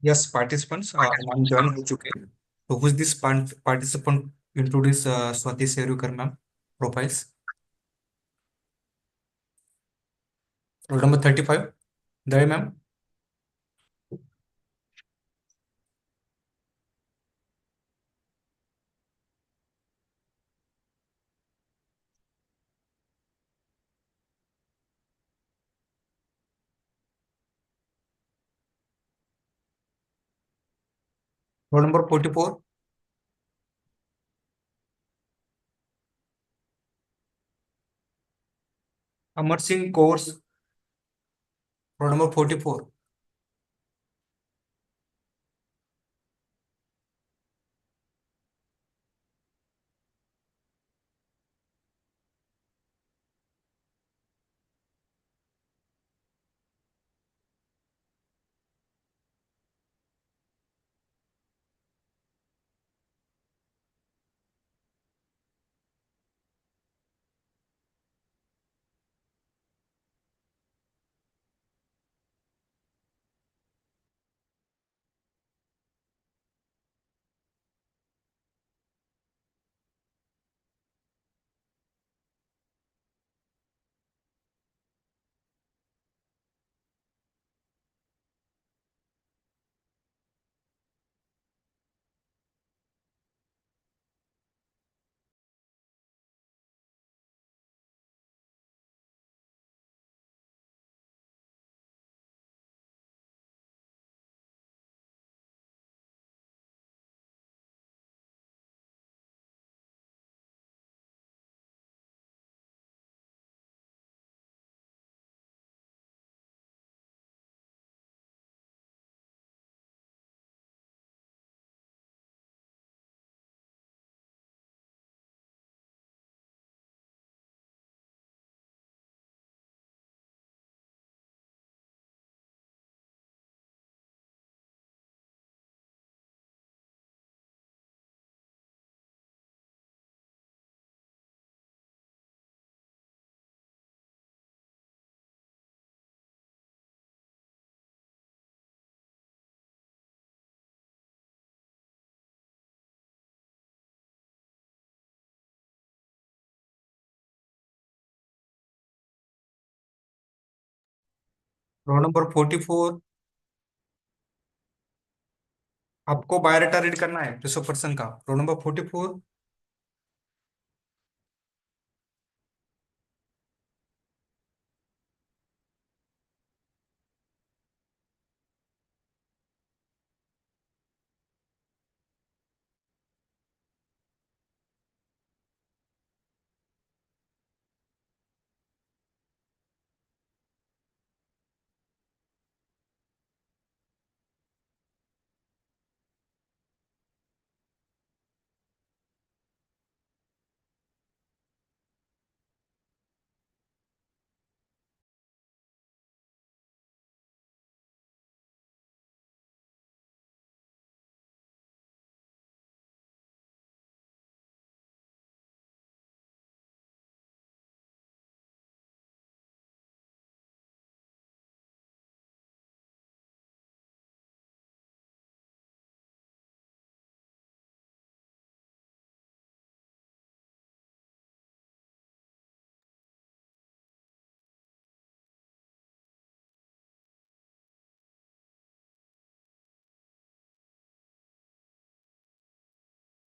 Yes, participants, I'm joining हो So who's this participant introduce Swati Sherekar ma'am profiles. Roll number 35. There ma'am. Roll number 44. Amar Singh course. Roll number 44. Roll number 44. आपको biodata read करना है 200% का. Roll number 44.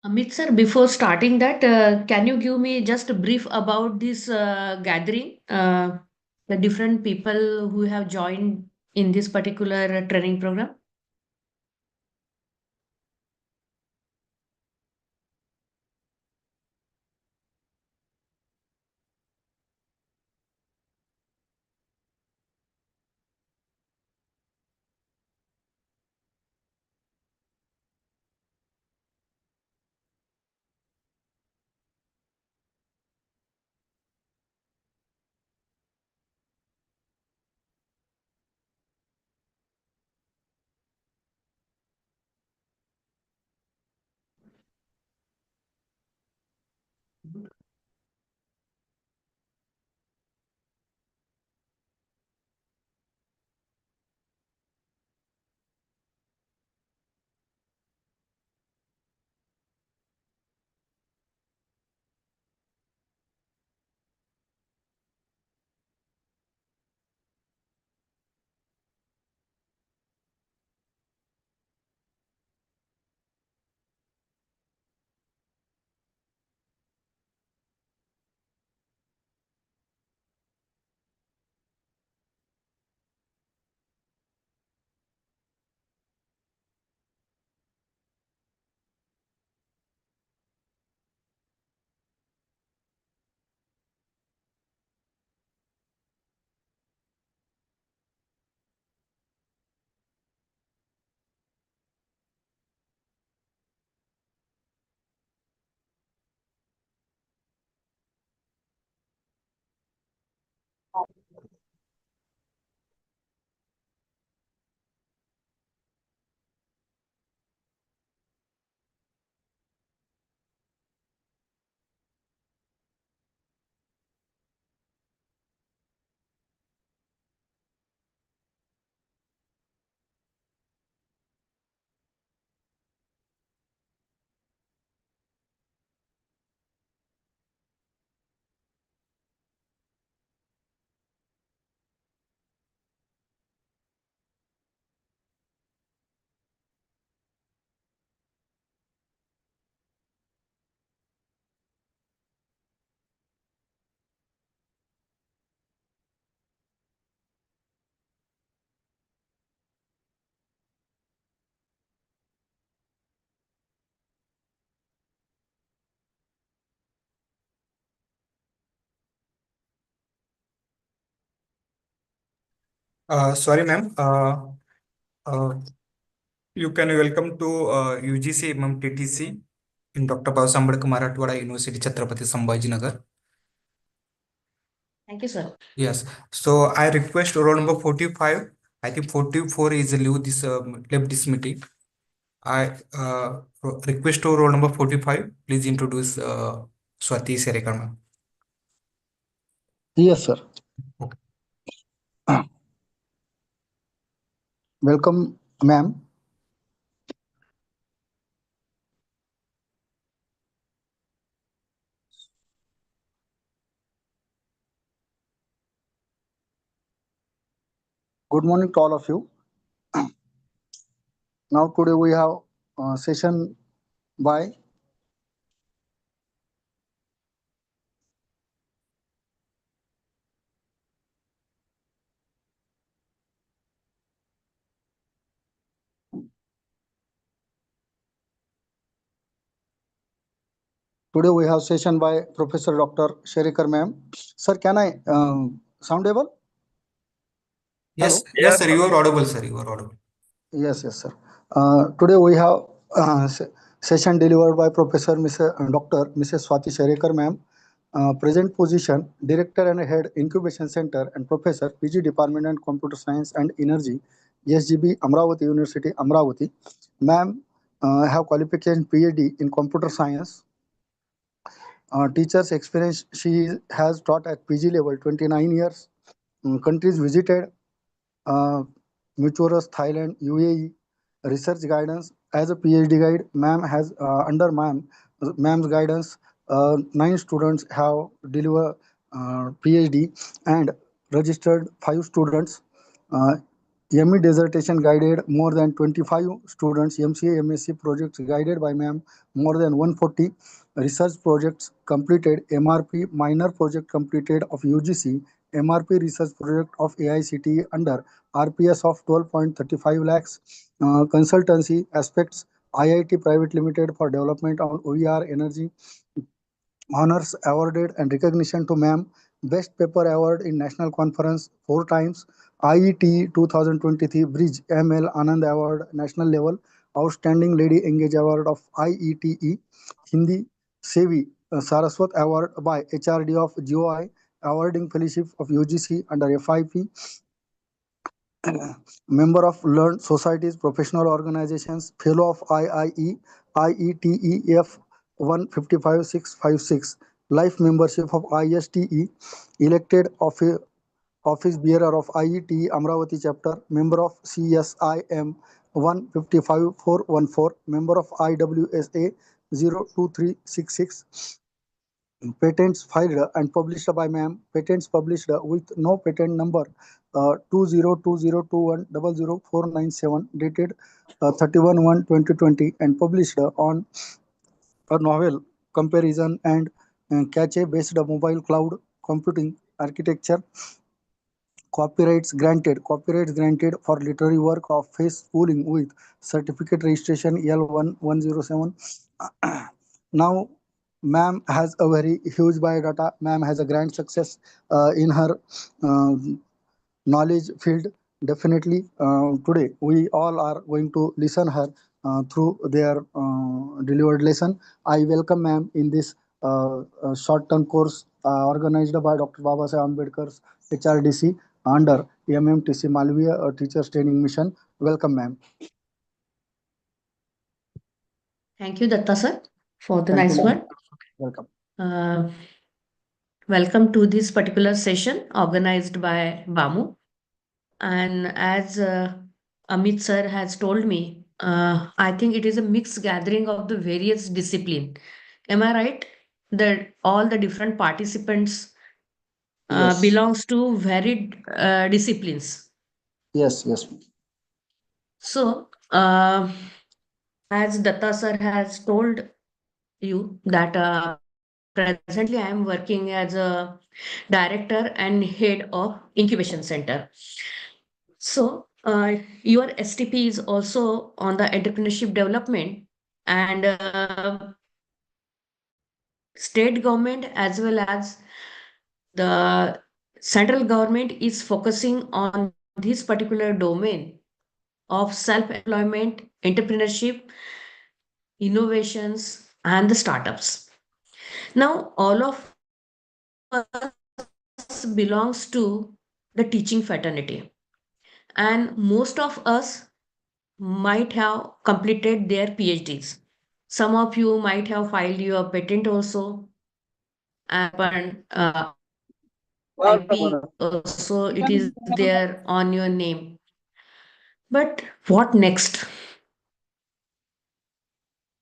Amit sir, before starting that, can you give me just a brief about this gathering, the different people who have joined in this particular training program? Sorry, ma'am. Uh, you can welcome to UGC MMTTC in Dr. Bausa Ambedkar Marathwada University, Chhatrapati Sambhajinagar. Thank you, sir. Yes. So I request roll number 45. I think 44 is left this meeting. I request to roll number 45. Please introduce Swati Sherekar, ma'am. Yes, sir. Okay. Welcome, ma'am. Good morning to all of you. Now, today we have a session by Professor Dr. Sherekar, ma'am. Sir, can I soundable? Yes, Hello. yes, sir. You are audible, sir. You are audible. Yes, sir. Today we have session delivered by Professor Dr. Mrs. Swati Sherekar, ma'am. Present position, Director and Head Incubation Center and Professor, PG Department and Computer Science and Energy, SGB, Amravati University, Amravati. Ma'am have qualification PhD in Computer Science. Teachers experience, she has taught at PG level 29 years. Countries visited, uh, Mauritius, Thailand, UAE. Research guidance as a PhD guide. Ma'am has under ma'am's guidance, 9 students have delivered PhD and registered 5 students. Uh, ME dissertation guided more than 25 students. MCA, MSc projects guided by ma'am more than 140. Research projects completed. MRP minor project completed of UGC. MRP research project of AICTE under RPS of 12.35 lakhs. Consultancy aspects, IIT Private Limited for development on OER energy. Honors awarded and recognition to ma'am. Best paper award in national conference 4 times. IET 2023 Bridge ML Anand Award national level. Outstanding Lady Engage Award of IETE. Hindi Sevi Saraswat Award by HRD of GOI. Awarding Fellowship of UGC under FIP. Member of Learned Societies, Professional Organizations, Fellow of IIE, IETEF 155656, Life Membership of ISTE, Elected Office Bearer of IETE Amravati Chapter, Member of CSIM 155414, Member of IWSA 02366. Patents filed and published by ma'am. Patents published with no patent number 202021000497 dated 31/1/2020 and published on a novel comparison and cache based mobile cloud computing architecture. Copyrights granted for literary work of face spooling with certificate registration L1107. Now ma'am has a very huge biodata. Ma'am has a grand success in her uh, knowledge field. Definitely today we all are going to listen her through their delivered lesson. I welcome ma'am in this short term course organized by Dr. Babasaheb Ambedkar's HRDC under MMTC Malviya Teachers Training Mission. Welcome, ma'am. Thank you, Datta sir, for the Thank you, nice ma'am. word. Welcome. Welcome to this particular session organized by BAMU. And as Amit sir has told me, I think it is a mixed gathering of the various discipline. Am I right? That all the different participants Yes. belongs to varied disciplines. Yes. Yes. So, as Datta sir has told you that presently I am working as a director and head of incubation center. So, your STP is also on the entrepreneurship development, and state government as well as the central government is focusing on this particular domain of self-employment, entrepreneurship, innovations, and the startups. Now, all of us belongs to the teaching fraternity, and most of us might have completed their PhDs. Some of you might have filed your patent also, and IP also it is there on your name. But what next?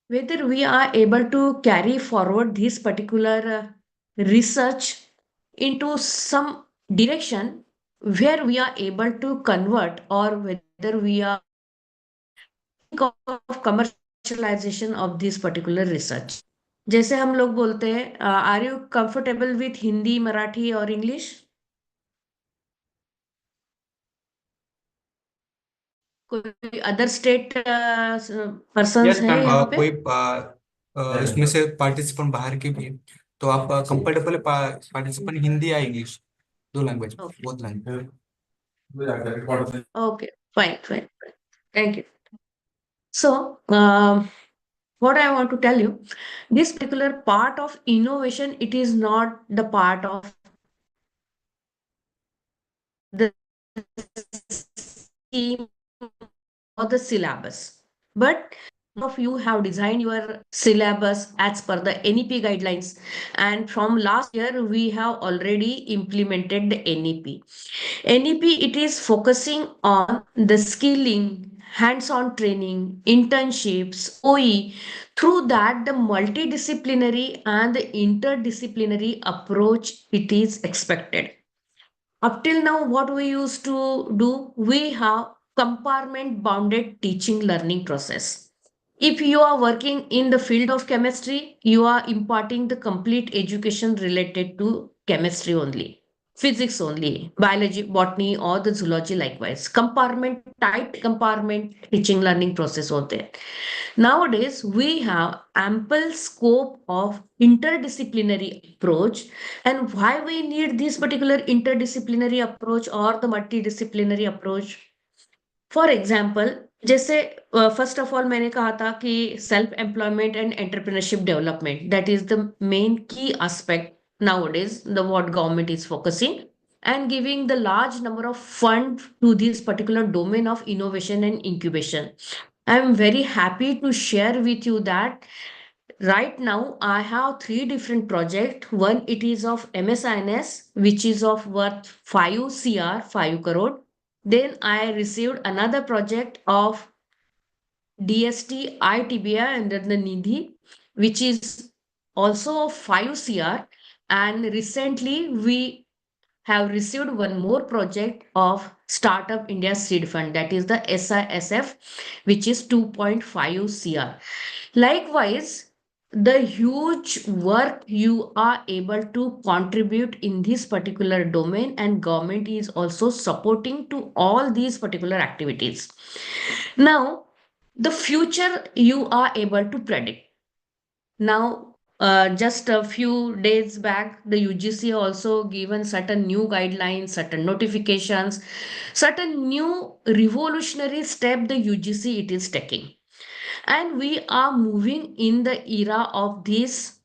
Whether we are able to carry forward this particular research into some direction where we are able to convert, or whether we are think of commercialization of this particular research. जैसे हम लोग बोलते हैं, are you comfortable with Hindi, Marathi और English? कोई other state person yes है ma'am, यहाँ पे? कोई इसमें से पार्टिसिपेंट बाहर के भी हैं, तो आप कंफर्टेबल पार्टिसिपेंट हिंदी या इंग्लिश, दो language, both language. Okay, fine. Thank you. So, what I want to tell you, this particular part of innovation, it is not the part of the scheme or the syllabus. But some of you have designed your syllabus as per the NEP guidelines. And from last year, we have already implemented the NEP. NEP, it is focusing on the skilling, hands-on training, internships, OE. Through that, the multidisciplinary and the interdisciplinary approach, it is expected. Up till now, what we used to do, we have compartment bounded teaching learning process. If you are working in the field of chemistry, you are imparting the complete education related to chemistry only, physics only, biology, botany, or the zoology likewise. Compartment, tight compartment teaching learning process होते हैं. Nowadays, we have ample scope of interdisciplinary approach. And why we need this particular interdisciplinary approach or the multidisciplinary approach? For example, जैसे first of all मैंने कहा था कि self employment and entrepreneurship development, that is the main key aspect nowadays, the what government is focusing and giving the large number of fund to this particular domain of innovation and incubation. I am very happy to share with you that right now I have three different projects. One, it is of MSINS, which is of worth 5 CR, 5 crore. Then I received another project of DST ITBI under the Nidhi, which is also of 5 CR. And recently we have received one more project of Startup India Seed Fund, that is the SISF, which is 2.5 CR. Likewise, the huge work you are able to contribute in this particular domain, and government is also supporting to all these particular activities. Now, the future you are able to predict. Now, just a few days back, the UGC also given certain new guidelines, certain notifications, certain new revolutionary step the UGC it is taking. And we are moving in the era of this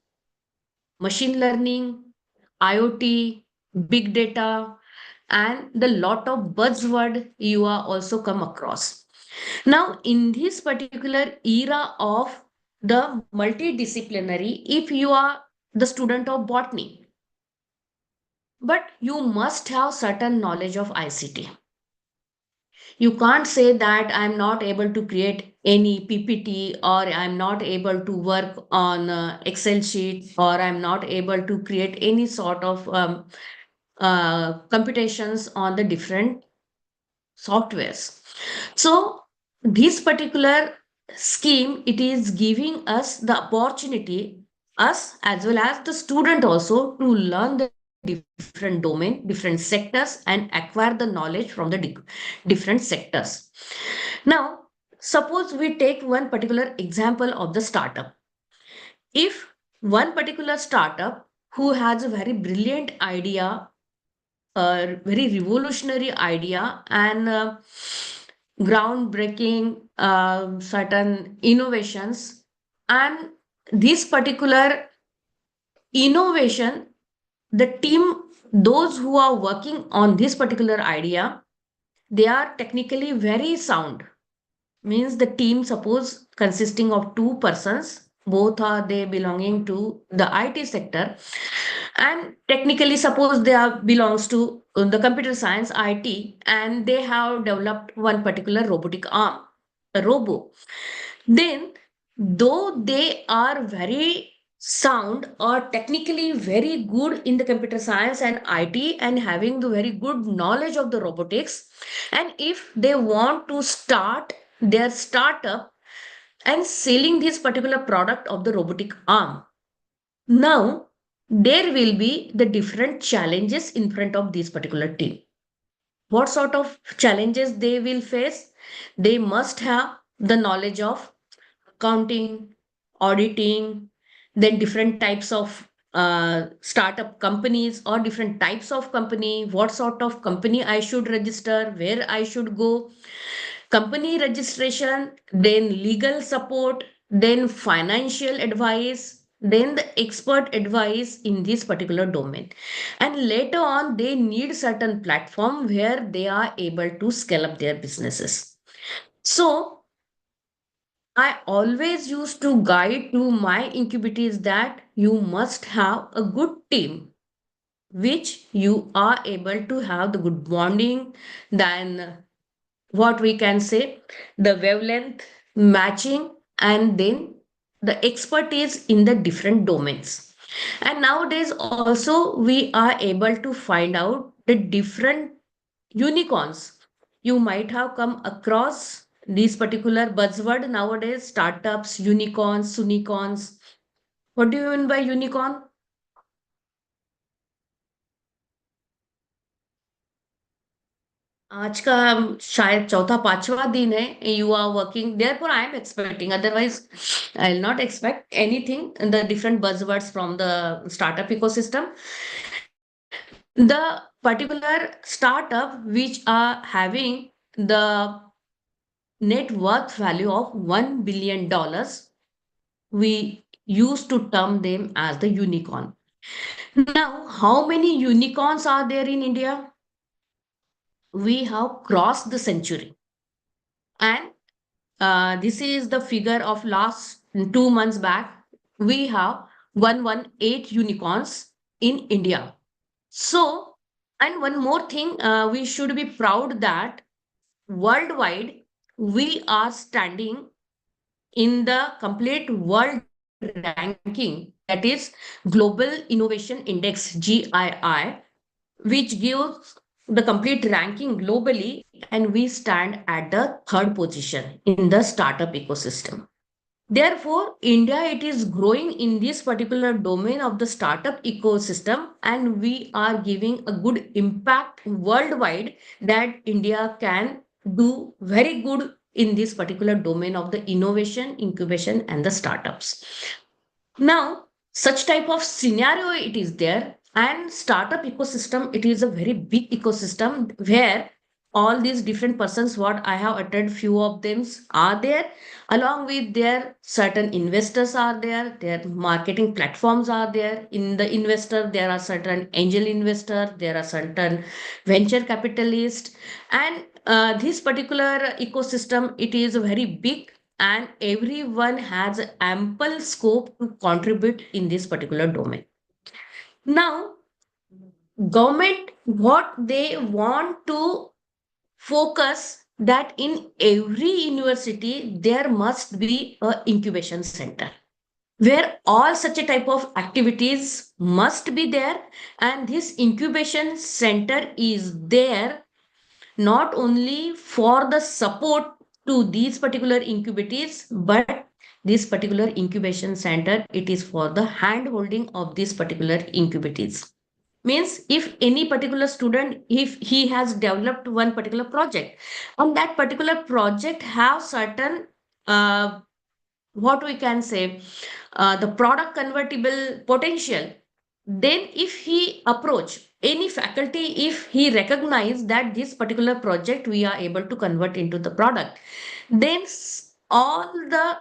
machine learning, IoT, big data, and the lot of buzzword you are also come across. Now, in this particular era of the multidisciplinary, if you are the student of botany, but you must have certain knowledge of ICT. You can't say that I'm not able to create any PPT, or I'm not able to work on Excel sheet, or I'm not able to create any sort of computations on the different softwares. So this particular scheme, it is giving us the opportunity, us as well as the student also, to learn the different domain, different sectors, and acquire the knowledge from the different sectors. Now, suppose we take one particular example of the startup. If one particular startup who has a very brilliant idea, a very revolutionary idea, and groundbreaking certain innovations, and this particular innovation, the team, those who are working on this particular idea, they are technically very sound. Means the team, suppose consisting of two persons, both are they belonging to the IT sector, and technically suppose they are belongs to the computer science IT, and they have developed one particular robotic arm, a robo. Then, though they are very sound or technically very good in the computer science and IT, and having the very good knowledge of the robotics, and if they want to start their startup and selling this particular product of the robotic arm, now there will be the different challenges in front of this particular team. What sort of challenges they will face? They must have the knowledge of accounting, auditing, then different types of startup companies or different types of company, what sort of company I should register, where I should go, company registration, then legal support, then financial advice, then the expert advice in this particular domain. And later on, they need certain platform where they are able to scale up their businesses. So I always used to guide to my incubators that you must have a good team, which you are able to have the good bonding, then what we can say, the wavelength matching, and then the expertise in the different domains. And nowadays also we are able to find out the different unicorns. You might have come across these particular buzzword nowadays: startups, unicorns, unicorns. What do you mean by unicorn? आज का शायद चौथा पांचवा दिन है, you are working, therefore I am expecting, otherwise I'll not expect anything, the different buzzwords from the startup ecosystem. The particular startup which are having the net worth value of $1 billion, we used to term them as the unicorn. Now, how many unicorns are there in India? We have crossed the century, and this is the figure of last 2 months back. We have 118 unicorns in India. So, and one more thing, we should be proud that worldwide we are standing in the complete world ranking, that is Global Innovation Index GII, which gives the complete ranking globally, and we stand at the third position in the startup ecosystem. Therefore, India, it is growing in this particular domain of the startup ecosystem, and we are giving a good impact worldwide that India can do very good in this particular domain of the innovation, incubation, and the startups. Now, such type of scenario it is there, and startup ecosystem, it is a very big ecosystem where all these different persons what I have attended, few of them are there, along with their certain investors are there, their marketing platforms are there. In the investor, there are certain angel investor, there are certain venture capitalists, and this particular ecosystem, it is very big, and everyone has ample scope to contribute in this particular domain. Now, government, what they want to focus that in every university there must be a incubation center where all such a type of activities must be there, and this incubation center is there not only for the support to these particular incubators, but this particular incubation center, it is for the hand holding of these particular incubators. Means if any particular student, if he has developed one particular project, and that particular project have certain what we can say, the product convertible potential, then if he approach any faculty, if he recognize that this particular project we are able to convert into the product, then all the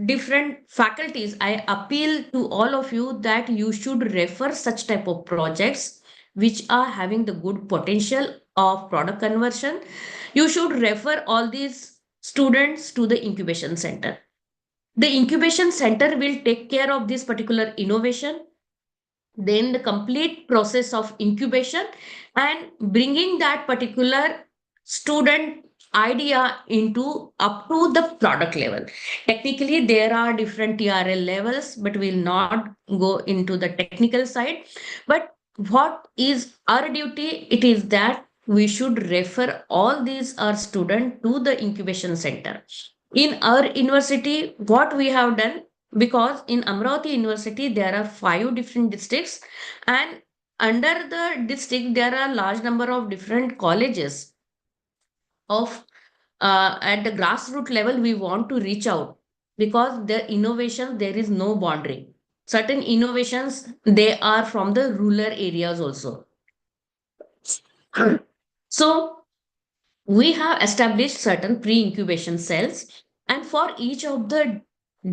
different faculties, I appeal to all of you that you should refer such type of projects which are having the good potential of product conversion. You should refer all these students to the incubation center. The incubation center will take care of this particular innovation, then the complete process of incubation, and bringing that particular student idea into up to the product level. Technically there are different TRL levels, but we'll not go into the technical side. But what is our duty, it is that we should refer all these our student to the incubation center. In our university, what we have done, because in Amravati University there are 5 different districts, and under the district there are large number of different colleges of at the grassroots level we want to reach out, because the innovation there is no boundary. Certain innovations they are from the rural areas also. So we have established certain pre-incubation cells, and for each of the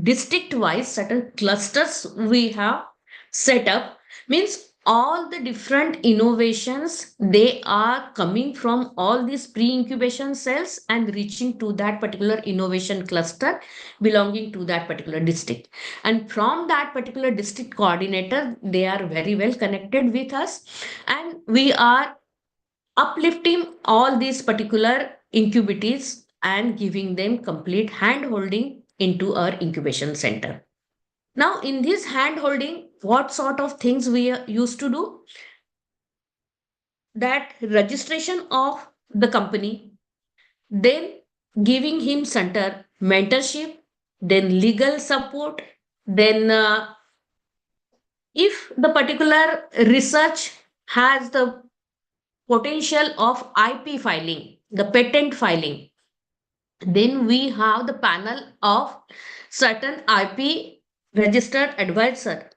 district wise certain clusters we have set up. Means all the different innovations they are coming from all these pre-incubation cells and reaching to that particular innovation cluster belonging to that particular district, and from that particular district coordinator they are very well connected with us, and we are uplifting all these particular incubators and giving them complete hand holding into our incubation center. Now, in this hand holding, what sort of things we used to do? That registration of the company, then giving him center mentorship, then legal support, then if the particular research has the potential of IP filing, the patent filing, then we have the panel of certain IP registered advisor.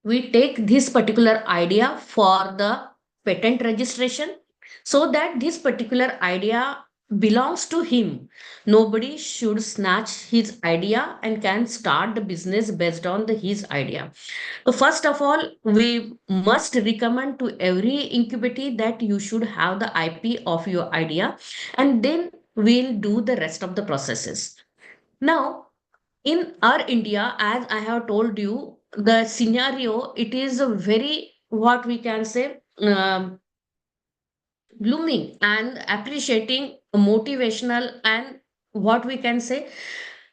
We take this particular idea for the patent registration, so that this particular idea belongs to him. Nobody should snatch his idea and can start the business based on his idea. So first of all, we must recommend to every incubator that you should have the IP of your idea, and then we'll do the rest of the processes. Now, in our India, as I have told you, the scenario, it is a very, what we can say, blooming and appreciating, motivational, and what we can say,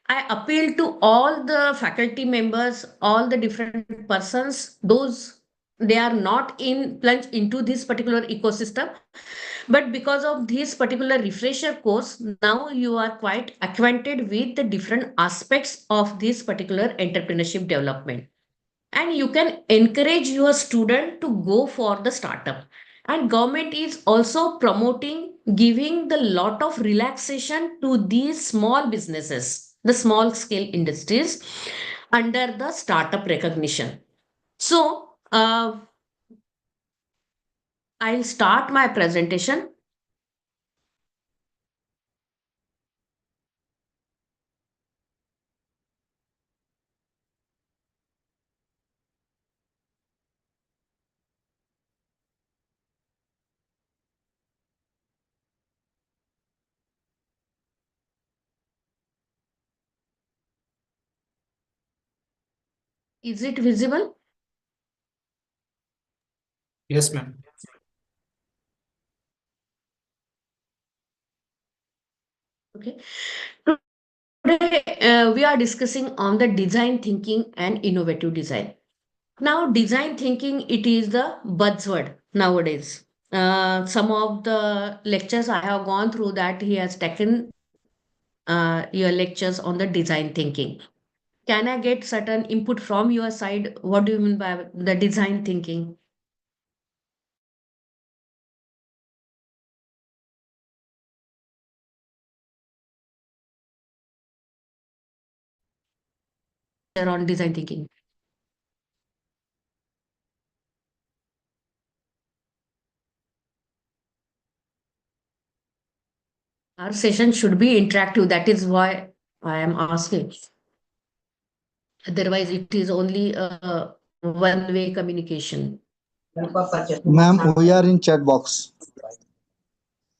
I appeal to all the faculty members, all the different persons, those they are not in plunge into this particular ecosystem, but because of this particular refresher course, now you are quite acquainted with the different aspects of this particular entrepreneurship development, and you can encourage your student to go for the startup. And government is also promoting giving the lot of relaxation to these small businesses, the small scale industries, under the startup recognition. So I'll start my presentation. Is it visible? Yes, ma'am. Okay. Today, we are discussing on the design thinking and innovative design. Now, design thinking, it is the buzzword nowadays. Some of the lectures I have gone through that he has taken your lectures on the design thinking. Can I get certain input from your side? What do you mean by the design thinking? On design thinking. Our session should be interactive. That is why I am asking. Otherwise, it is only a one-way communication. Ma'am, we are in chat box.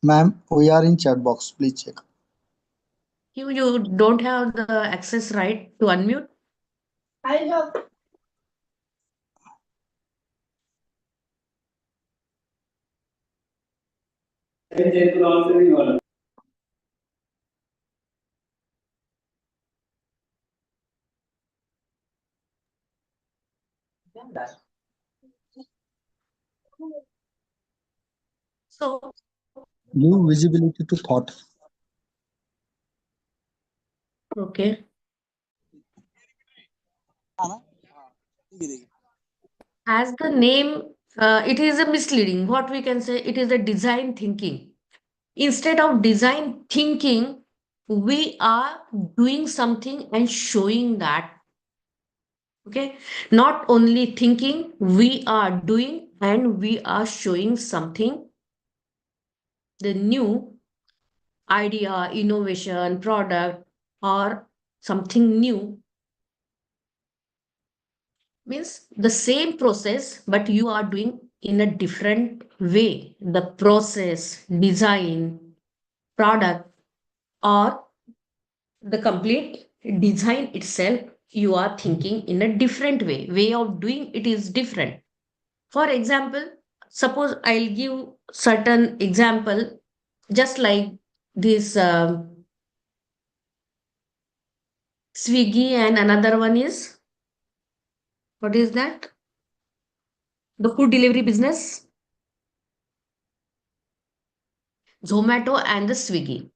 Ma'am, we are in chat box. Please check. You don't have the access right to unmute? I have. So, Give visibility to thought. okay. As the name, it is a misleading. What we can say, it is a design thinking. Instead of design thinking, we are doing something and showing that. Okay. Not only thinking, we are doing and we are showing something, the new idea, innovation, product, or something new. Means the same process, but you are doing in a different way. The process, design, product, or the complete design itself, you are thinking in a different way. Way of doing it is different. For example, suppose I'll give certain example, just like this Swiggy, and another one is, what is that? The food delivery business, Zomato and the Swiggy.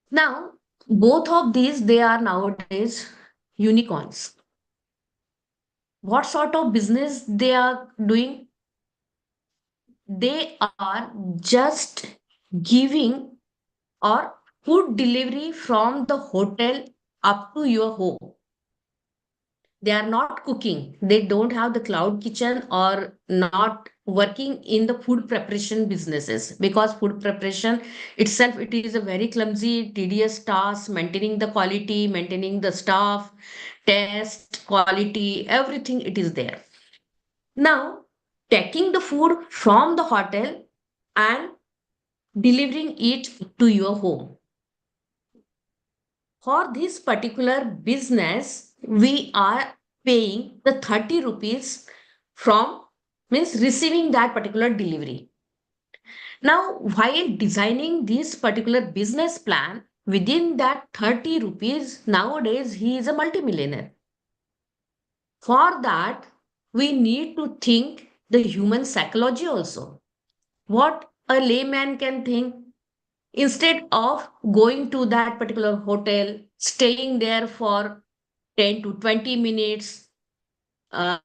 Now, both of these, they are nowadays unicorns. What sort of business they are doing? They are just giving or food delivery from the hotel up to your home. They are not cooking. They don't have the cloud kitchen or not working in the food preparation businesses, because food preparation itself, it is a very clumsy, tedious task, maintaining the quality, maintaining the staff, test, quality, everything it is there. Now, taking the food from the hotel and delivering it to your home. For this particular business, we are paying the 30 rupees from, means receiving that particular delivery. Now, while designing this particular business plan, within that 30 rupees, nowadays he is a multimillionaire. For that, we need to think the human psychology also. What a layman can think, instead of going to that particular hotel, staying there for 10 to 20 minutes, uh,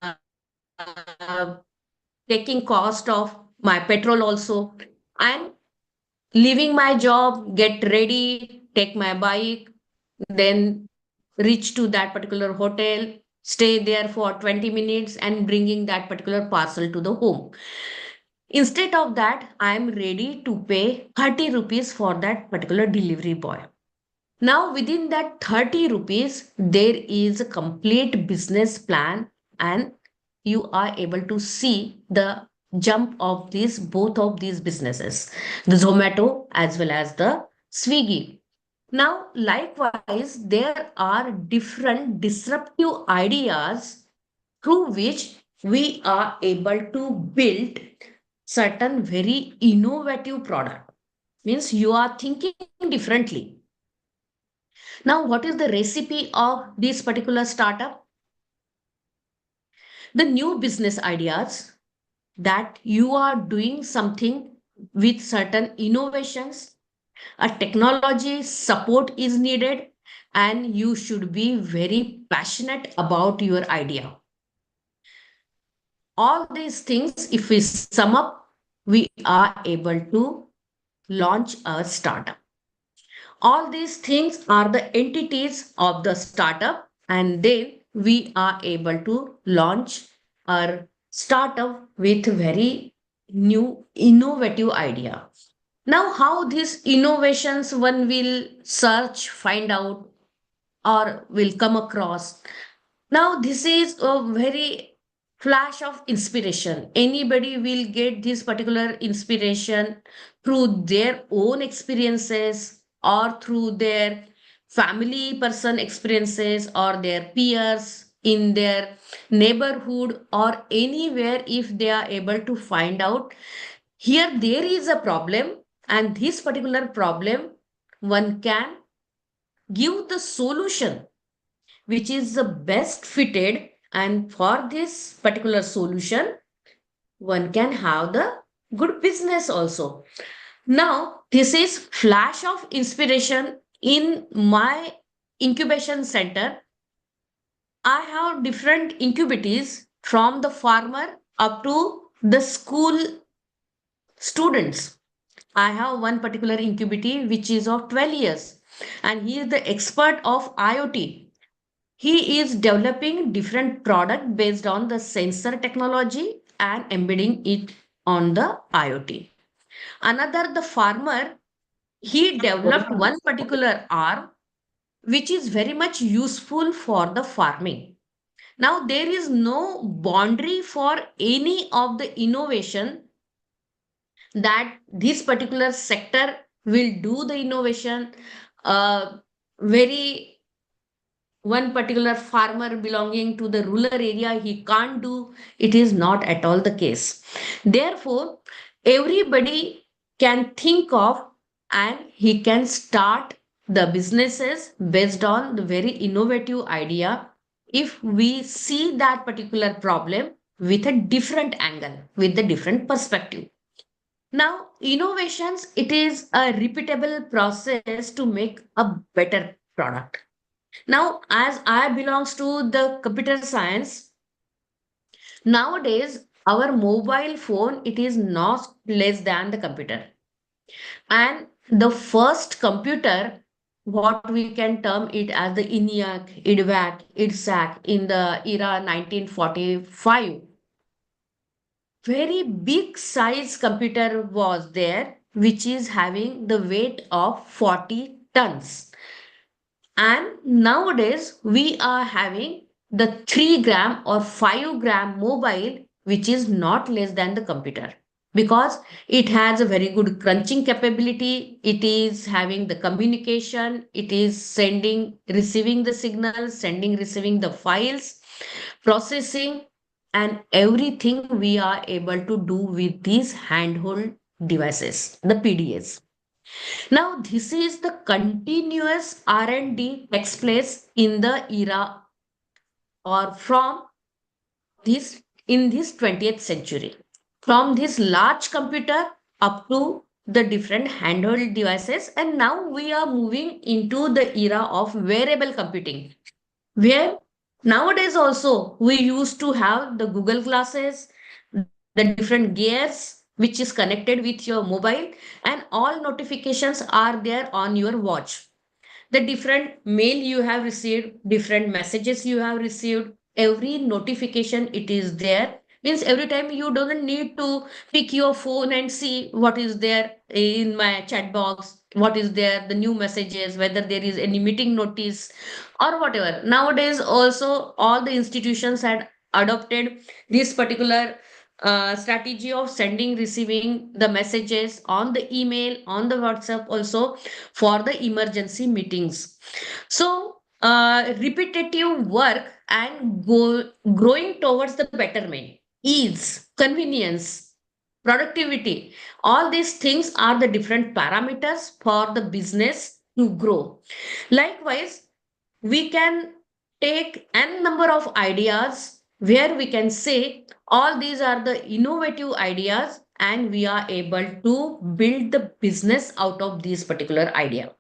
taking cost of my petrol also, and leaving my job, get ready, take my bike, then reach to that particular hotel, stay there for 20 minutes and bringing that particular parcel to the home. Instead of that, I am ready to pay 30 rupees for that particular delivery boy. Now, within that 30 rupees, there is a complete business plan, and you are able to see the jump of these both of these businesses, the Zomato as well as the Swiggy. Now, likewise, there are different disruptive ideas through which we are able to build certain very innovative product. Means you are thinking differently. Now, what is the recipe of this particular startup? The new business ideas that you are doing something with certain innovations, a technology support is needed, and you should be very passionate about your idea. All these things, if we sum up, we are able to launch a startup. All these things are the entities of the startup, and then we are able to launch our startup with very new innovative idea. Now, how these innovations one will search, find out, or will come across. Now, this is a very flash of inspiration. Anybody will get this particular inspiration through their own experiences or through their family person experiences or their peers in their neighborhood or anywhere. If they are able to find out here there is a problem, and this particular problem one can give the solution which is the best fitted, and for this particular solution one can have the good business also. Now this is flash of inspiration. In my incubation center, I have different incubatees from the farmer up to the school students. I have one particular incubatee which is of 12 years, and he is the expert of IoT. He is developing different product based on the sensor technology and embedding it on the IoT. Another, the farmer, he developed one particular arm which is very much useful for the farming. Now, there is no boundary for any of the innovation that this particular sector will do the innovation. Very one particular farmer belonging to the rural area he can't do. It is not at all the case. Therefore, everybody can think of and he can start the businesses based on the very innovative idea if we see that particular problem with a different angle, with a different perspective. Now, innovations, it is a repeatable process to make a better product. Now, as I belongs to the computer science, nowadays our mobile phone, it is not less than the computer. And the first computer, what we can term it as the ENIAC, IDVAC, IDSAC in the era 1945, very big size computer was there, which is having the weight of 40 tons. And nowadays, we are having the 3 gram or 5 gram mobile, which is not less than the computer because it has a very good crunching capability. It is having the communication, it is sending, receiving the signals, sending, receiving the files, processing, and everything we are able to do with these handheld devices, the PDAs. Now, this is the continuous R&D takes place in the era or from this in this 20th century. From this large computer up to the different handheld devices, and now we are moving into the era of wearable computing, where nowadays also we used to have the Google glasses, the different gears which is connected with your mobile, and all notifications are there on your watch. The different mail you have received, different messages you have received, every notification it is there Means every time you don't need to pick your phone and see what is there in my chat box, what is there, the new messages, whether there is any meeting notice or whatever. Nowadays, also all the institutions had adopted this particular strategy of sending, receiving the messages on the email, on the WhatsApp also for the emergency meetings. So, repetitive work and growing towards the betterment, ease, convenience, productivity, all these things are the different parameters for the business to grow. Likewise, we can take n number of ideas where we can say all these are the innovative ideas and we are able to build the business out of this particular idea.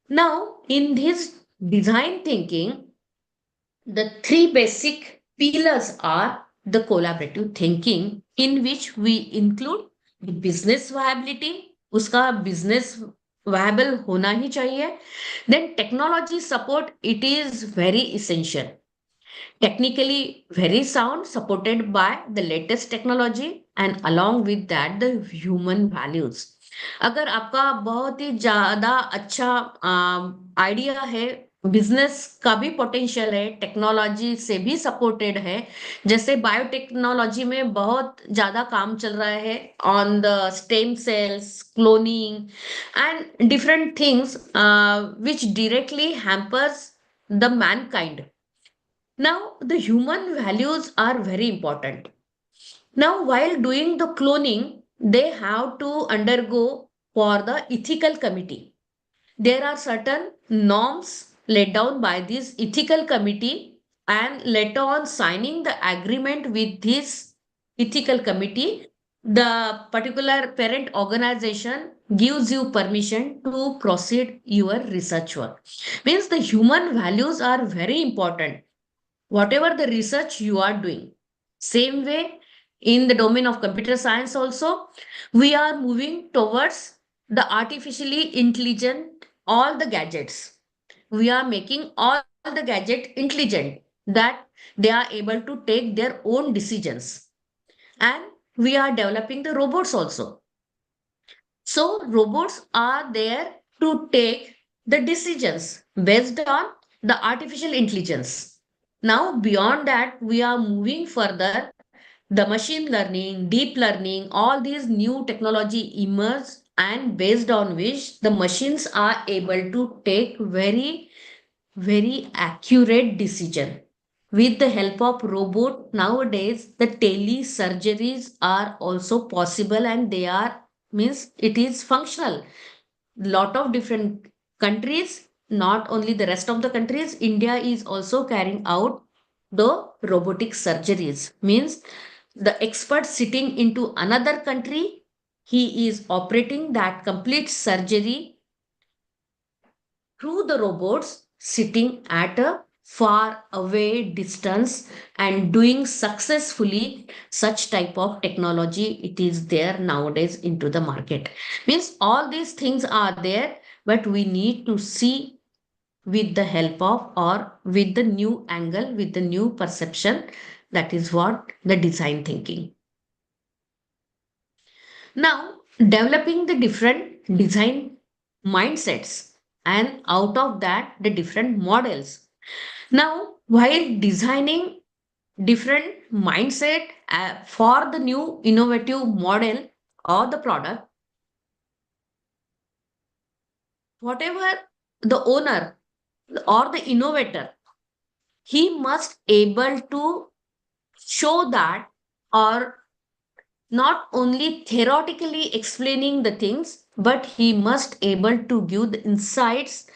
Now, in this design thinking, the three basic pillars are the collaborative thinking, in which we include the business viability, उसका business viable होना ही चाहिए. Then technology support, it is very essential. Technically very sound, supported by the latest technology, and along with that the human values. अगर आपका बहुत ही ज्यादा अच्छा idea है, business का भी पोटेंशियल है, टेक्नोलॉजी से भी सपोर्टेड है, जैसे बायोटेक्नोलॉजी में बहुत ज्यादा काम चल रहा है on the stem cells, cloning and different things which directly hampers the Mankind. Now, the human values are very important. Now, while doing the cloning, they have to undergo for the ethical committee. There are certain norms laid down by this ethical committee, and later on signing the agreement with this ethical committee, the particular parent organization gives you permission to proceed your research work. Means the human values are very important whatever the research you are doing. Same way, in the domain of computer science also, we are moving towards the artificially intelligent, all the gadgets. We are making all the gadget intelligent, that they are able to take their own decisions. And we are developing the robots also. So robots are there to take the decisions based on the artificial intelligence. Now, beyond that, we are moving further. The machine learning, deep learning, all these new technology emerge, and based on which the machines are able to take very, very accurate decision. With the help of robot, nowadays the tele surgeries are also possible, and they are, means it is functional. Lot of different countries, not only the rest of the countries, India is also carrying out the robotic surgeries. Means the expert sitting into another country, he is operating that complete surgery through the robots sitting at a far away distance and doing successfully. Such type of technology, it is there nowadays into the market. Means all these things are there, but we need to see with the help of, or with the new angle, with the new perception. That is what the design thinking. Now, developing the different design mindsets, and out of that, the different models. Now, while designing different mindset for the new innovative model or the product, whatever the owner or the innovator, he must able to show that, or not only theoretically explaining the things, but he must able to give the insights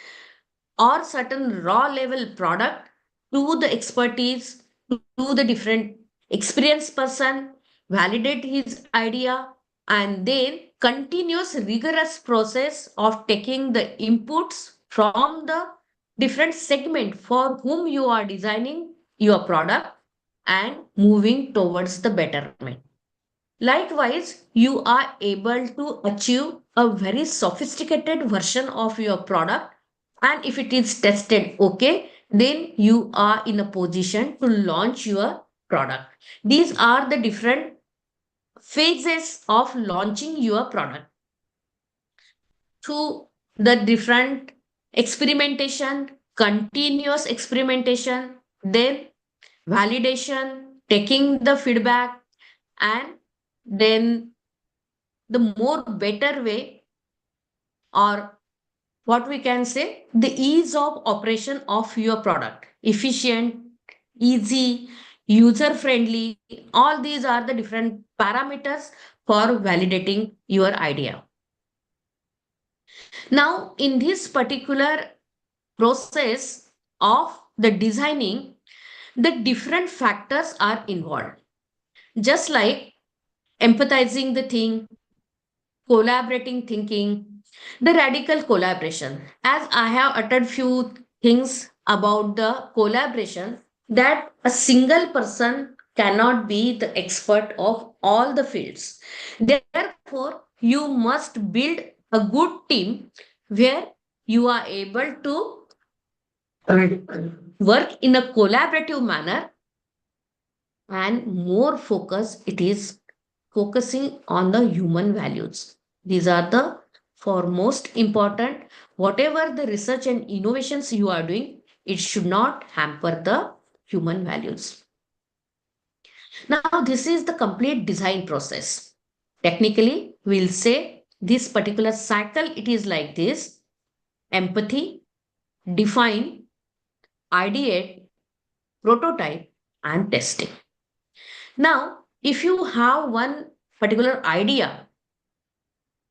or certain raw level product to the expertise, to the different experienced person, validate his idea, and then continuous rigorous process of taking the inputs from the different segment for whom you are designing your product and moving towards the betterment. Likewise, you are able to achieve a very sophisticated version of your product, and if it is tested okay, then you are in a position to launch your product. These are the different phases of launching your product. Through the different experimentation, continuous experimentation, then validation, taking the feedback, and then the more better way, or what we can say, the ease of operation of your product, efficient, easy, user friendly. All these are the different parameters for validating your idea. Now, in this particular process of the designing, the different factors are involved. Just like empathizing the thing, collaborating thinking, the radical collaboration. As I have uttered few things about the collaboration, that a single person cannot be the expert of all the fields. Therefore, you must build a good team where you are able to work in a collaborative manner, and more focus it is focusing on the human values. These are the foremost important. Whatever the research and innovations you are doing, it should not hamper the human values. Now, this is the complete design process. Technically, we'll say this particular cycle, it is like this: empathy, define, ideate, prototype, and testing. Now, if you have one particular idea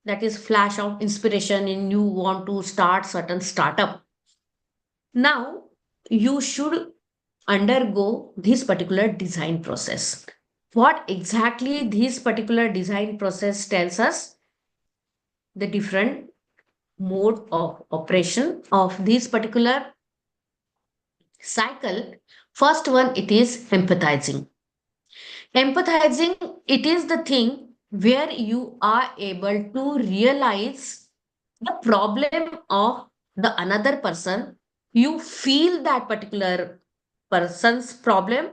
that is flash of inspiration and you want to start certain startup, now you should undergo this particular design process. What exactly this particular design process tells us? The different mode of operation of this particular cycle. First one, it is empathizing. Empathizing, it is the thing where you are able to realize the problem of the another person. You feel that particular person's problem.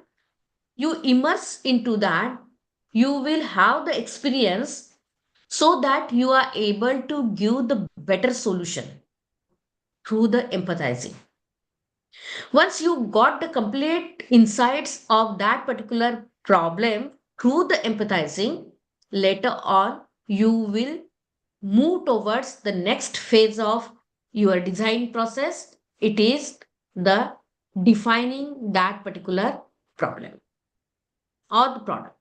You immerse into that. You will have the experience so that you are able to give the better solution through the empathizing. Once you got the complete insights of that particular problem through the empathizing, later on you will move towards the next phase of your design process. It is the defining that particular problem or the product.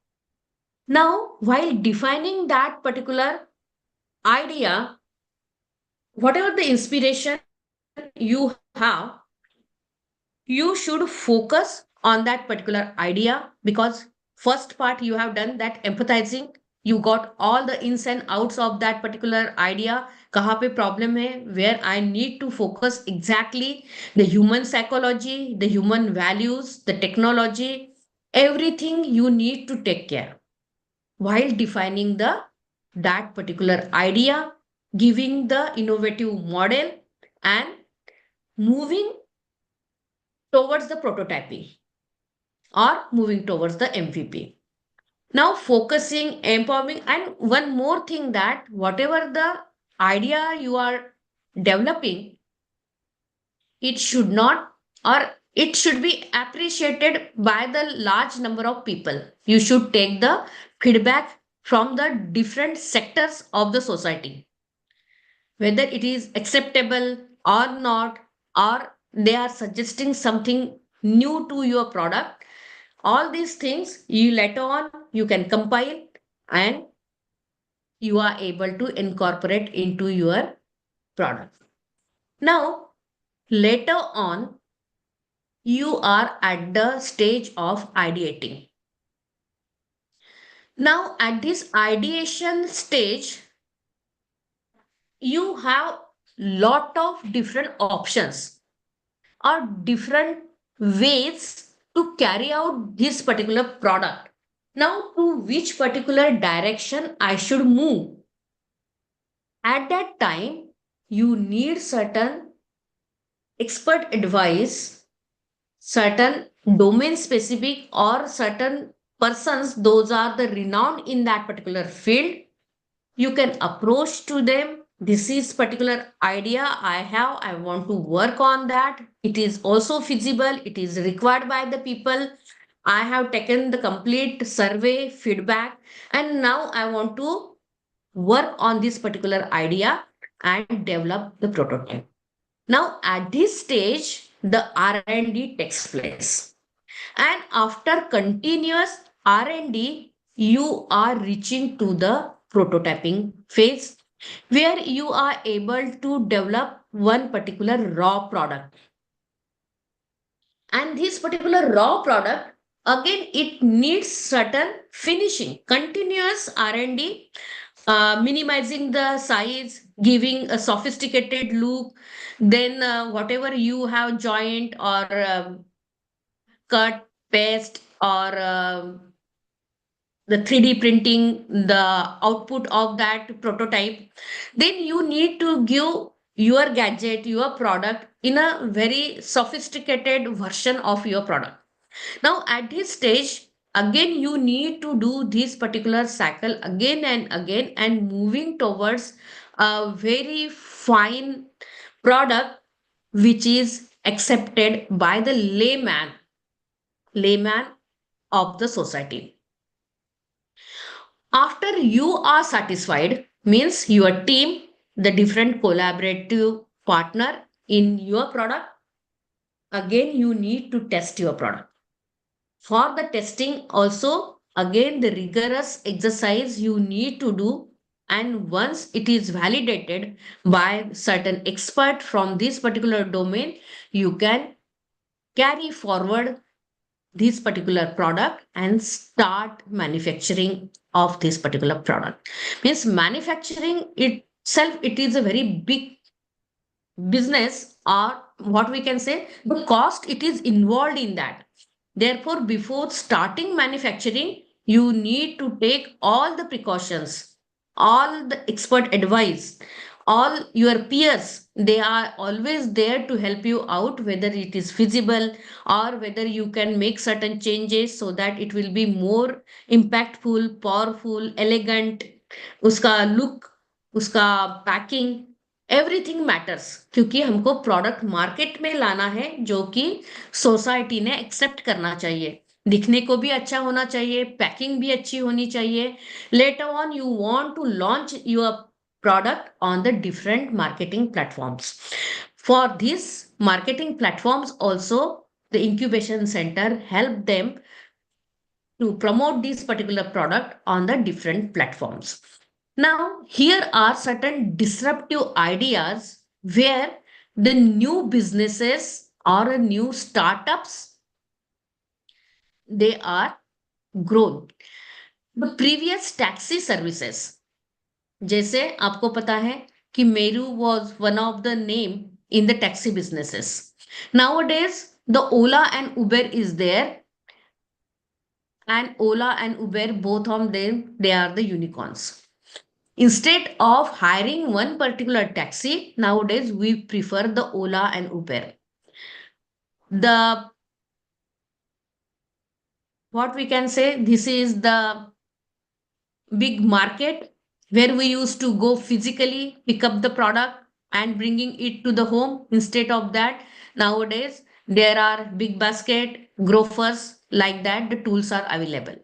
Now, while defining that particular idea, whatever the inspiration you have, you should focus on that particular idea, because first part you have done that empathizing, you got all the ins and outs of that particular idea. Kahan pe problem hai, where I need to focus exactly the human psychology, the human values, the technology, everything you need to take care while defining the that particular idea, giving the innovative model, and moving towards the prototyping or moving towards the MVP. Now, focusing, empowering, and one more thing, that whatever the idea you are developing, it should not, or it should be appreciated by the large number of people. You should take the feedback from the different sectors of the society, whether it is acceptable or not, or they are suggesting something new to your product. All these things you later on you can compile, and you are able to incorporate into your product. Now, later on, you are at the stage of ideating. Now, at this ideation stage, you have lot of different options or different ways to carry out this particular product. Now, to which particular direction I should move? At that time, you need certain expert advice, certain domain specific or certain persons, those are the renowned in that particular field. You can approach to them. This is particular idea I have. I want to work on that. It is also feasible. It is required by the people. I have taken the complete survey feedback and now I want to work on this particular idea and develop the prototype. Now at this stage, the R&D takes place. And after continuous R&D, you are reaching to the prototyping phase where you are able to develop one particular raw product. And this particular raw product, again, it needs certain finishing, continuous R&D, minimizing the size, giving a sophisticated look, then whatever you have joint or cut, paste, or the 3D printing, the output of that prototype, then you need to give your gadget, your product in a very sophisticated version of your product. Now, at this stage, again, you need to do this particular cycle again and again and moving towards a very fine product which is accepted by the layman of the society. After you are satisfied, means your team, the different collaborative partner in your product, again, you need to test your product. For the testing also, again, the rigorous exercise you need to do. And once it is validated by certain expert from this particular domain, you can carry forward this particular product and start manufacturing of this particular product. Means manufacturing itself, it is a very big business, or what we can say, the cost it is involved in that. Therefore, before starting manufacturing, you need to take all the precautions, all the expert advice, all your peers, they are always there to help you out, whether it is feasible or whether you can make certain changes so that it will be more impactful, powerful, elegant, उसका look, उसका packing, everything matters, क्योंकि हमको product market में लाना है जो कि society ने एक्सेप्ट करना चाहिए, दिखने को भी अच्छा होना चाहिए, पैकिंग भी अच्छी होनी चाहिए. Later on you want to launch your product on the different marketing platforms. For these marketing platforms also, the incubation center help them to promote this particular product on the different platforms. Now, here are certain disruptive ideas where the new businesses or new startups, they are grown. The previous taxi services, जैसे आपको पता है कि Meru was one of the name in the taxi businesses. Nowadays, the Ola and Uber is there, and Ola and Uber, both of them, they are the unicorns. Instead of hiring one particular taxi, nowadays we prefer the Ola and Uber. The what we can say, this is the big market where we used to go physically pick up the product and bringing it to the home. Instead of that, nowadays there are big basket grofers, like that the tools are available.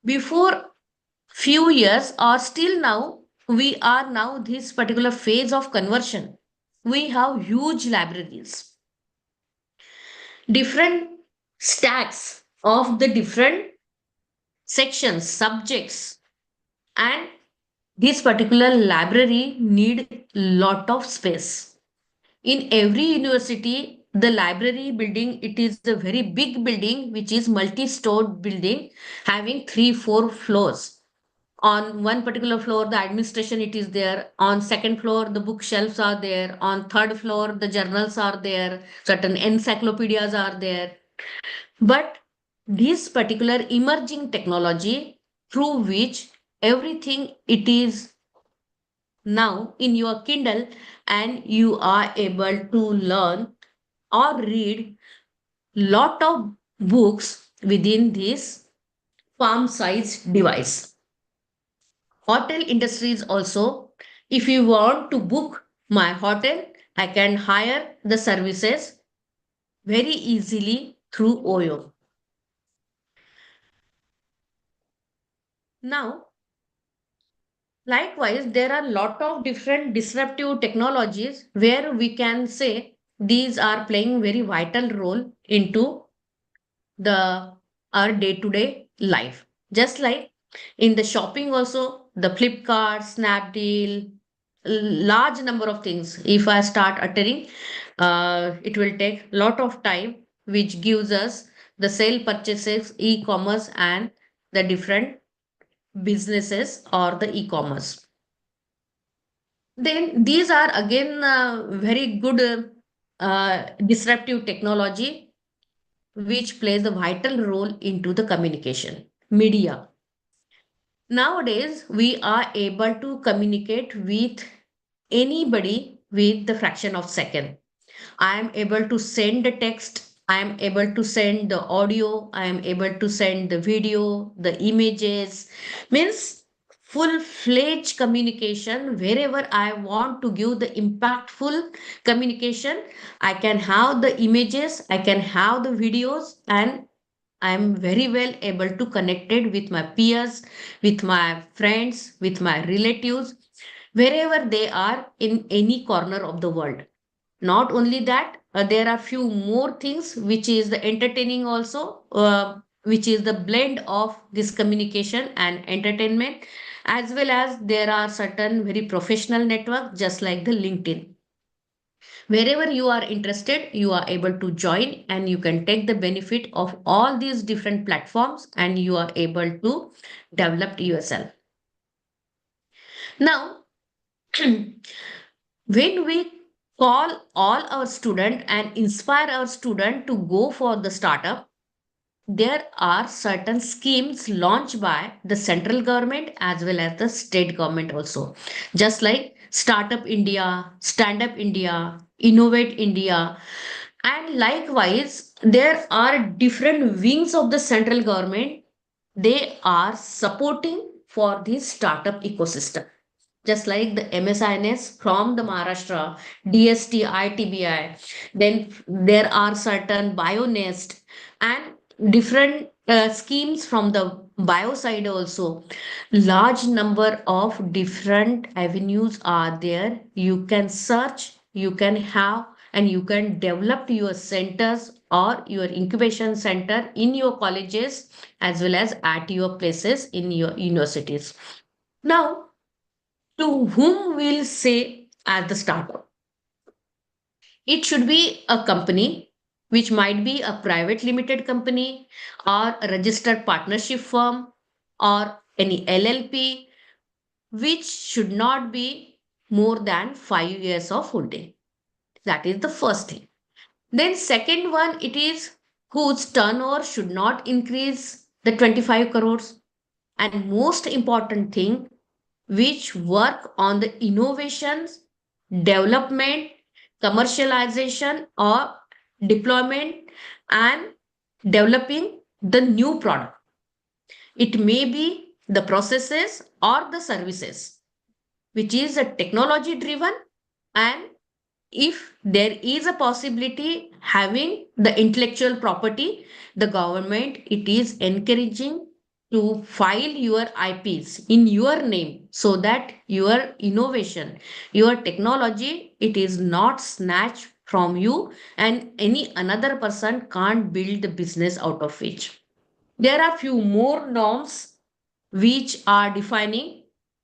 Before few years or still now, we are now this particular phase of conversion. We have huge libraries, different stacks of the different sections, subjects, and this particular library need lot of space. In every university, the library building, it is a very big building which is multi-stored building having 3-4 floors. On one particular floor, the administration, it is there. On second floor, the bookshelves are there. On third floor, the journals are there. Certain encyclopedias are there. But this particular emerging technology through which everything it is now in your Kindle, and you are able to learn or read lot of books within this palm-sized device. Hotel industries also, if you want to book my hotel, I can hire the services very easily through OYO. Now, likewise, there are a lot of different disruptive technologies where we can say these are playing very vital role into the our day-to-day life. Just like in the shopping also, the Flipkart, Snapdeal, large number of things. If I start uttering, it will take a lot of time, which gives us the sale purchases, e-commerce, and the different businesses or the e-commerce. Then these are again very good disruptive technology which plays a vital role into the communication media. Nowadays, we are able to communicate with anybody with the fraction of second. I am able to send the text. I am able to send the audio. I am able to send the video, the images. Means full-fledged communication wherever I want to give the impactful communication. I can have the images, I can have the videos, and I am very well able to connected with my peers, with my friends, with my relatives, wherever they are in any corner of the world. Not only that, there are few more things which is the entertaining also, which is the blend of this communication and entertainment, as well as there are certain very professional network just like the LinkedIn. Wherever you are interested, you are able to join and you can take the benefit of all these different platforms and you are able to develop yourself. Now, when we call all our student and inspire our student to go for the startup, there are certain schemes launched by the central government as well as the state government also. Just like Startup India, Stand Up India, Innovate India, and likewise, there are different wings of the central government. They are supporting for the startup ecosystem. Just like the MSINS from the Maharashtra, DST, ITBI, then there are certain BioNest and different schemes from the bio side also. Large number of different avenues are there. You can search, you can have, and you can develop your centers or your incubation center in your colleges as well as at your places in your universities. Now, to whom we'll say as the startup? It should be a company which might be a private limited company or a registered partnership firm or any LLP, which should not be more than 5 years of holding. That is the first thing. Then second one, it is whose turnover should not increase the 25 crores. And most important thing, which work on the innovations, development, commercialization, or deployment and developing the new product. It may be the processes or the services, which is a technology driven, and if there is a possibility having the intellectual property, the government it is encouraging to file your IPs in your name so that your innovation, your technology, it is not snatched from you and any another person can't build the business out of which. There are few more norms which are defining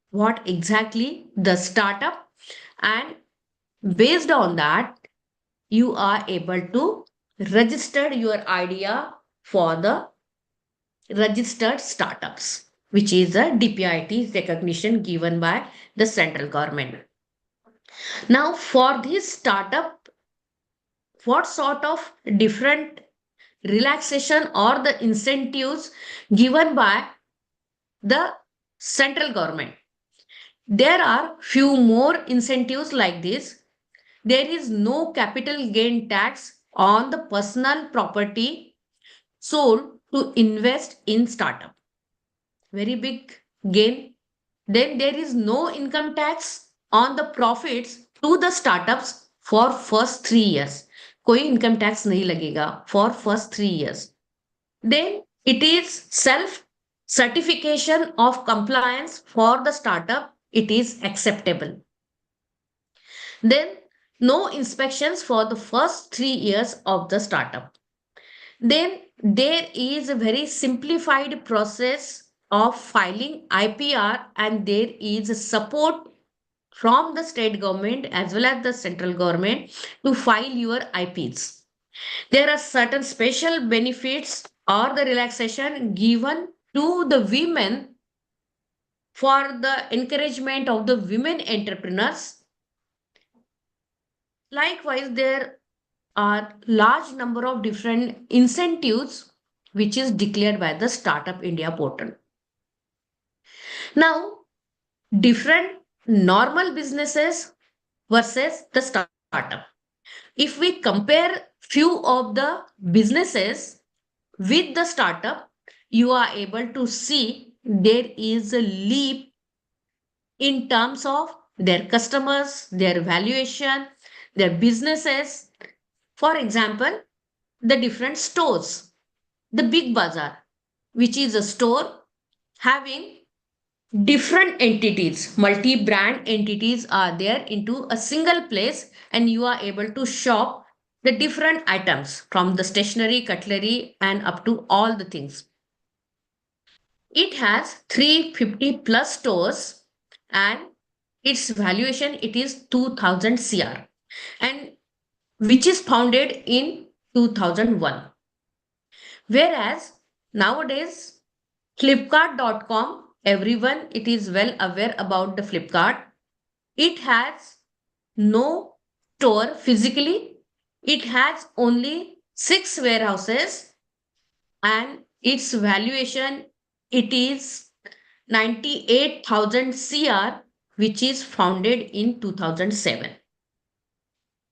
what exactly the startup, and based on that you are able to register your idea for the registered startups, which is a DPIT recognition given by the central government. Now, for this startup, what sort of different relaxation or the incentives given by the central government? There are few more incentives like this. There is no capital gain tax on the personal property sold to invest in startup. Very big gain. Then there is no income tax on the profits to the startups for first 3 years. कोई income tax नहीं लगेगा for first 3 years. Then it is self certification of compliance for the startup. It is acceptable. Then no inspections for the first 3 years of the startup. Then there is a very simplified process of filing IPR, and there is a support from the state government as well as the central government to file your IPs. There are certain special benefits or the relaxation given to the women for the encouragement of the women entrepreneurs. Likewise, there are large number of different incentives which is declared by the Startup India portal. Now, different normal businesses versus the startup. If we compare few of the businesses with the startup, you are able to see there is a leap in terms of their customers, their valuation, their businesses. For example, the different stores, the big bazaar, which is a store having different entities, multi-brand entities are there into a single place, and you are able to shop the different items from the stationery, cutlery, and up to all the things. It has 350 plus stores, and its valuation it is 2000 CR, and which is founded in 2001. Whereas nowadays Flipkart.com, everyone it is well aware about the Flipkart. It has no store physically. It has only 6 warehouses, and its valuation it is 98,000 CR, which is founded in 2007.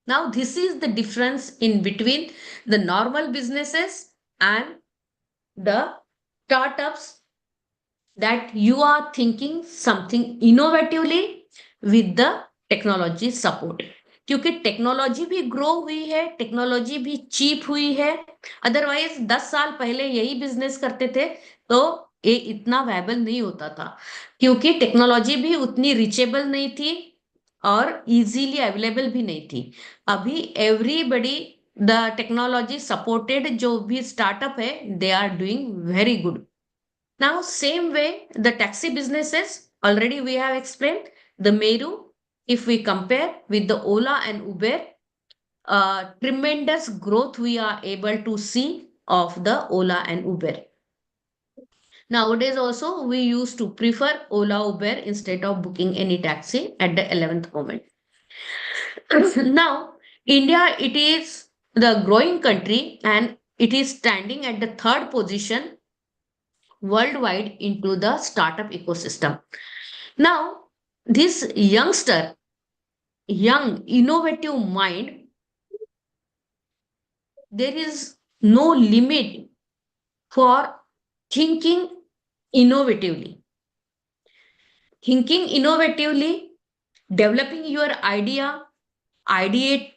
Now, this is the difference in between the normal businesses and the startups, that you are thinking something innovatively with the technology support, क्योंकि technology भी grow हुई है, technology भी cheap हुई है. Otherwise 10 साल पहले यही बिजनेस करते थे तो ये इतना वायबल नहीं होता था, क्योंकि टेक्नोलॉजी भी उतनी रिचेबल नहीं थी और इजीली अवेलेबल भी नहीं थी. अभी एवरीबडी द टेक्नोलॉजी सपोर्टेड जो भी स्टार्टअप है, they are doing very good. Now, same way, the taxi businesses, already we have explained, the Meru, if we compare with the Ola and Uber, tremendous growth we are able to see of the Ola and Uber. Nowadays also, we used to prefer Ola, Uber instead of booking any taxi at the 11th moment. Now, India, it is the growing country, and it is standing at the 3rd position worldwide into the startup ecosystem. Now, this youngster, young, innovative mind, there is no limit for thinking innovatively. Thinking innovatively, developing your idea, ideate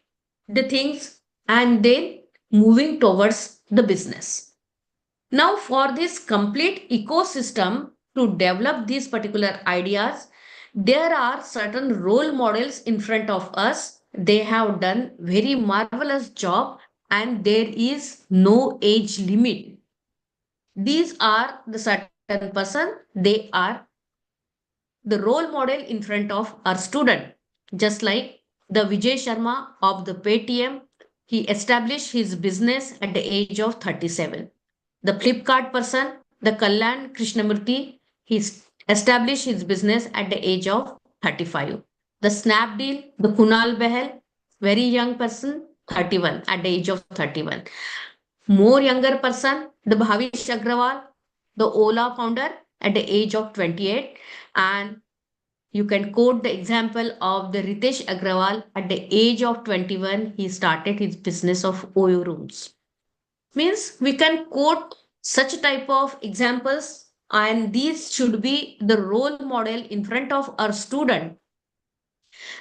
the things, and then moving towards the business. Now, for this complete ecosystem to develop these particular ideas, there are certain role models in front of us. They have done very marvelous job, and there is no age limit. These are the certain person. They are the role model in front of our student. Just like the Vijay Sharma of the Paytm, he established his business at the age of 37. The Flipkart person, the Kalyan Krishnamurthy, he established his business at the age of 35. The Snapdeal, the Kunal Behel, very young person, 31, at the age of 31. More younger person, the Bhavish Agrawal, the Ola founder, at the age of 28. And You can quote the example of the Ritesh Agrawal. At the age of 21, he started his business of OYO rooms. Means we can quote such type of examples, and these should be the role model in front of our student.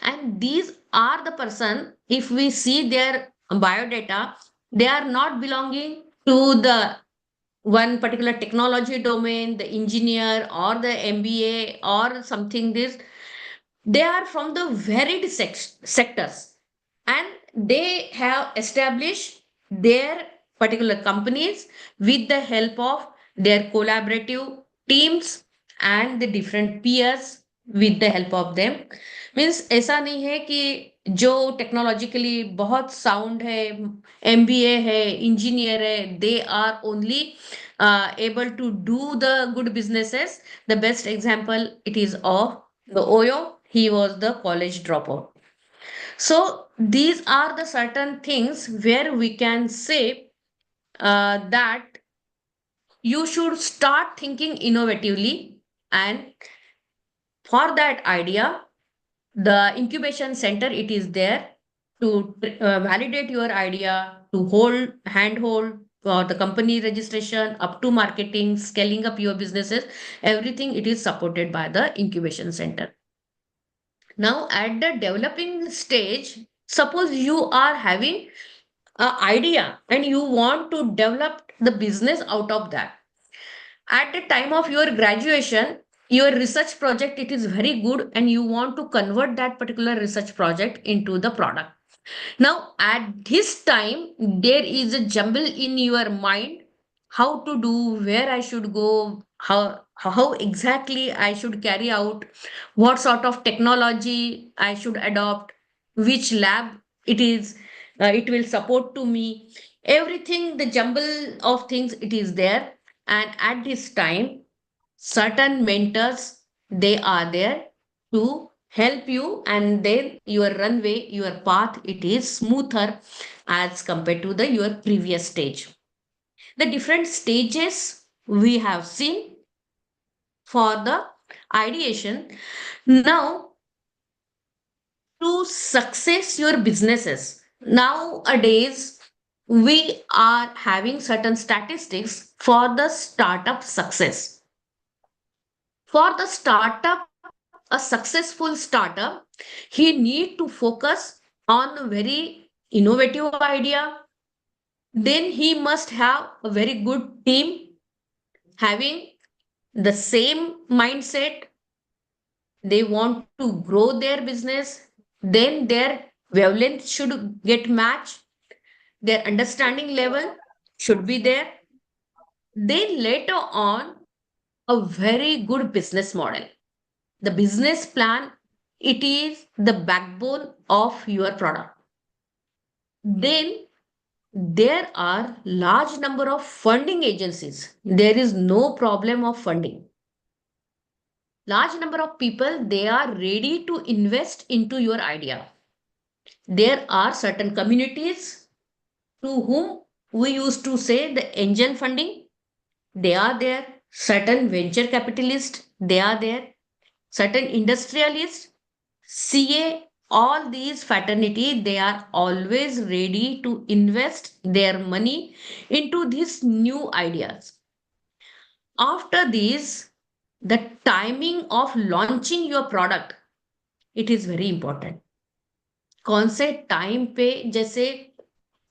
And these are the person, if we see their biodata, they are not belonging to the one particular technology domain, the engineer or the MBA or something this. They are from the varied sectors, and they have established their particular companies with the help of their collaborative teams and the different peers with the help of them. Means ऐसा नहीं है कि जो technologically बहुत sound है, MBA है, engineer है, they are only able to do the good businesses. The best example it is of the Oyo. He was the college dropout. So these are the certain things where we can say that you should start thinking innovatively, and for that idea the incubation center it is there to validate your idea, to hold handhold for the company registration up to marketing, scaling up your businesses. Everything it is supported by the incubation center. Now at the developing stage, suppose you are having an idea and you want to develop the business out of that. At the time of your graduation, your research project it is very good, and you want to convert that particular research project into the product. Now at this time there is a jumble in your mind, how to do, where I should go, how exactly I should carry out, what sort of technology I should adopt, which lab it is, it will support to me. Everything, the jumble of things it is there. And at this time certain mentors they are there to help you, and then your runway, your path it is smoother as compared to the your previous stage. The different stages we have seen for the ideation. Now to success your businesses, nowadays we are having certain statistics for the startup success. For the startup, a successful startup, he need to focus on a very innovative idea. Then he must have a very good team having the same mindset. They want to grow their business. Then their wavelength should get matched. Their understanding level should be there. Then later on, a very good business model. The business plan, it is the backbone of your product. Then there are large number of funding agencies. There is no problem of funding. Large number of people, they are ready to invest into your idea. There are certain communities to whom we used to say the angel funding. They are there. Certain venture capitalists, they are there. Certain industrialists, CA, all these fraternity, they are always ready to invest their money into these new ideas. After this, the timing of launching your product, it is very important. कौन से time पे, जैसे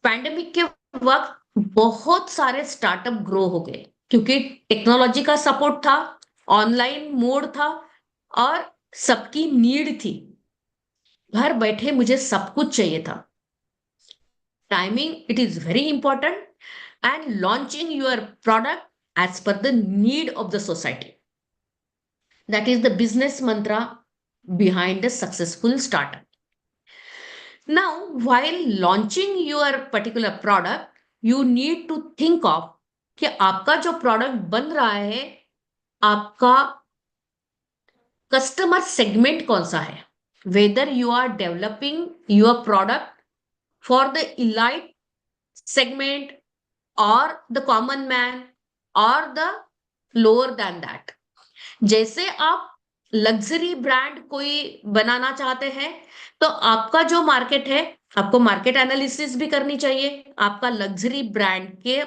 pandemic के वक्त बहुत सारे startup grow हो गए क्योंकि टेक्नोलॉजी का सपोर्ट था, ऑनलाइन मोड था और सबकी नीड थी। घर बैठे मुझे सब कुछ चाहिए था। Timing it is very important, and launching your product as per the need of the society, that is the business mantra behind a successful startup. Now, while launching your particular product, you need to think of कि आपका जो product बन रहा है, आपका customer segment कौन सा है. Whether you are developing your product for the elite segment or the common man or the lower than that. जैसे आप लग्जरी ब्रांड कोई बनाना चाहते हैं तो आपका जो मार्केट है, आपको मार्केट एनालिसिस भी करनी चाहिए। आपका लग्जरी ब्रांड के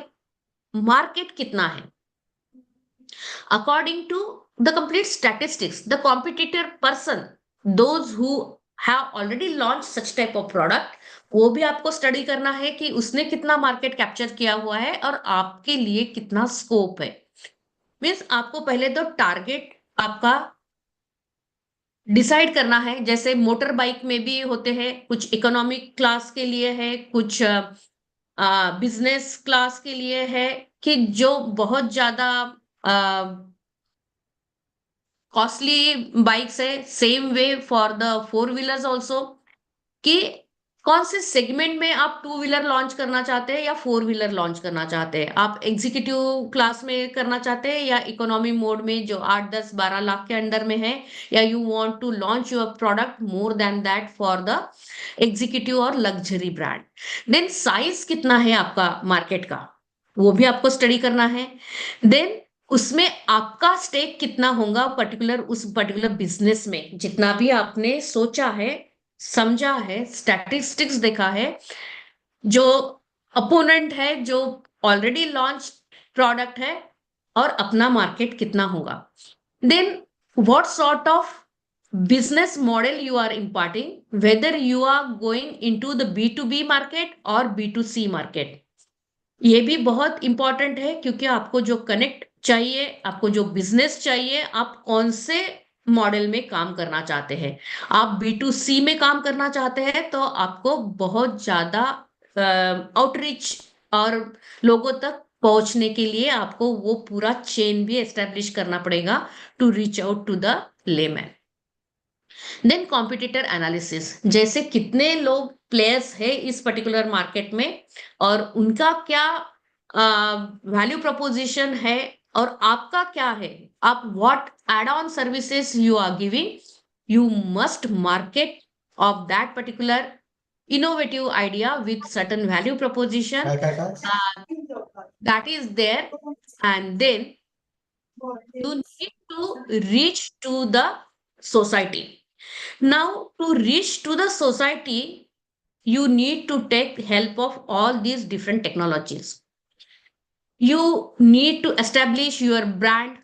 मार्केट कितना है? According to the complete statistics, the competitor person, those who have already launched such type of product, वो भी आपको स्टडी करना है कि उसने कितना मार्केट कैप्चर किया हुआ है और आपके लिए कितना स्कोप है। मीन्स आपको पहले तो टारगेट आपका डिसाइड करना है। जैसे मोटर बाइक में भी होते हैं, कुछ इकोनॉमिक क्लास के लिए है, कुछ बिजनेस क्लास के लिए है, कि जो बहुत ज्यादा कॉस्टली बाइक्स है। Same way for the four wheelers also, कि कौन से सेगमेंट में आप टू व्हीलर लॉन्च करना चाहते हैं या फोर व्हीलर लॉन्च करना चाहते हैं। आप एग्जीक्यूटिव क्लास में करना चाहते हैं या इकोनॉमी मोड में जो 8, 10, 12 लाख के अंडर में है, या you want to launch your product more than that for the executive or luxury brand. Then size कितना है आपका मार्केट का, वो भी आपको स्टडी करना है। देन उसमें आपका स्टेक कितना होगा पर्टिकुलर, उस पर्टिकुलर बिजनेस में। जितना भी आपने सोचा है, समझा है, स्टैटिस्टिक्स देखा है, जो अपोनेंट है, जो ऑलरेडी लॉन्च प्रोडक्ट है, और अपना मार्केट कितना होगा। Then what sort of business model you are imparting, whether you are going into the B2B market or B2C market। ये भी बहुत इंपॉर्टेंट है, क्योंकि आपको जो कनेक्ट चाहिए, आपको जो बिजनेस चाहिए, आप कौन से मॉडल में काम करना चाहते हैं। आप B2C में काम करना चाहते हैं तो आपको बहुत ज्यादा आउटरीच और लोगों तक पहुंचने के लिए आपको वो पूरा चेन भी एस्टेब्लिश करना पड़ेगा to reach out to the layman. Then competitor analysis, जैसे कितने लोग प्लेयर्स है इस पर्टिकुलर मार्केट में और उनका क्या वैल्यू प्रोपोजिशन है और आपका क्या है। आप what add on services you are giving, you must market of that particular innovative idea with certain value proposition that is there, and then you need to reach to the society. Now to reach to the society, you need to take help of all these different technologies. You need to establish your brand.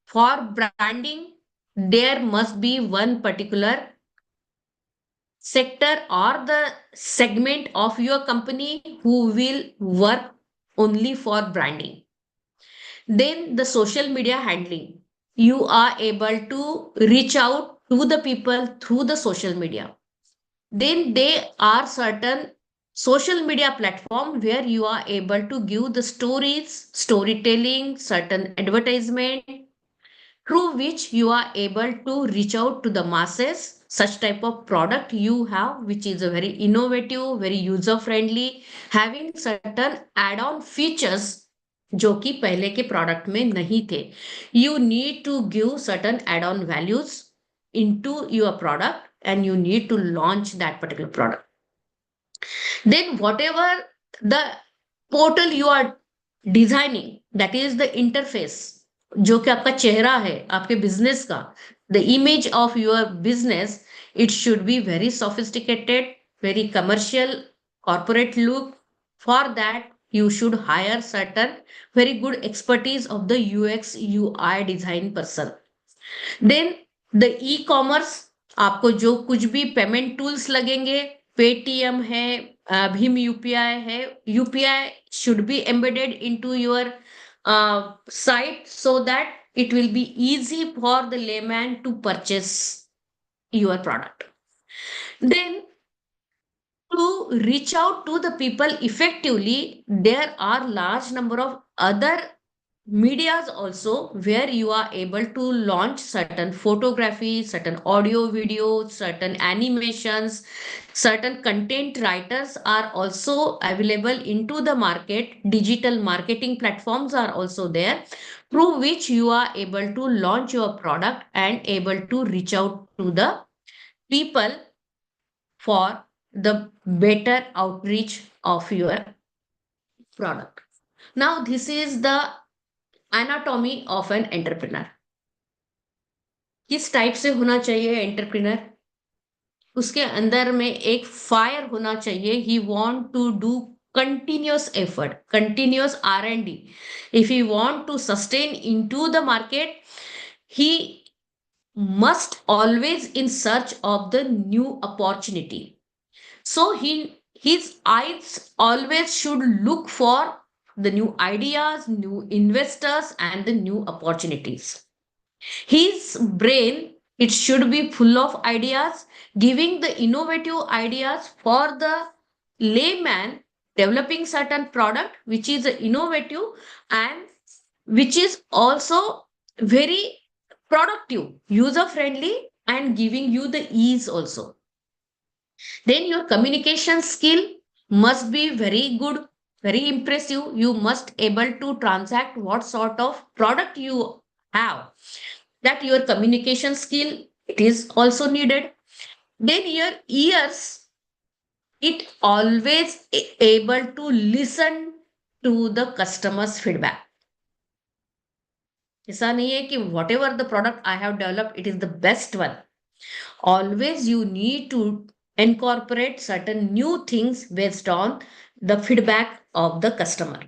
For branding, there must be one particular sector or the segment of your company who will work only for branding. Then the social media handling, you are able to reach out to the people through the social media. Then there are certain social media platform where you are able to give the stories, storytelling, certain advertisement, through which you are able to reach out to the masses. Such type of product you have, which is a very innovative, very user friendly, having certain add on features जो कि पहले के product में नहीं थे। You need to give certain add on values into your product and you need to launch that particular product. Then whatever the portal you are designing, that is the interface, जो कि आपका चेहरा है आपके business का, the image of your business, it should be very sophisticated, very commercial, corporate look. For that you should hire certain very good expertise of the UX UI design person. Then the e commerce, आपको जो कुछ भी payment tools लगेंगे, Paytm है, भीम UPI है, UPI should be embedded into your site so that it will be easy for the layman to purchase your product. Then to reach out to the people effectively, there are large number of other medias also where you are able to launch certain photography, certain audio video, certain animations. Certain content writers are also available into the market. Digital marketing platforms are also there, through which you are able to launch your product and able to reach out to the people for the better outreach of your product. Now this is the anatomy of an entrepreneur. किस type से होना चाहिए entrepreneur? उसके अंदर में एक fire होना चाहिए. He want to do continuous effort, continuous R&D. If he want to sustain into the market, he must always in search of the new opportunity. So his eyes always should look for the new ideas, new investors, and the new opportunities. His brain, it should be full of ideas, giving the innovative ideas for the layman, developing certain product which is innovative and which is also very productive, user friendly, and giving you the ease also. Then your communication skill must be very good, very impressive. You must able to transact what sort of product you have. That your communication skill, it is also needed. Then your ears, it always able to listen to the customer's feedback. ऐसा नहीं है कि whatever the product I have developed, it is the best one. Always you need to incorporate certain new things based on the feedback of the customer.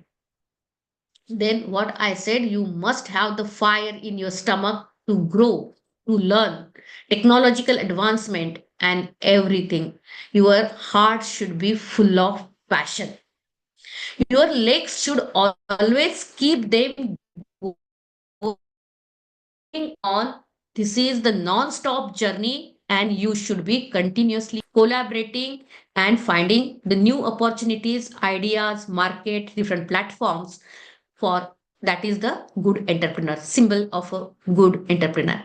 Then what I said, you must have the fire in your stomach to grow, to learn technological advancement and everything. Your heart should be full of passion. Your legs should always keep them going on. This is the non-stop journey, and you should be continuously collaborating and finding the new opportunities, ideas, market, different platforms for that is the good entrepreneur, symbol of a good entrepreneur.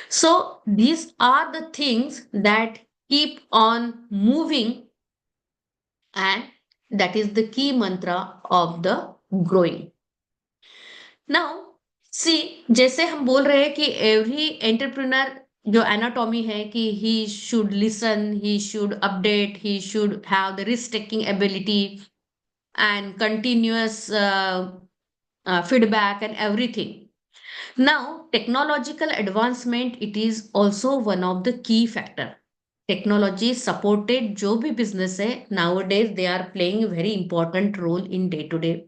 So these are the things that keep on moving, and that is the key mantra of the growing. Now see, जैसे हम बोल रहे हैं कि every entrepreneur जो anatomy है कि he should listen, he should update, he should have the risk taking ability and continuous feedback and everything. Now technological advancement, it is also one of the key factor. Technology supported जो भी business है nowadays, they are playing a very important role in day to day.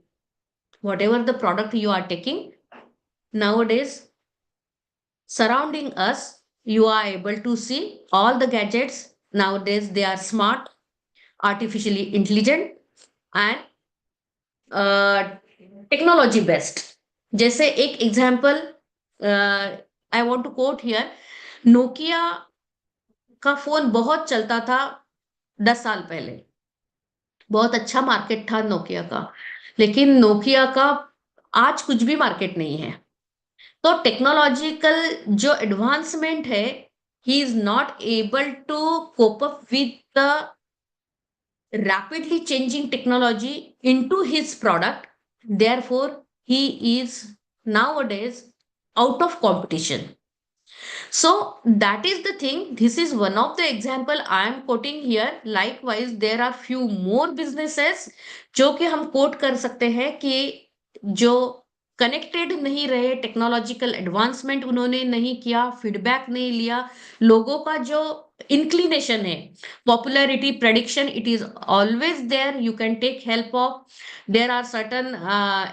Whatever the product you are taking nowadays, surrounding us, you are able to see all the gadgets nowadays. They are smart, artificially intelligent, and technology best. जैसे एक example I want to quote here, Nokia का phone बहुत चलता था 10 साल पहले, बहुत अच्छा मार्केट था नोकिया का, लेकिन नोकिया का आज कुछ भी मार्केट नहीं है. तो टेक्नोलॉजिकल जो एडवांसमेंट है, he is not able to cope up with the rapidly changing technology into his product. Therefore he is nowadays out of competition. So that is the thing. This is one of the example I am quoting here. Likewise there are few more businesses जो कि हम coat कर सकते हैं कि जो connected नहीं रहे, टेक्नोलॉजिकल एडवांसमेंट उन्होंने नहीं किया, फीडबैक नहीं लिया, लोगों का जो inclination है, popularity prediction, it is always there. You can take help of, there are certain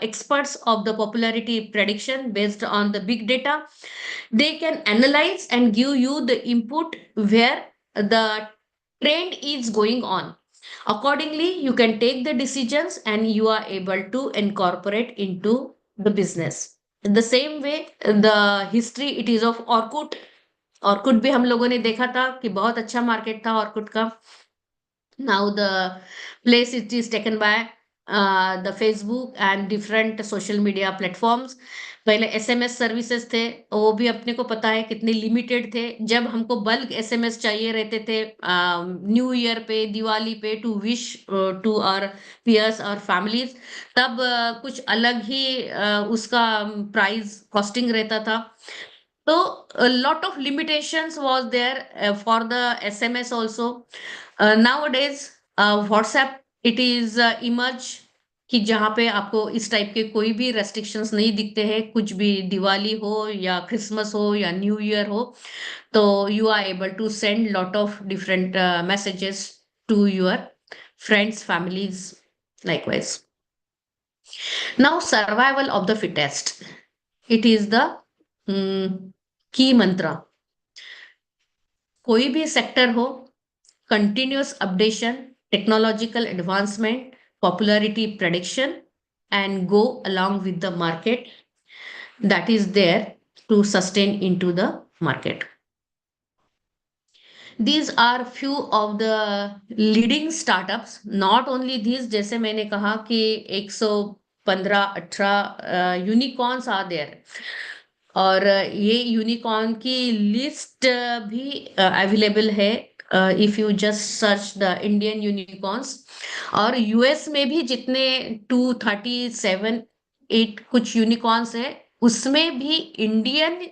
experts of the popularity prediction based on the big data. They can analyze and give you the input where the trend is going on. Accordingly you can take the decisions and you are able to incorporate into the business. In the same way, the history, it is of Orkut. Orkut भी हम लोगों ने देखा था कि बहुत अच्छा market था ऑर्कुट का. Now the place it is taken by the Facebook and different social media platforms. पहले एसएमएस सर्विसेज थे, वो भी अपने को पता है कितने लिमिटेड थे. जब हमको बल्क एसएमएस चाहिए रहते थे न्यू ईयर पे, दिवाली पे, to wish to our peers और फैमिलीज, तब कुछ अलग ही उसका प्राइस कॉस्टिंग रहता था. So a lot of limitations was there for the SMS also. Nowadays, WhatsApp, it is emerged. कि जहाँ पे आपको इस टाइप के कोई भी रेस्ट्रिक्शंस नहीं दिखते हैं, कुछ भी दिवाली हो या क्रिसमस हो या न्यू ईयर हो, तो you are able to send lot of different messages to your friends, families, likewise. Now, survival of the fittest. It is the key mantra. कोई भी सेक्टर हो, continuous updation, technological advancement, popularity prediction, and go along with the market that is there to sustain into the market. These are few of the leading startups. Not only these, जैसे मैंने कहा कि 115-18 unicorns are there, और ये unicorn की list भी available है if you just search the Indian unicorns. और यूएस में भी जितने 237-8 कुछ यूनिकॉर्न्स है, उसमें भी इंडियन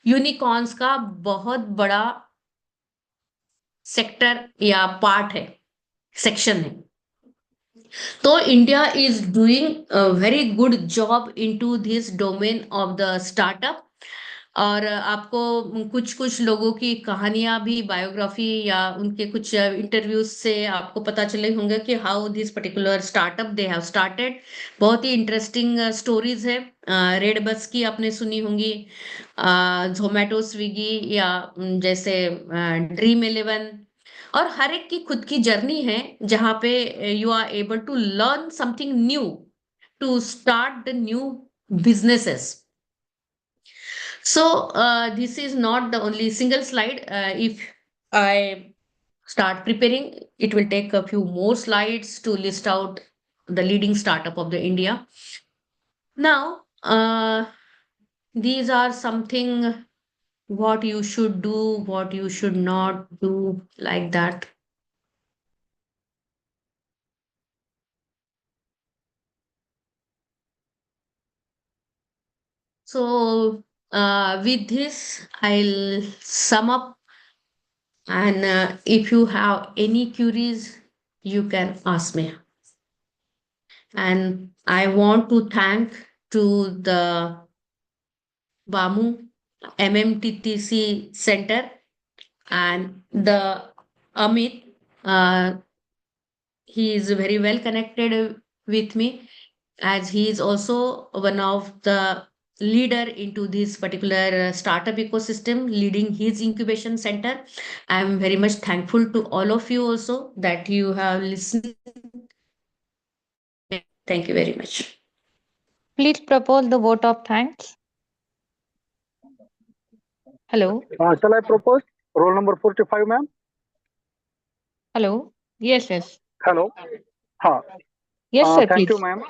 यूनिकॉर्न्स का बहुत बड़ा सेक्टर या पार्ट है, सेक्शन है। तो India is doing a very good job into this domain of the startup. और आपको कुछ कुछ लोगों की कहानियां भी, बायोग्राफी या उनके कुछ इंटरव्यूज से आपको पता चले होंगे कि how this particular startup they have started. बहुत ही इंटरेस्टिंग स्टोरीज है। रेड बस की आपने सुनी होंगी, जोमेटो, स्विगी, या जैसे ड्रीम 11, और हर एक की खुद की जर्नी है जहाँ पे you are able to learn something new to start the new businesses. So this is not the only single slide. If I start preparing, it will take a few more slides to list out the leading startup of the India. Now, these are something what you should do, what you should not do, like that. So with this, I'll sum up. And if you have any queries, you can ask me. And I want to thank to the BAMU MMTTC Center and the Amit. He is very well connected with me, as he is also one of the leader into this particular startup ecosystem, leading his incubation center. I am very much thankful to all of you also that you have listened. Thank you very much. Please propose the vote of thanks. Hello. Shall I propose roll number 45, ma'am? Hello. Yes, yes. Hello. Yes, sir, Thank you, please. ma'am.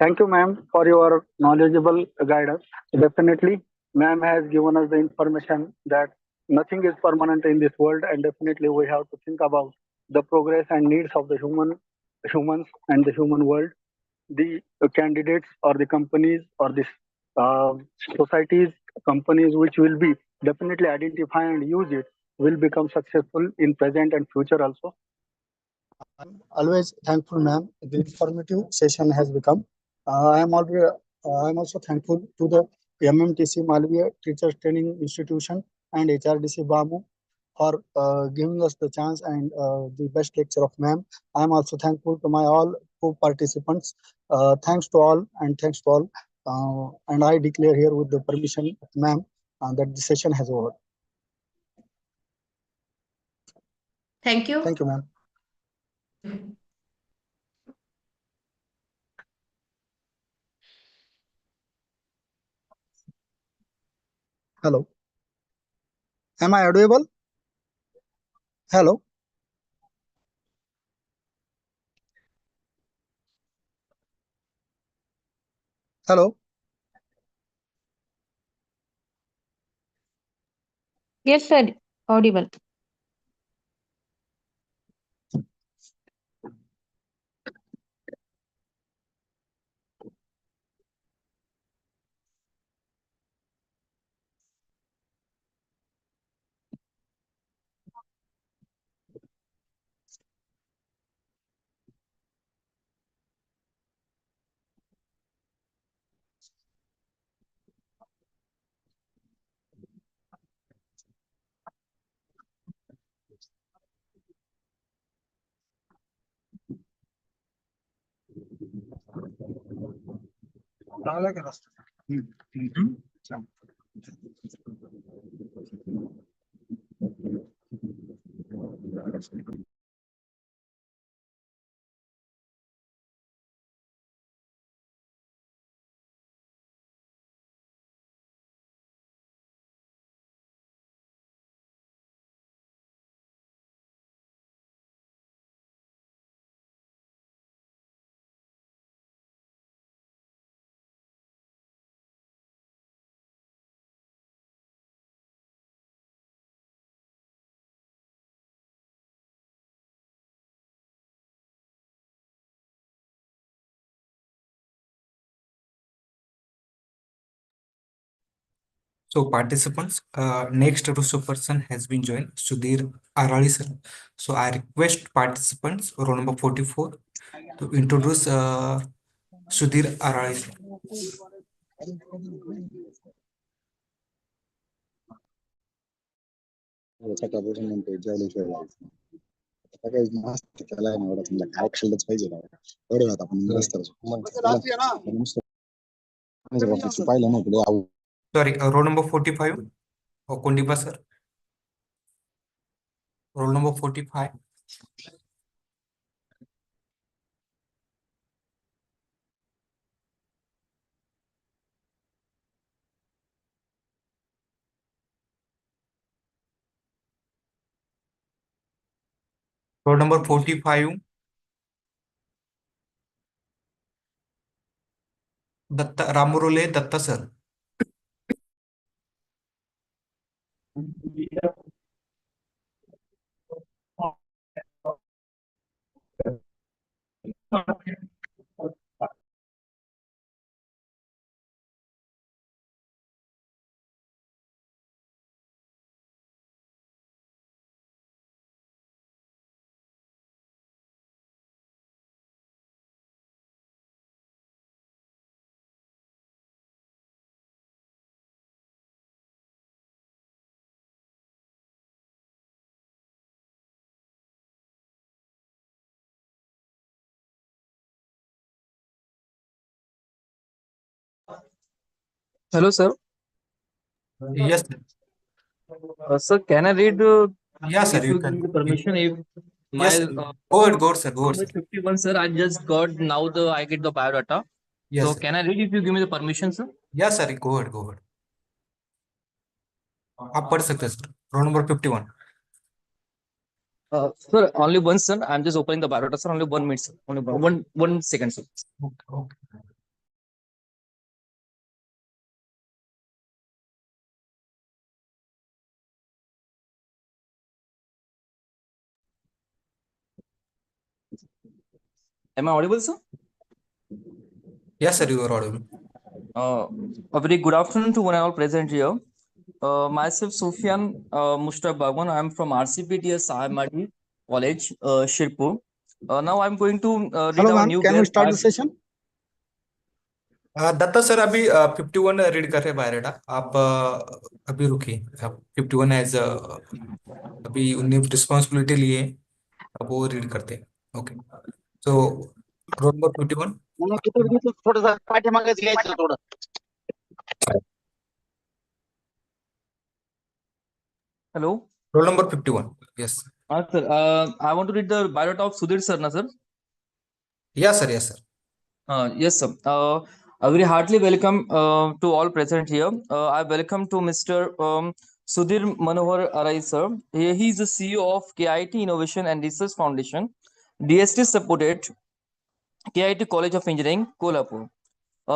Thank you, ma'am, for your knowledgeable guidance. Definitely, ma'am has given us the information that nothing is permanent in this world, and definitely we have to think about the progress and needs of the humans and the human world. The candidates or the companies or the uh, societies, companies which will be definitely identify and use it will become successful in present and future also. I'm always thankful, ma'am. The informative session has become. I am also thankful to the MMTC Malviya Teachers Training Institution and HRDC BAMU for giving us the chance and the best lecture of ma'am. I am also thankful to my all co-participants. Thanks to all and thanks to all. And I declare here with the permission of ma'am that the session has over. Thank you. Thank you, ma'am. Hello. Am I audible? Hello. Hello. Yes, sir. Audible. So participants, next resource person has been joined, Sudhir Arali sir. So I request participants, roll number 44, to introduce Sudhir Arali sir. सकाळपासून म्हणतोय जेवल्याशिवाय जायचं नाही. सकाळीच नाश्ता केलाय ना एवढा समजा काय खाल्लंच पाहिजे राव. एवढं आता आपण रस्त्यावर नुसतं माझ्या बाबतीत पाहिलं ना तुला Sorry, roll number 45, Kondipa sir. Roll number 45. Roll number 45, Datta Ramurule Datta sir. Hello, sir. Yes, sir. Sir, can I read? Yeah, sir, If you you give can. me the permission, if my Yes, sir. Go ahead, sir. Go ahead, sir. 51, sir, I just got now I get the biodata. Yes, So sir. can I read if you give me the permission, sir? Yes, sir. Go ahead, go ahead. आप पढ़ सकते हैं sir. Roll number 51. Sir, only one, sir. I'm just opening the biodata, sir. Only 1 minute, sir. Only one second, sir. Okay, okay. Am I audible, sir? Yes, sir, you are audible. A very good afternoon to one and all present here. Myself, Sufyan Mushtaq Bagwan. I'm from RCPTS Sahamadi College, Shirpur. Now I'm going to read Hello, our ma'am. new Can we guest. start the session? Datta sir अभी 51 read कर रहे हैं biodata. आप अभी रुकिए. आप 51 as अभी उन्हें रिस्पॉन्सिबिलिटी लिए हैं, अब वो रीड करते हैं. ओके. So roll number 51. थोडं पाठीमागेच घ्यायचं थोडं. Hello. Roll number 51. Yes. Sir, I want to read the biodata of Sudhir sir, na, sir? Yes, sir. Yes, sir. Yes, sir. A very heartily welcome to all present here. I welcome to Mr. Sudhir Manohar Arai, sir. He is the CEO of KIT Innovation and Research Foundation, DST supported KIT College of Engineering, Kolhapur.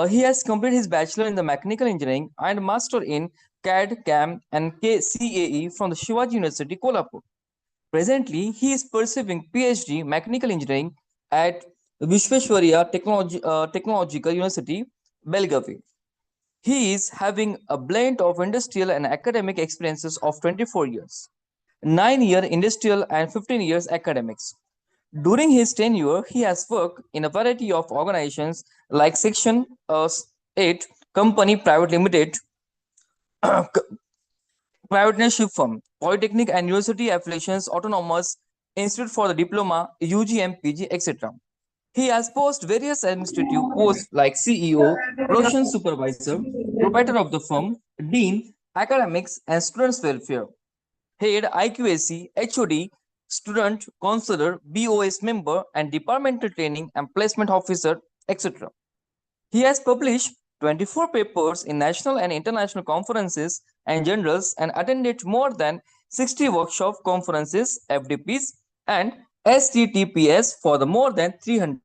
He has completed his bachelor in the mechanical engineering and master in CAD, CAM, and CAE from the Shivaji University, Kolhapur. Presently, he is pursuing PhD Mechanical Engineering at Vishweshwarya Technological University, Belgavi. He is having a blend of industrial and academic experiences of 24 years, 9 years industrial and 15 years academics. During his tenure, he has worked in a variety of organizations like Section 8 Company Private Limited, Privateship Firm, Polytechnic and University Affiliations, Autonomous Institute for the Diploma, UG and PG, etc. He has posted various administrative posts like CEO, production supervisor, proprietor of the firm, dean, academics, and students' welfare, head IQAC, HOD, student counselor, BOS member, and departmental training and placement officer, etc. He has published 24 papers in national and international conferences and journals and attended more than 60 workshop conferences, FDPs, and STTPS for the more than 300.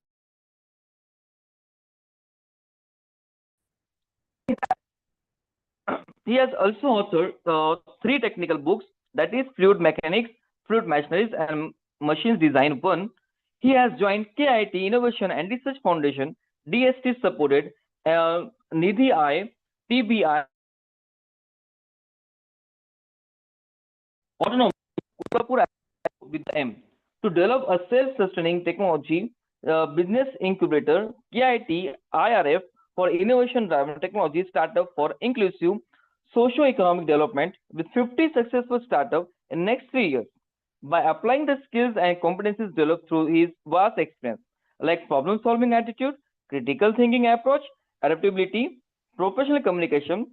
He has also authored 3 technical books, that is Fluid Mechanics, Fluid Machineries, and Machines Design 1. He has joined KIT Innovation and Research Foundation, DST supported Nidhi I, TBI, Autonomous with the aim to develop a self-sustaining technology business incubator, KIT IRF for innovation-driven technology startup for inclusive socio-economic development with 50 successful startups in next 3 years. By applying the skills and competencies developed through his vast experience, like problem-solving attitude, critical thinking approach, adaptability, professional communication,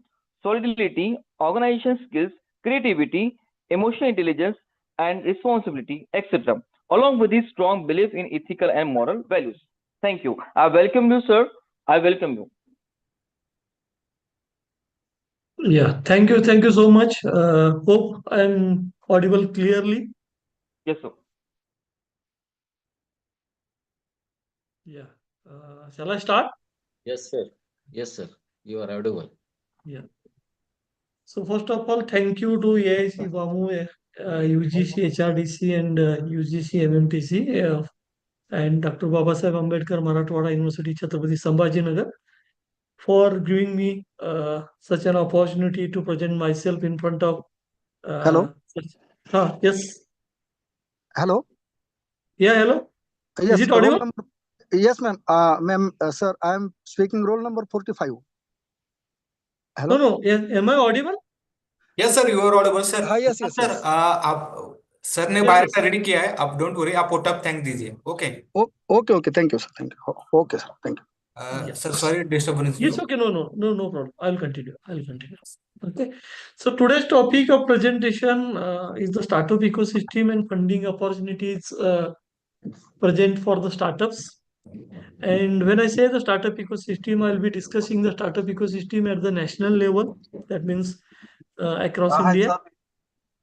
solidarity, organization skills, creativity, emotional intelligence, and responsibility, etc., along with his strong belief in ethical and moral values. Thank you. I welcome you, sir. I welcome you. Yeah, thank you. Thank you so much. Hope I'm audible clearly. Yes, sir. Yeah. Shall I start? Yes, sir. Yes, sir. You are audible. Yeah. So first of all, thank you to AIC BAMU, UGC HRDC, and UGC MMTC, and Dr. Babasaheb Ambedkar Marathwada University, Chhatrapati Sambhajinagar, for giving me such an opportunity to present myself in front of. Hello? Yes. Hello? Yeah, hello. Yes, Is it roll audible? number. Yes, ma'am. Ma'am, sir, I am speaking roll number 45. Hello? No. Am I audible? Yes sir, you are audible sir. Yes, yes, sir yes. आप sir ने Yes, biodata yes. Ready किया है, आप don't worry, आप पोटअप thank दीजिए. Okay Okay, thank you, sir. Thank you. Okay, sir. Thank you. Yeah. Sir sorry disturbance Yes, okay, no problem. I'll continue. Okay. So today's topic of presentation is the startup ecosystem and funding opportunities present for the startups. And when I say the startup ecosystem, I'll be discussing the startup ecosystem at the national level. That means across India.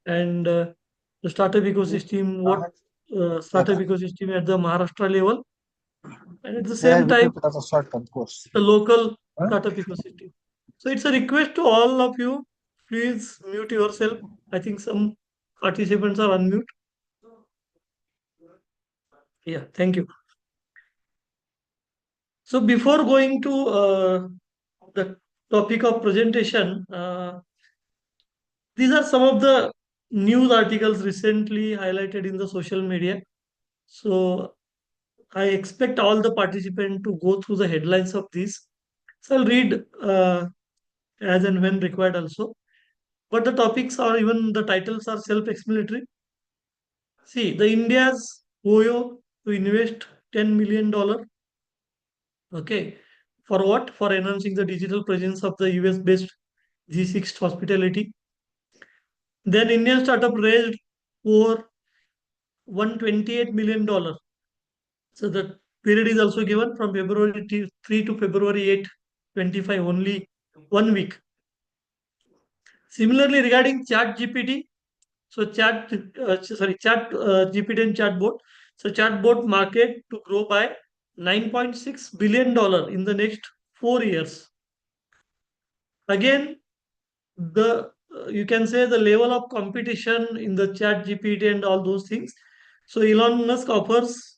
And the startup ecosystem, startup ecosystem at the Maharashtra level. And at the same time, the local startup ecosystem. So it's a request to all of you, please mute yourself. I think some participants are unmute. Yeah, thank you. So before going to the topic of presentation, these are some of the news articles recently highlighted in the social media. So I expect all the participants to go through the headlines of these. So I'll read as and when required also. But the topics or even the titles are self-explanatory. See, the India's OYO to invest $10 million. Okay. For what? For enhancing the digital presence of the US-based G6 hospitality. Then Indian startup raised over $128 million. So the period is also given from February 3 to February 8, 25, only 1 week. Similarly, regarding Chat GPT, so Chat GPT and Chatbot. So Chatbot market to grow by $9.6 billion in the next 4 years. Again, the you can say the level of competition in the Chat GPT and all those things. So Elon Musk offers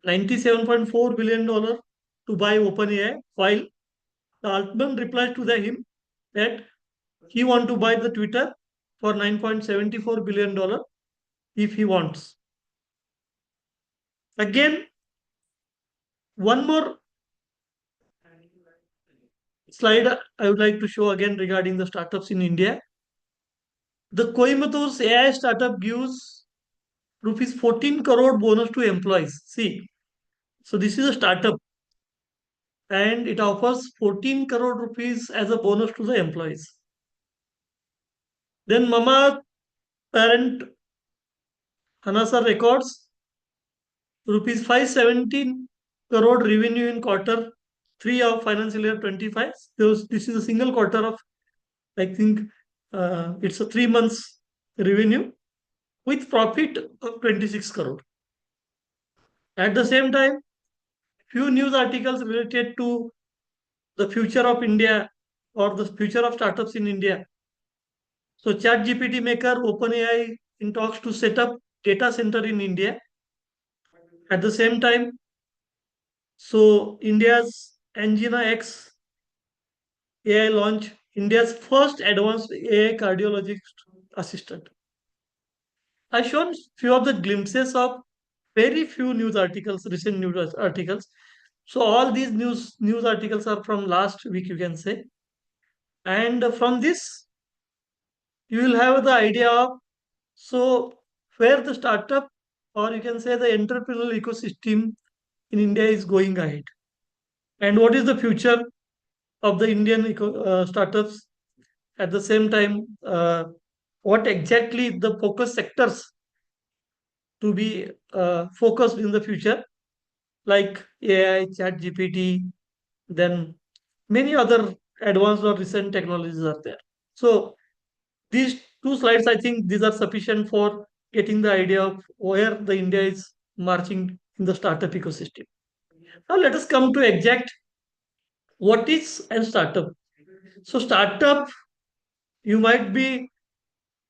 $97.4 billion to buy OpenAI, while the Altman replies to him that he want to buy the Twitter for $9.74 billion if he wants. Again, one more slide I would like to show again regarding the startups in India. The Coimbator's AI startup gives rupees 14 crore bonus to employees. See, So this is a startup and it offers 14 crore rupees as a bonus to the employees. Then Mama parent Hanasa records rupees 517 crore revenue in quarter 3 of financial year 25. This is a single quarter of, I think, it's a 3 months revenue with profit of 26 crore. At the same time, few news articles related to the future of India or the future of startups in India. So ChatGPT maker OpenAI in talks to set up data center in India. At the same time, so India's Angina X AI launch India's first advanced AI cardiologist assistant. I've shown few of the glimpses of very few news articles, recent news articles. So all these news articles are from last week, you can say. And from this, you will have the idea of so where the startup or you can say the entrepreneurial ecosystem in India is going ahead. And what is the future of the Indian startups? At the same time, what exactly the focus sectors to be focused in the future, like AI, Chat GPT, then many other advanced or recent technologies are there. So these two slides, I think these are sufficient for getting the idea of where the India is marching in the startup ecosystem. Now let us come to exact what is a startup. So startup, you might be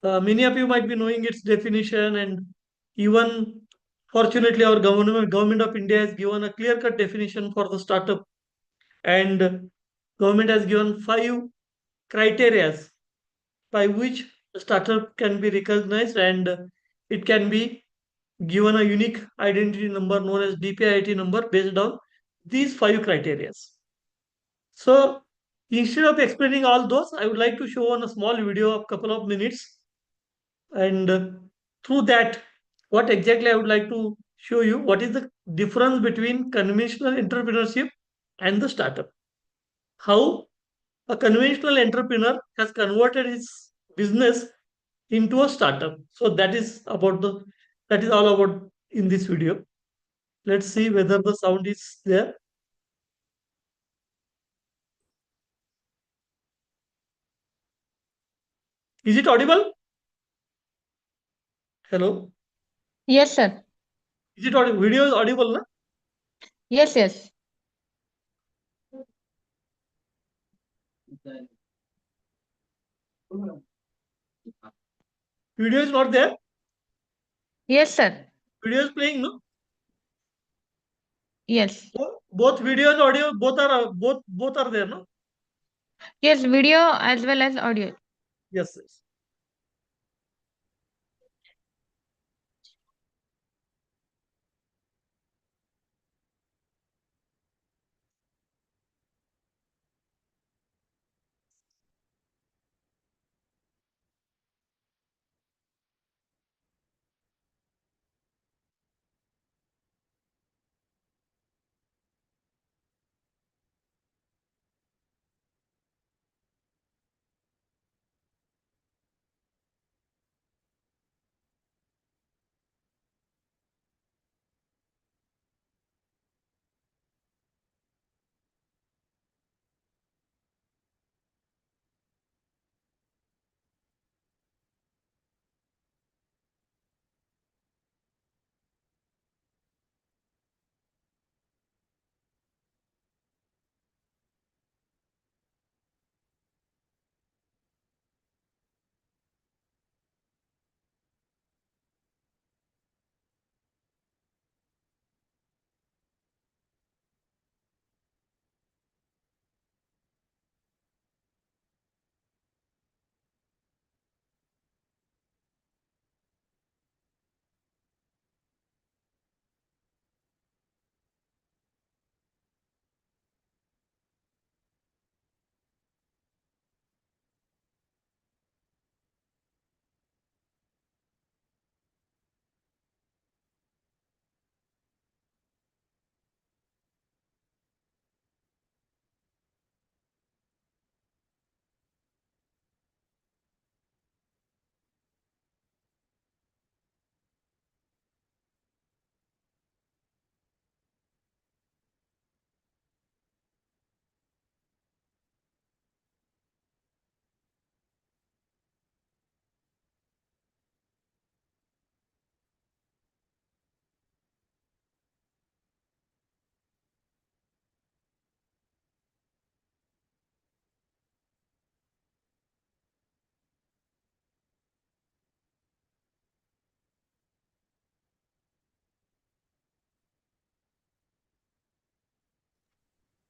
many of you might be knowing its definition, and even fortunately, our government of India has given a clear-cut definition for the startup, and government has given 5 criteria by which a startup can be recognized, and it can be given a unique identity number known as DPIIT number based on these 5 criteria. So instead of explaining all those, I would like to show on a small video of couple of minutes, and through that, what exactly I would like to show you what is the difference between conventional entrepreneurship and the startup. How a conventional entrepreneur has converted his business into a startup. So that is all about in this video. Let's see whether the sound is there. Is it audible? Hello? Yes, sir. Is it audible? Video is audible, na? Yes, yes. Video is not there. Yes, sir. Video is playing, no? Yes. Both video and audio both are there, no? Yes, video as well as audio. Yes, yes.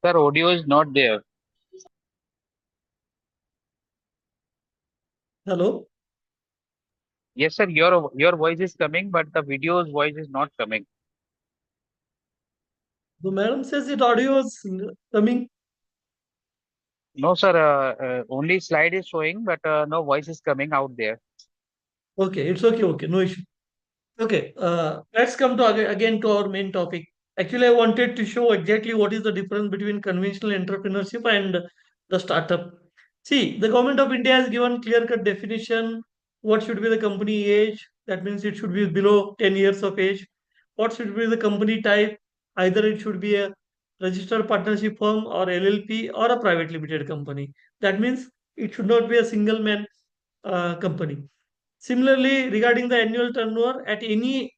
Sir, audio is not there. Hello. Yes, sir, your voice is coming, but the video's voice is not coming. The madam says that audio is coming. No, sir, only slide is showing, but no voice is coming out there. Okay, it's okay. Okay, no issue. Okay, let's come to again to our main topic. Actually, I wanted to show exactly what is the difference between conventional entrepreneurship and the startup. See, the government of India has given clear-cut definition. What should be the company age? That means it should be below 10 years of age. What should be the company type? Either it should be a registered partnership firm or LLP or a private limited company. That means it should not be a single man company. Similarly, regarding the annual turnover at any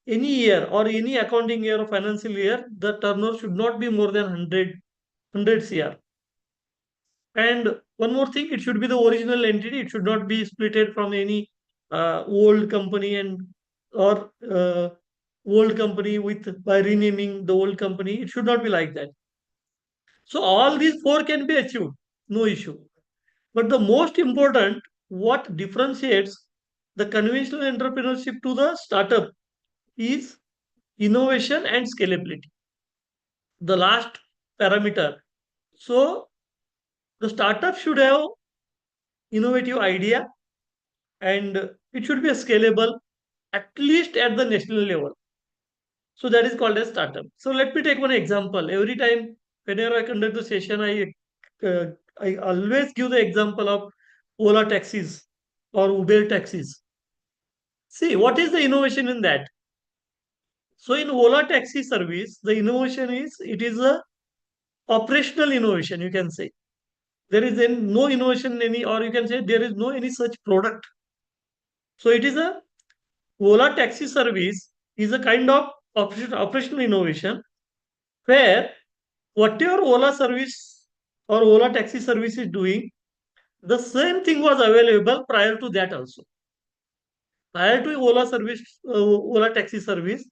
year or any accounting year or financial year, the turnover should not be more than 100 CR. And one more thing, it should be the original entity. It should not be splitted from any old company and or old company with by renaming the old company. It should not be like that. So all these four can be achieved, no issue. But the most important, what differentiates the conventional entrepreneurship to the startup is innovation and scalability. The last parameter. So the startup should have innovative idea and it should be scalable at least at the national level. So that is called a startup. So let me take one example. Every time whenever I conduct the session, uh, I always give the example of Ola taxis or Uber taxis. See, what is the innovation in that? So in Ola taxi service, the innovation is it is a operational innovation. You can say there is no innovation in any, or you can say there is no any such product. So it is a Ola taxi service is a kind of operational innovation where whatever Ola service or Ola taxi service is doing, the same thing was available prior to that also. Prior to Ola taxi service,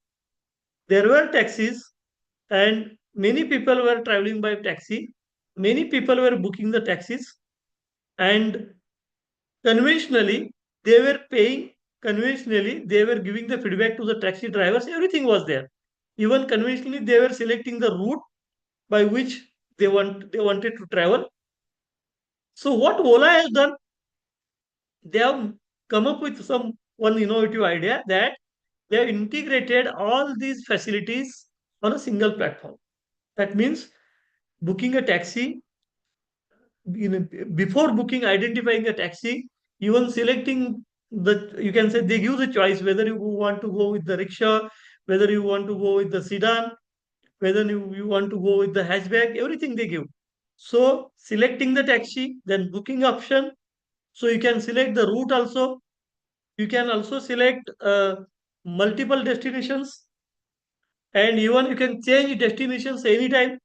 there were taxis and many people were traveling by taxi. Many people were booking the taxis and conventionally they were paying. Conventionally, they were giving the feedback to the taxi drivers. Everything was there. Even conventionally, they were selecting the route by which they wanted to travel. So what Ola has done, they have come up with some one innovative idea that they have integrated all these facilities on a single platform. That means booking a taxi, before booking, identifying a taxi, even selecting you can say they give the choice whether you want to go with the rickshaw, whether you want to go with the sedan, whether you want to go with the hatchback, everything they give. So selecting the taxi, then booking option. So you can select the route also. You can also select multiple destinations, and even you can change destinations anytime.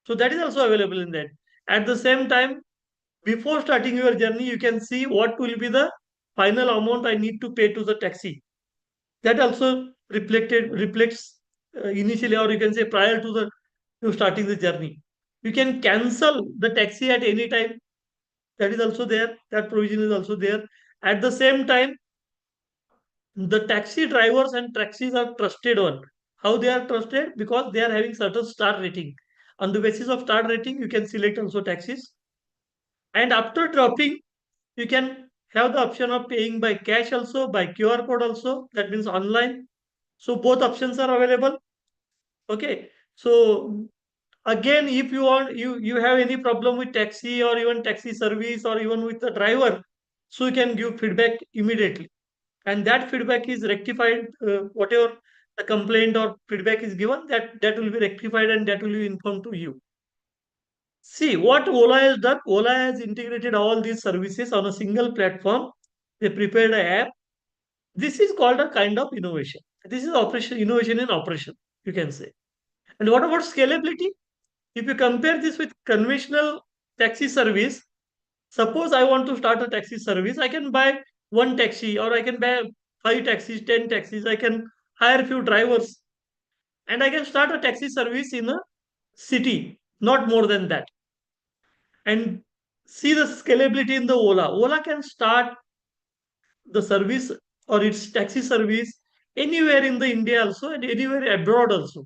So that is also available in that. At the same time, before starting your journey, you can see what will be the final amount I need to pay to the taxi. That also reflects initially, or you can say prior to the to starting the journey. You can cancel the taxi at any time. That is also there. That provision is also there. At the same time, the taxi drivers and taxis are trusted on. How they are trusted? Because they are having certain star rating. On the basis of star rating, you can select also taxis. And after dropping, you can have the option of paying by cash also, by QR code also. That means online. So both options are available. Okay. So again, if you want you have any problem with taxi or even taxi service or even with the driver, so you can give feedback immediately, and that feedback is rectified. Whatever the complaint or feedback is given, that will be rectified and that will be informed to you. See what Ola has done. Ola has integrated all these services on a single platform. They prepared an app. This is called a kind of innovation. This is operation innovation in operation, you can say. And what about scalability? If you compare this with conventional taxi service, suppose I want to start a taxi service, I can buy one taxi or I can buy 5 taxis, 10 taxis. I can hire few drivers and I can start a taxi service in a city, not more than that. And see the scalability in the Ola. Ola can start the service or its taxi service anywhere in the India also and anywhere abroad also.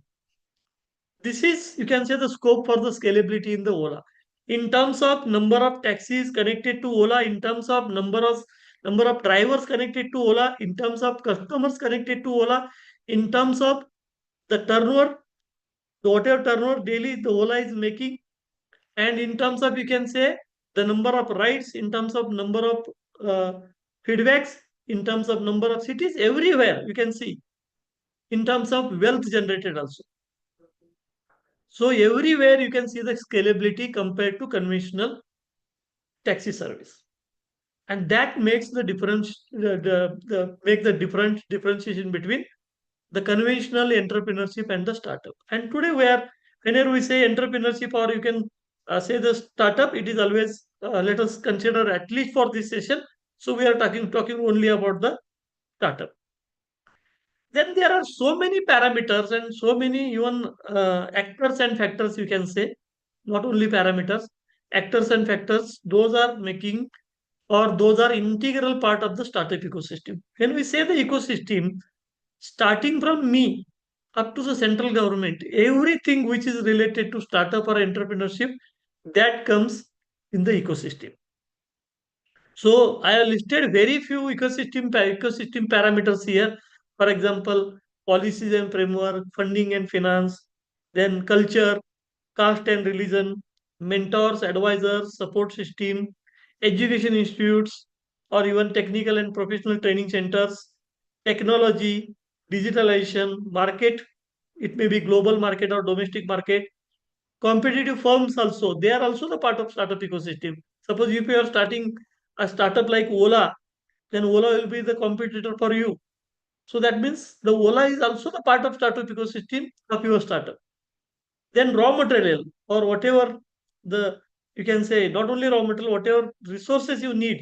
This is, you can say, the scope for the scalability in the Ola. In terms of number of taxis connected to Ola, in terms of number of drivers connected to Ola, in terms of customers connected to Ola, in terms of the turnover, the whatever turnover daily the Ola is making, and in terms of, you can say, the number of rides, in terms of number of feedbacks, in terms of number of cities, everywhere you can see, in terms of wealth generated also. So everywhere you can see the scalability compared to conventional taxi service, and that makes the difference. Make the differentiation between the conventional entrepreneurship and the startup. And today, whenever we say entrepreneurship, or you can say the startup, it is always, let us consider, at least for this session. So we are talking only about the startup. Then there are so many parameters and so many even actors and factors, you can say, not only parameters, actors and factors, those are making, or those are integral part of the startup ecosystem. When we say the ecosystem, starting from me up to the central government, everything which is related to startup or entrepreneurship, that comes in the ecosystem. So I have listed very few ecosystem parameters here. For example, policies and framework, funding and finance, then culture, caste and religion, mentors, advisors, support system, education institutes, or even technical and professional training centers, technology, digitalization, market. It may be global market or domestic market. Competitive firms also, they are also the part of startup ecosystem. Suppose if you are starting a startup like Ola, then Ola will be the competitor for you. So that means the Ola is also the part of startup ecosystem of your startup. Then raw material, or whatever the, you can say, not only raw material, whatever resources you need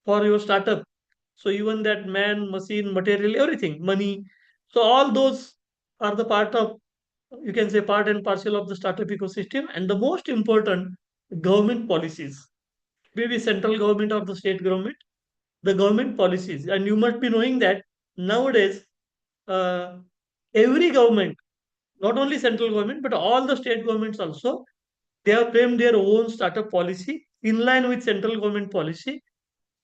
for your startup. So even that man, machine, material, everything, money. So all those are the part of, you can say, part and parcel of the startup ecosystem. And the most important, government policies, maybe central government or the state government, the government policies. And you must be knowing that nowadays, uh, every government, not only central government, but all the state governments also, they have framed their own startup policy in line with central government policy.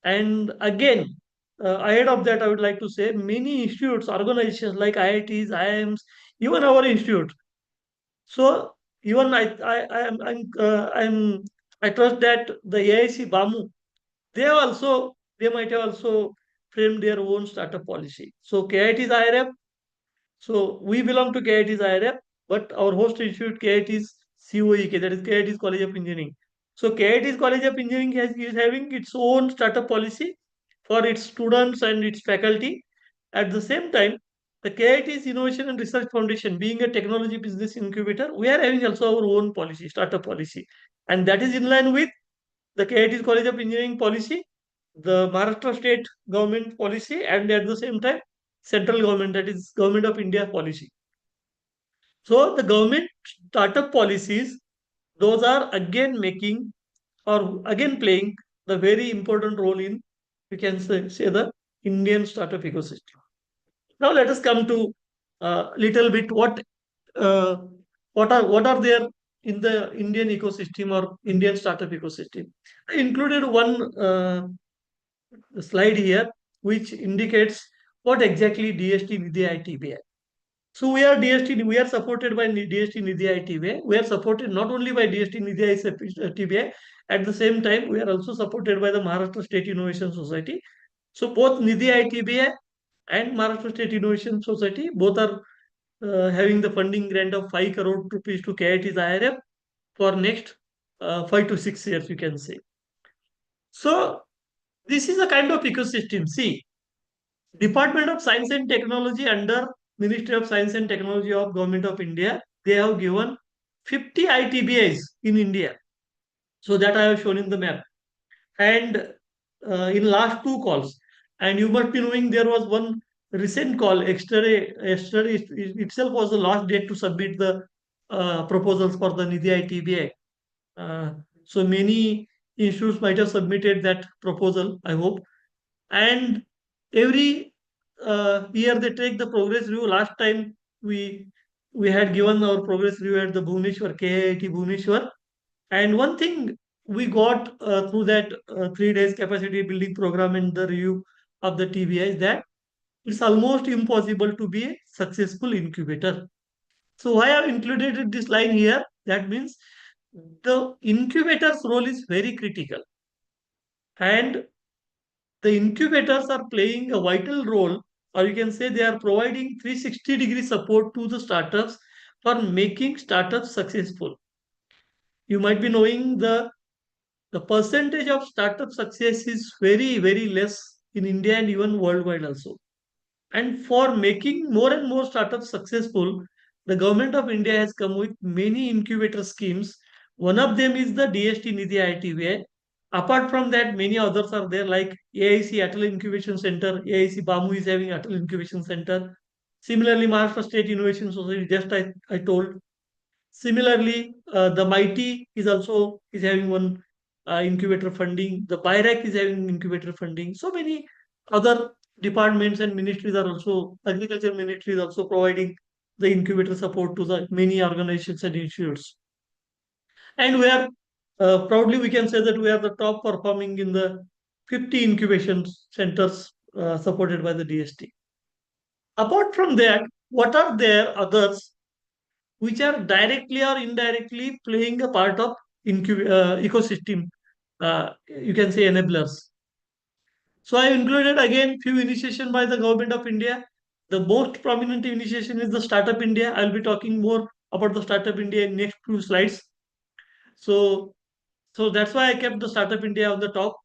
And again, ahead of that, I would like to say many institutes, organizations like IITs, IIMs, even our institute. So even I trust that the AIC BAMU, they might have also framed their own startup policy. So KIT's IRF, so we belong to KIT's IRF, but our host institute KIT's COEK, that is KIT's College of Engineering. So KIT's College of Engineering is having its own startup policy for its students and its faculty. At the same time, the KIT's Innovation and Research Foundation, being a technology business incubator, we are having also our own policy, startup policy. And that is in line with the KIT's College of Engineering policy, the Maharashtra state government policy, and at the same time, central government, that is Government of India policy. So the government startup policies, those are again making, or again playing, the very important role in, you can say the Indian startup ecosystem. Now let us come to little bit uh, what are there in the Indian ecosystem or Indian startup ecosystem. I included one slide here which indicates what exactly DST Nidhi ITBI. So we are supported by DST Nidhi ITBI. We are supported not only by DST Nidhi ITBI, at the same time we are also supported by the Maharashtra State Innovation Society. So both Nidhi ITBI and Maharashtra State Innovation Society both are having the funding grant of 5 crore rupees to KIT's IRF for next 5 to 6 years, you can say. So this is a kind of ecosystem. See, Department of Science and Technology under Ministry of Science and Technology of Government of India, they have given 50 ITBIs in India. So that I have shown in the map. And in last two calls, and you must be knowing there was one recent call, yesterday itself was the last date to submit the proposals for the Nidhi ITBI. So many institutes might have submitted that proposal, I hope. And every year they take the progress review. Last time we had given our progress review at the Bhubaneswar, KIIT Bhubaneswar. And one thing we got through that 3 days capacity building program and the review of the TBI is that it's almost impossible to be a successful incubator. So why I've included this line here? That means the incubator's role is very critical. And the incubators are playing a vital role, or you can say they are providing 360-degree support to the startups for making startups successful. You might be knowing the percentage of startup success is very, very less in India and even worldwide also. And for making more and more startups successful, the government of India has come with many incubator schemes. One of them is the DST Nidhi ITVA. Apart from that, many others are there like AIC Atal Incubation Center. AIC BAMU is having Atal Incubation Center. Similarly, Maharashtra State Innovation Society, just I told. Similarly, the MIT is also is having one incubator funding. The BIRAC is having incubator funding. So many other departments and ministries are also, agriculture ministry is also providing the incubator support to the many organizations and institutes. And we are proudly we can say that we are the top performing in the 50 incubation centers supported by the DST. Apart from that, what are there others which are directly or indirectly playing a part of ecosystem? You can say enablers. So I included again few initiation by the government of India. The most prominent initiation is the Startup India. I'll be talking more about the Startup India in next few slides. So that's why I kept the Startup India on the top.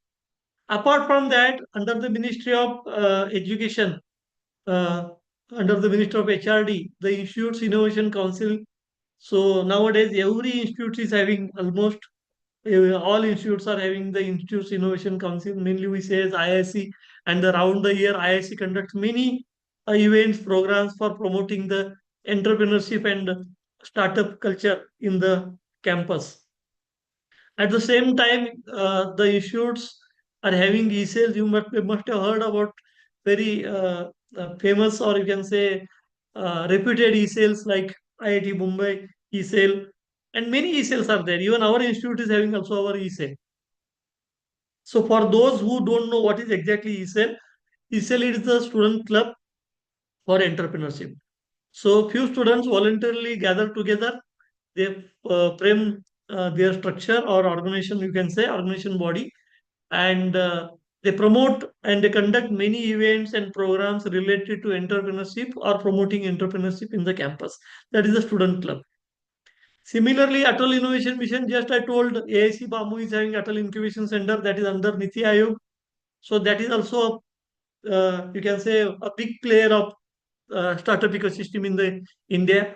Apart from that, under the Ministry of Education, uh, under the Ministry of HRD, the Institutes Innovation Council. So nowadays, every institute is having almost all institutes are having the Institutes Innovation Council. Mainly, we say as IIC, and around the year, IIC conducts many events, programs for promoting the entrepreneurship and startup culture in the campus. At the same time, the institutes are having e-sales. You must have heard about very famous, or you can say reputed e-sales like IIT Mumbai e-sale, and many e-sales are there. Even our institute is having also our e-sale. So for those who don't know what is exactly e-sale, e-sale is the student club for entrepreneurship. So few students voluntarily gather together. They frame their structure or organization, you can say organization body, and they promote and they conduct many events and programs related to entrepreneurship or promoting entrepreneurship in the campus. That is the student club. Similarly, Atal Innovation Mission, just I told AIC BAMU is having Atal Incubation Center that is under Niti Aayog. So that is also, you can say, a big player of startup ecosystem in the India.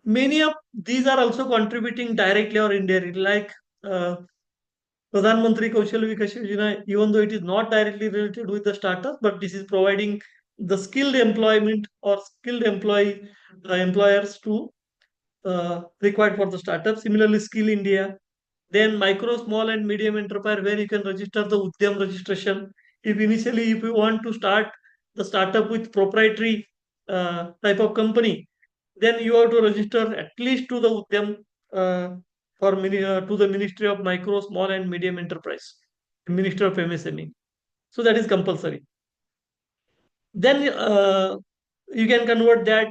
Many of these are also contributing directly or indirectly, like Pradhan Mantri Kaushal Vikas Yojana, even though it is not directly related with the startup, but this is providing the skilled employment or skilled employers to required for the startup. Similarly, Skill India, then micro, small, and medium enterprise, where you can register the Udyam registration. If you want to start the startup with proprietary type of company, then you have to register at least to the Udyam to the Ministry of Micro, Small, and Medium Enterprise, Ministry of MSME. So that is compulsory. Then you can convert that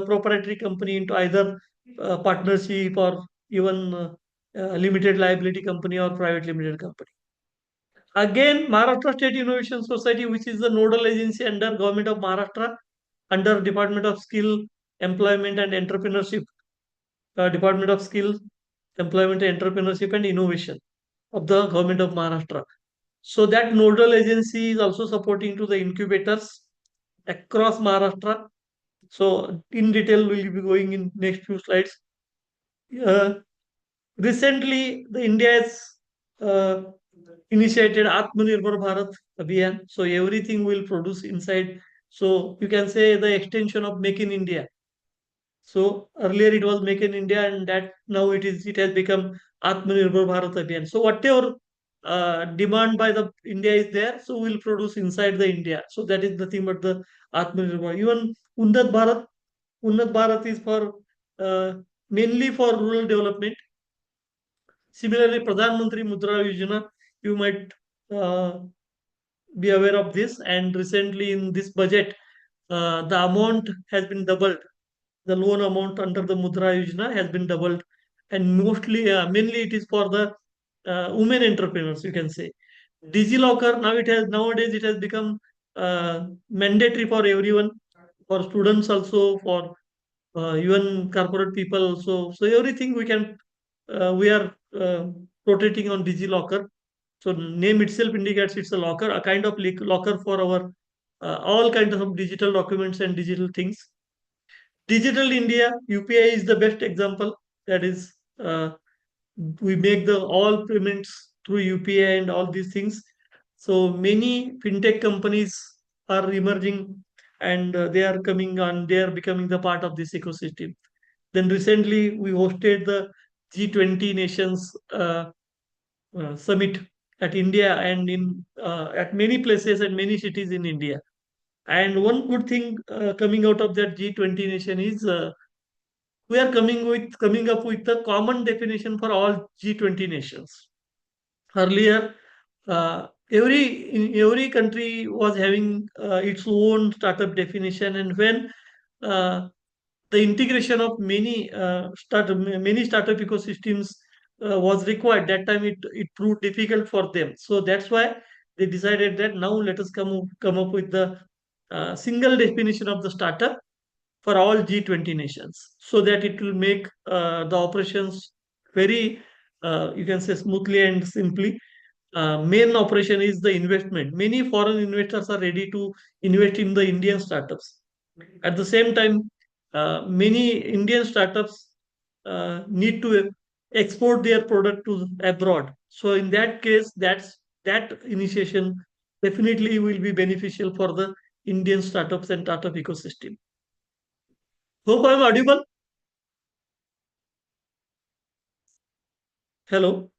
proprietary company into either partnership or even limited liability company or private limited company. Again, Maharashtra State Innovation Society, which is the nodal agency under Government of Maharashtra, under Department of Skill, Employment and Entrepreneurship, Department of Skill, Employment, Entrepreneurship and Innovation of the Government of Maharashtra. So that nodal agency is also supporting to the incubators across Maharashtra. So in detail, we'll be going in next few slides. Recently, the India has initiated Atmanirbhar Bharat Abhiyan. So everything will produce inside. So you can say the extension of Make in India. So earlier it was Make in India, and that now it has become Atmanirbhar Bharat Abhiyan. So whatever demand by the India is there, so we'll produce inside the India. So that is nothing but the Atmanirbhar. Even Unnat Bharat is for mainly for rural development. Similarly, Pradhan Mantri Mudra Yojana, you might uh, be aware of this. And recently in this budget, the amount has been doubled. The loan amount under the Mudra Yojana has been doubled, and mainly it is for the women entrepreneurs. You can say DigiLocker nowadays it has become mandatory for everyone, for students also, for even corporate people also. So everything we are rotating on DigiLocker. So name itself indicates it's a locker, a kind of locker for our all kinds of digital documents and digital things. Digital India UPI is the best example. That is, we make the all payments through UPI and all these things. So many fintech companies are emerging, and they are coming on. They are becoming the part of this ecosystem. Then recently we hosted the G20 nations summit at India, and in at many places and many cities in India. And one good thing coming out of that G20 nation is we are coming up with a common definition for all G20 nations. Earlier, every country was having its own startup definition, and when uh, the integration of many startup ecosystems was required, that time it proved difficult for them. So that's why they decided that now let us come up with the single definition of the startup for all G20 nations, so that it will make the operations very, you can say, smoothly and simply. Main operation is the investment. Many foreign investors are ready to invest in the Indian startups. At the same time, many Indian startups need to export their product to abroad. So in that case, that initiation definitely will be beneficial for the Indian startups and startup ecosystem. Hope I'm audible. Hello.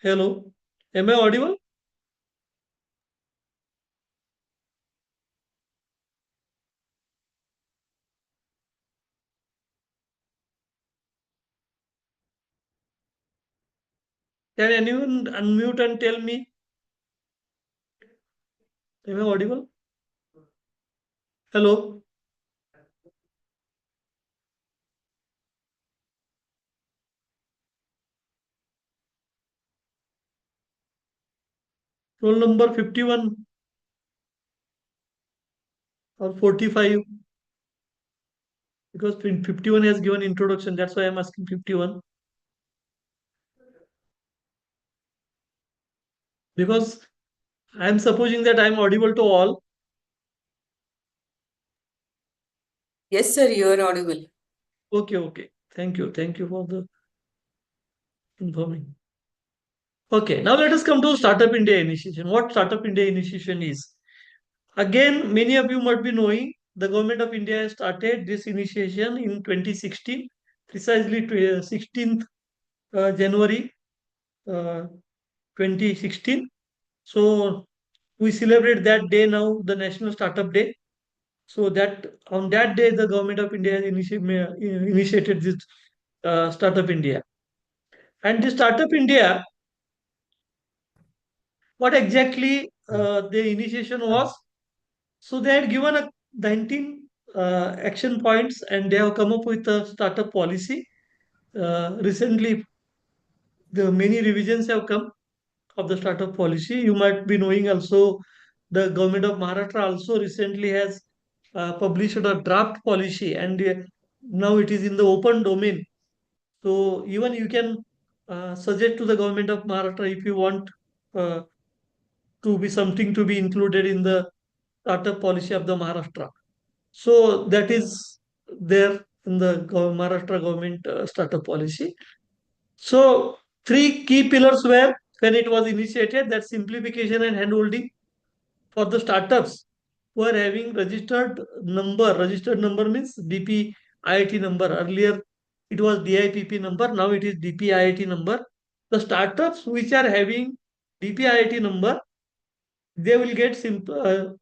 Hello. Am I audible? Can anyone unmute and tell me? Am I audible? Hello. Roll number 51 or 45, because 51 has given introduction. That's why I'm asking 51. Because I'm supposing that I'm audible to all. Yes, sir, you are audible. Okay, okay. Thank you. Thank you for the informing. Okay, now let us come to Startup India Initiation. What Startup India Initiation is? Again, many of you might be knowing the government of India has started this initiation in 2016, precisely 16th January 2016. So we celebrate that day now, the National Startup Day. So that on that day, the government of India has initiated this Startup India. And the Startup India, what exactly the initiation was? So they had given a 19 action points, and they have come up with a startup policy. Recently, the many revisions have come of the startup policy. You might be knowing also the government of Maharashtra also recently has published a draft policy, and now it is in the open domain. So even you can suggest to the government of Maharashtra if you want uh, to be something to be included in the startup policy of the Maharashtra. So that is there in the Maharashtra government startup policy. So three key pillars were, when it was initiated, that simplification and handholding for the startups. who are having registered number. Registered number means DPIIT number. Earlier it was DIPP number. Now it is DPIIT number. The startups which are having DPIIT number, they will get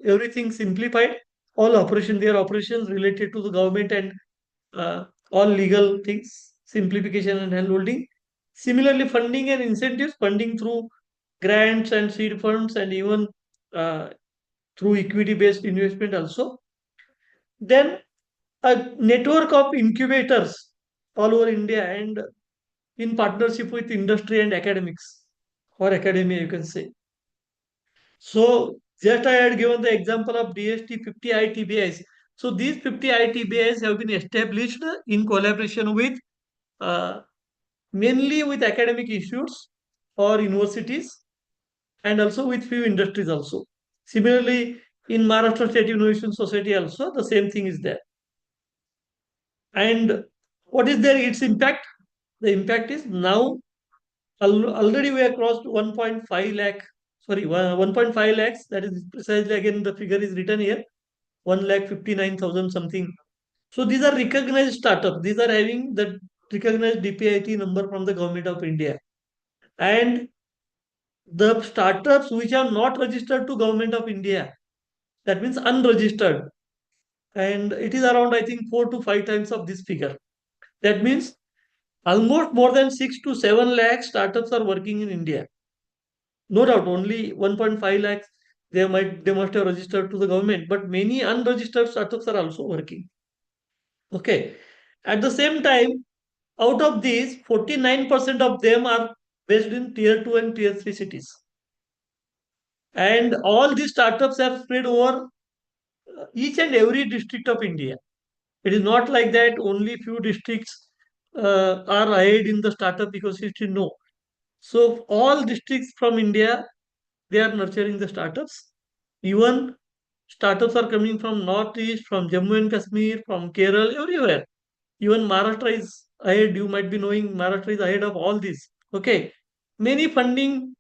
everything simplified. All their operations related to the government and all legal things, simplification and handholding. Similarly, funding and incentives, funding through grants and seed funds and even through equity-based investment also. Then a network of incubators all over India and in partnership with industry and academics or academia, you can say. So just I had given the example of DST 50 ITBIs. So these 50 ITBIs have been established in collaboration with mainly with academic institutes or universities and also with few industries also. Similarly, in Maharashtra State Innovation Society also, the same thing is there. And what is there its impact? The impact is now already we have crossed 1.5 lakh, sorry, 1.5 lakhs. That is precisely again the figure is written here, 1,59,000 something. So these are recognized startups. These are having the recognized DPIT number from the government of India. And the startups which are not registered to government of India, that means unregistered, and it is around I think 4 to 5 times of this figure. That means almost more than 6 to 7 lakh startups are working in India. No doubt, only 1.5 lakhs they must have registered to the government, but many unregistered startups are also working. Okay. At the same time, out of these, 49% of them are based in tier 2 and tier 3 cities. And all these startups have spread over each and every district of India. It is not like that only few districts are ahead in the startup ecosystem. No. So all districts from India, they are nurturing the startups. Even startups are coming from Northeast, from Jammu and Kashmir, from Kerala, everywhere. Even Maharashtra is ahead. You might be knowing Maharashtra is ahead of all this. Okay. Many funding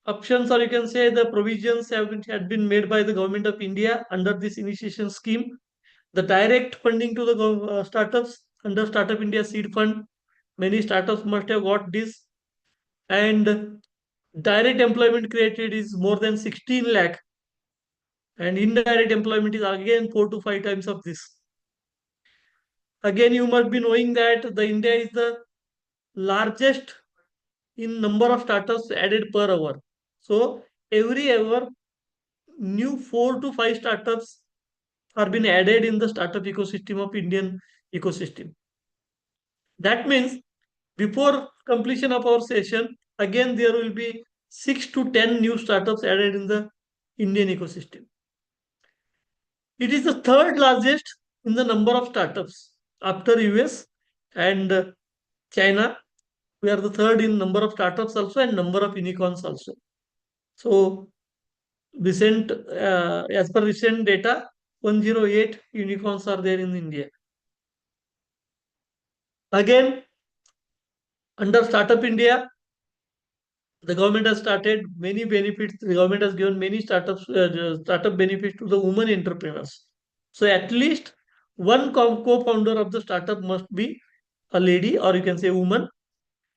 options, or you can say the provisions had been made by the government of India under this initiation scheme. The direct funding to the startups under Startup India Seed Fund, many startups must have got this. And direct employment created is more than 16 lakh. And indirect employment is again 4 to 5 times of this. Again, you must be knowing that the India is the largest in number of startups added per hour. So every hour, new 4 to 5 startups are being added in the startup ecosystem of Indian ecosystem. That means before completion of our session, again there will be 6 to 10 new startups added in the Indian ecosystem. It is the third largest in the number of startups after US and China. We are the third in number of startups also and number of unicorns also. So as per recent data, 108 unicorns are there in India. Again, under Startup India, the government has started many benefits. The government has given many startup benefits to the women entrepreneurs. So at least one co-founder of the startup must be a lady, or you can say woman,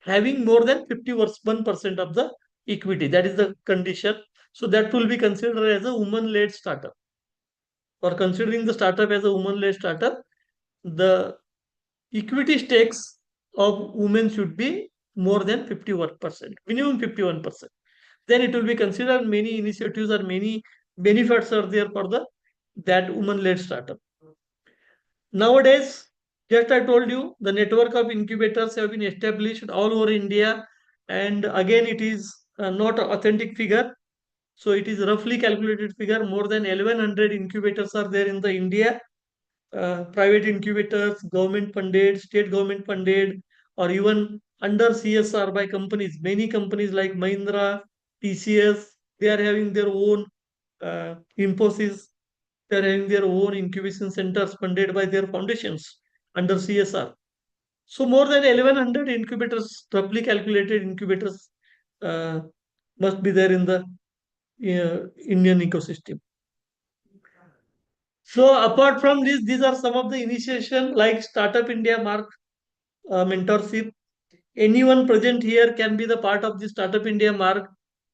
having more than 51% of the equity. That is the condition. So that will be considered as a woman-led startup. For considering the startup as a woman-led startup, the equity stakes of women should be more than 51%, minimum 51%. Then it will be considered many initiatives or many benefits are there for that woman-led startup. Nowadays, just I told you, the network of incubators have been established all over India, and again it is not an authentic figure. So it is roughly calculated figure. More than 1100 incubators are there in the India. Private incubators, government funded, state government funded, or even under CSR by companies. Many companies like Mahindra, TCS, they are having their own Infosys, they are having their own incubation centers funded by their foundations under CSR. So more than 1100 incubators, roughly calculated incubators, must be there in the Indian ecosystem. So apart from this, these are some of the initiation like Startup India Mark mentorship. Anyone present here can be the part of the Startup India Mark.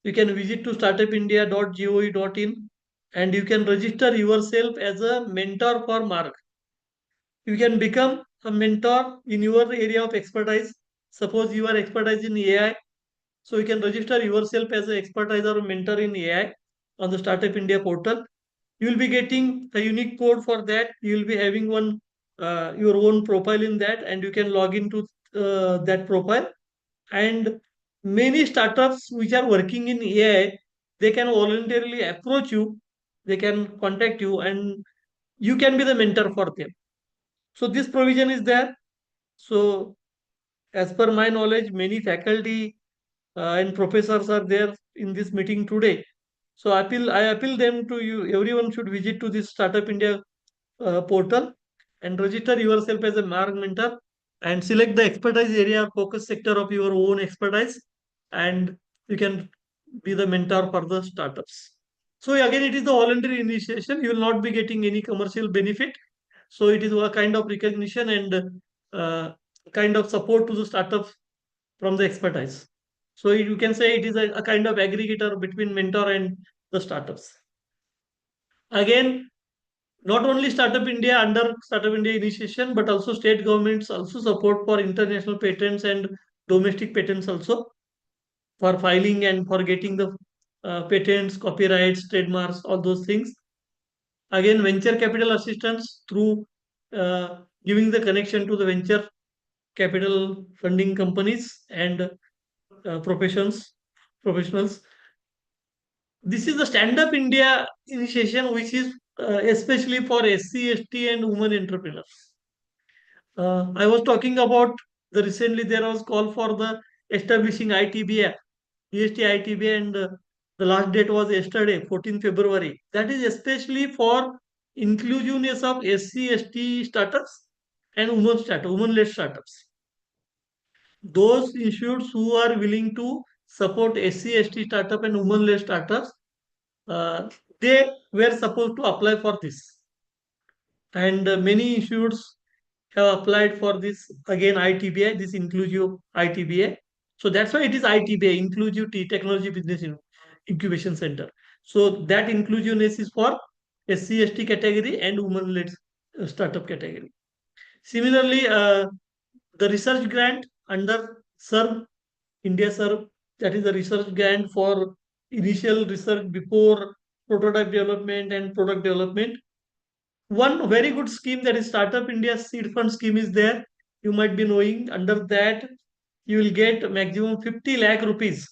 You can visit to startupindia.gov.in and you can register yourself as a mentor for Mark. You can become a mentor in your area of expertise. Suppose you are expertise in AI, so you can register yourself as an expertise or a mentor in AI on the Startup India portal. You will be getting a unique code for that. You will be having one your own profile in that, and you can log into that profile. And many startups which are working in AI, they can voluntarily approach you. They can contact you, and you can be the mentor for them. So this provision is there. So as per my knowledge, many faculty and professors are there in this meeting today. So I appeal them to you. Everyone should visit to this Startup India portal and register yourself as a Mark mentor and select the expertise area or focus sector of your own expertise, and you can be the mentor for the startups. So again, it is the voluntary initiation. You will not be getting any commercial benefit. So it is a kind of recognition and kind of support to the startups from the expertise. So you can say it is a kind of aggregator between mentor and the startups. Again, not only Startup India under Startup India initiation, but also state governments also support for international patents and domestic patents also for filing and for getting the patents, copyrights, trademarks, all those things. Again, venture capital assistance through giving the connection to the venture capital funding companies and professionals. This is the Stand Up India initiation, which is especially for SC, ST, and women entrepreneurs. I was talking about the recently there was call for the establishing ITBA, GST ITBA, and the last date was yesterday, 14 February. That is especially for inclusiveness of SC, ST startups and women-led startups. Those institutes who are willing to support SC, ST startup and women-led startups, they were supposed to apply for this. And many institutes have applied for this again ITBA, this inclusive ITBA. So that's why it is ITBA, Inclusive Technology Business Incubation Center. So that inclusiveness is for SC, ST category and women-led startup category. Similarly, the research grant under SERV, India SERV, that is the research grant for initial research before prototype development and product development. One very good scheme, that is Startup India Seed Fund scheme, is there. You might be knowing. Under that, you will get maximum 50 lakh rupees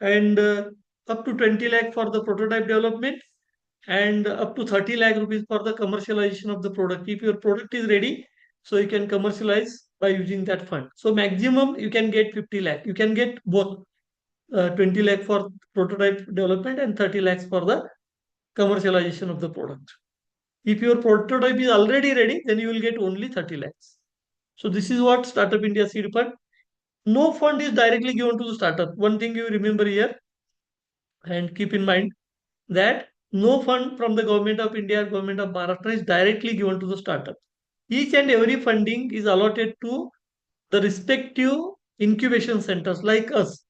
and up to 20 lakh for the prototype development and up to 30 lakh rupees for the commercialization of the product. If your product is ready, so you can commercialize by using that fund. So maximum you can get 50 lakh. You can get both 20 lakh for prototype development and 30 lakhs for the commercialization of the product. If your prototype is already ready, then you will get only 30 lakhs. So this is what Startup India Seed Fund. No fund is directly given to the startup. One thing you remember here and keep in mind that no fund from the government of India or government of Maharashtra is directly given to the startup. Each and every funding is allotted to the respective incubation centers like us.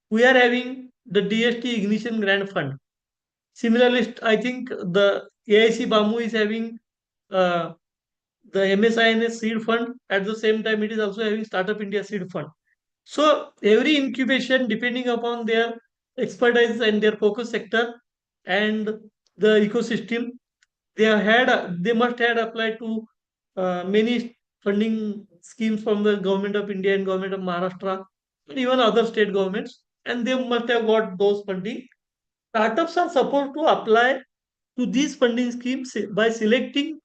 We are having the DST Ignition Grant Fund. Similarly, I think the AIC Bamu is having uh, the MSINS Seed Fund. At the same time, it is also having Startup India Seed Fund. So every incubation, depending upon their expertise and their focus sector and the ecosystem, they must have applied to many funding schemes from the government of India and government of Maharashtra and even other state governments, and they must have got those funding. Startups are supposed to apply to these funding schemes by selecting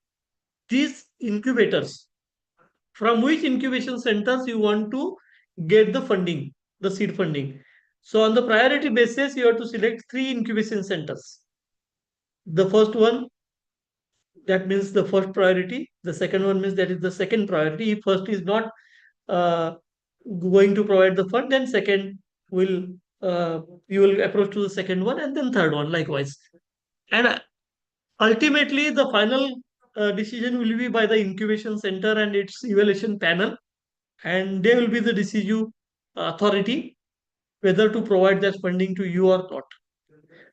these incubators. From which incubation centers you want to get the funding, the seed funding. So on the priority basis, you have to select 3 incubation centers. The first one, that means the first priority. The second one means that is the second priority. If first is not uh, going to provide the fund, then second will you will approach to the second one and then third one likewise. And ultimately, the final decision will be by the incubation center and its evaluation panel, and they will be the decisive authority whether to provide that funding to you or not.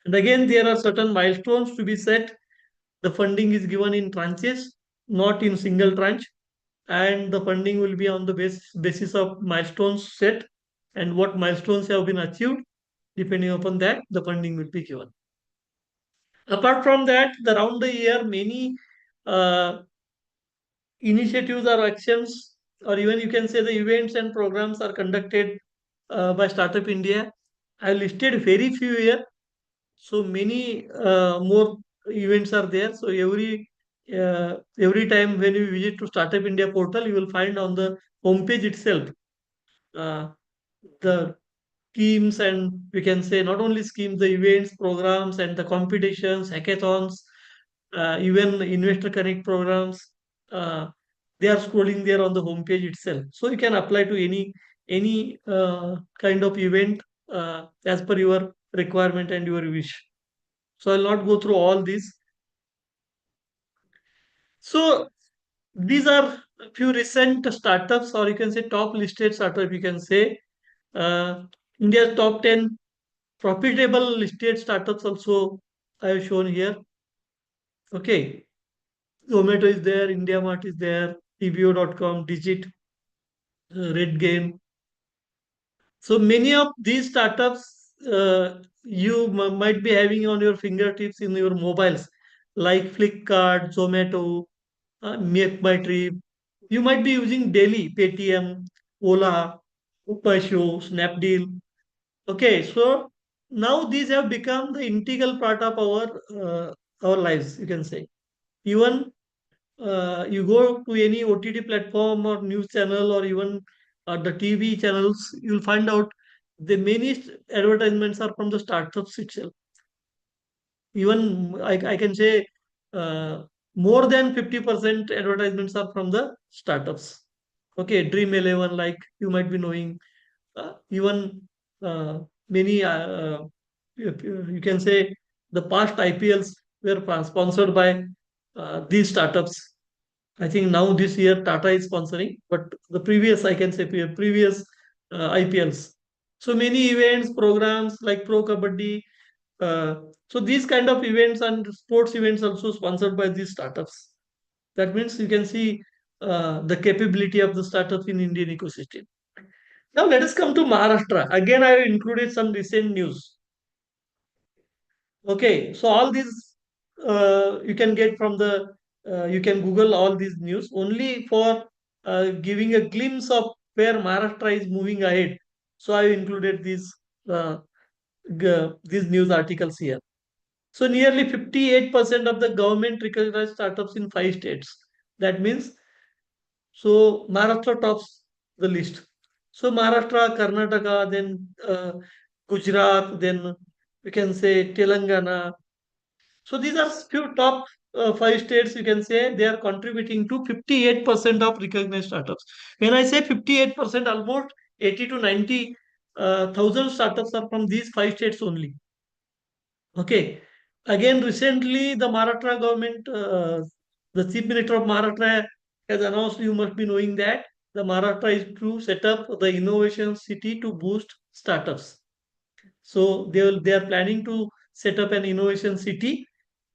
And again, there are certain milestones to be set. The funding is given in tranches, not in single tranche, and the funding will be on the basis of milestones set and what milestones have been achieved. Depending upon that, the funding will be given. Apart from that, around the year, many uh, initiatives or actions, or even you can say the events and programs are conducted by Startup India. I listed very few here. So many more events are there. So every time when you visit to Startup India portal, you will find on the homepage itself uh, the schemes, and we can say not only schemes, the events, programs, and the competitions, hackathons, even investor connect programs. Uh, they are scrolling there on the homepage itself. So you can apply to any kind of event as per your requirement and your wish. So I'll not go through all these. So these are a few recent startups, or you can say top listed startup. You can say India's top 10 profitable listed startups also I have shown here. Okay, Zomato is there, IndiaMart is there, TBO.com, Digit, Red Game. So many of these startups you might be having on your fingertips in your mobiles, like Flipkart, Zomato, Make My Trip. You might be using daily Paytm, Ola, Upasho, Snapdeal. Okay, so now these have become the integral part of our lives. You can say even you go to any OTT platform or news channel or even the TV channels, you'll find out the many advertisements are from the startups itself. Even I can say more than 50% advertisements are from the startups. Okay, Dream 11, like you might be knowing, even many, you can say the past IPLs were sponsored by these startups. I think now this year Tata is sponsoring, but the previous, I can say previous IPLs. So many events, programs like Pro Kabaddi, uh, so these kind of events and sports events also sponsored by these startups. That means you can see the capability of the startups in Indian ecosystem. Now let us come to Maharashtra. Again, I have included some recent news. Okay, so all these you can get from the you can Google all these news only for giving a glimpse of where Maharashtra is moving ahead. So I included uh, these news articles here. So nearly 58% of the government recognized startups in 5 states. That means so Maharashtra tops the list. So Maharashtra, Karnataka, then Gujarat, then we can say Telangana. So these are few top 5 states. You can say they are contributing to 58% of recognized startups. When I say 58%, almost 80 to 90 thousand startups are from these 5 states only. Okay. Again, recently the Maharashtra government, the Chief Minister of Maharashtra has announced, you must be knowing that the Maharashtra is to set up the innovation city to boost startups. So they are planning to set up an innovation city,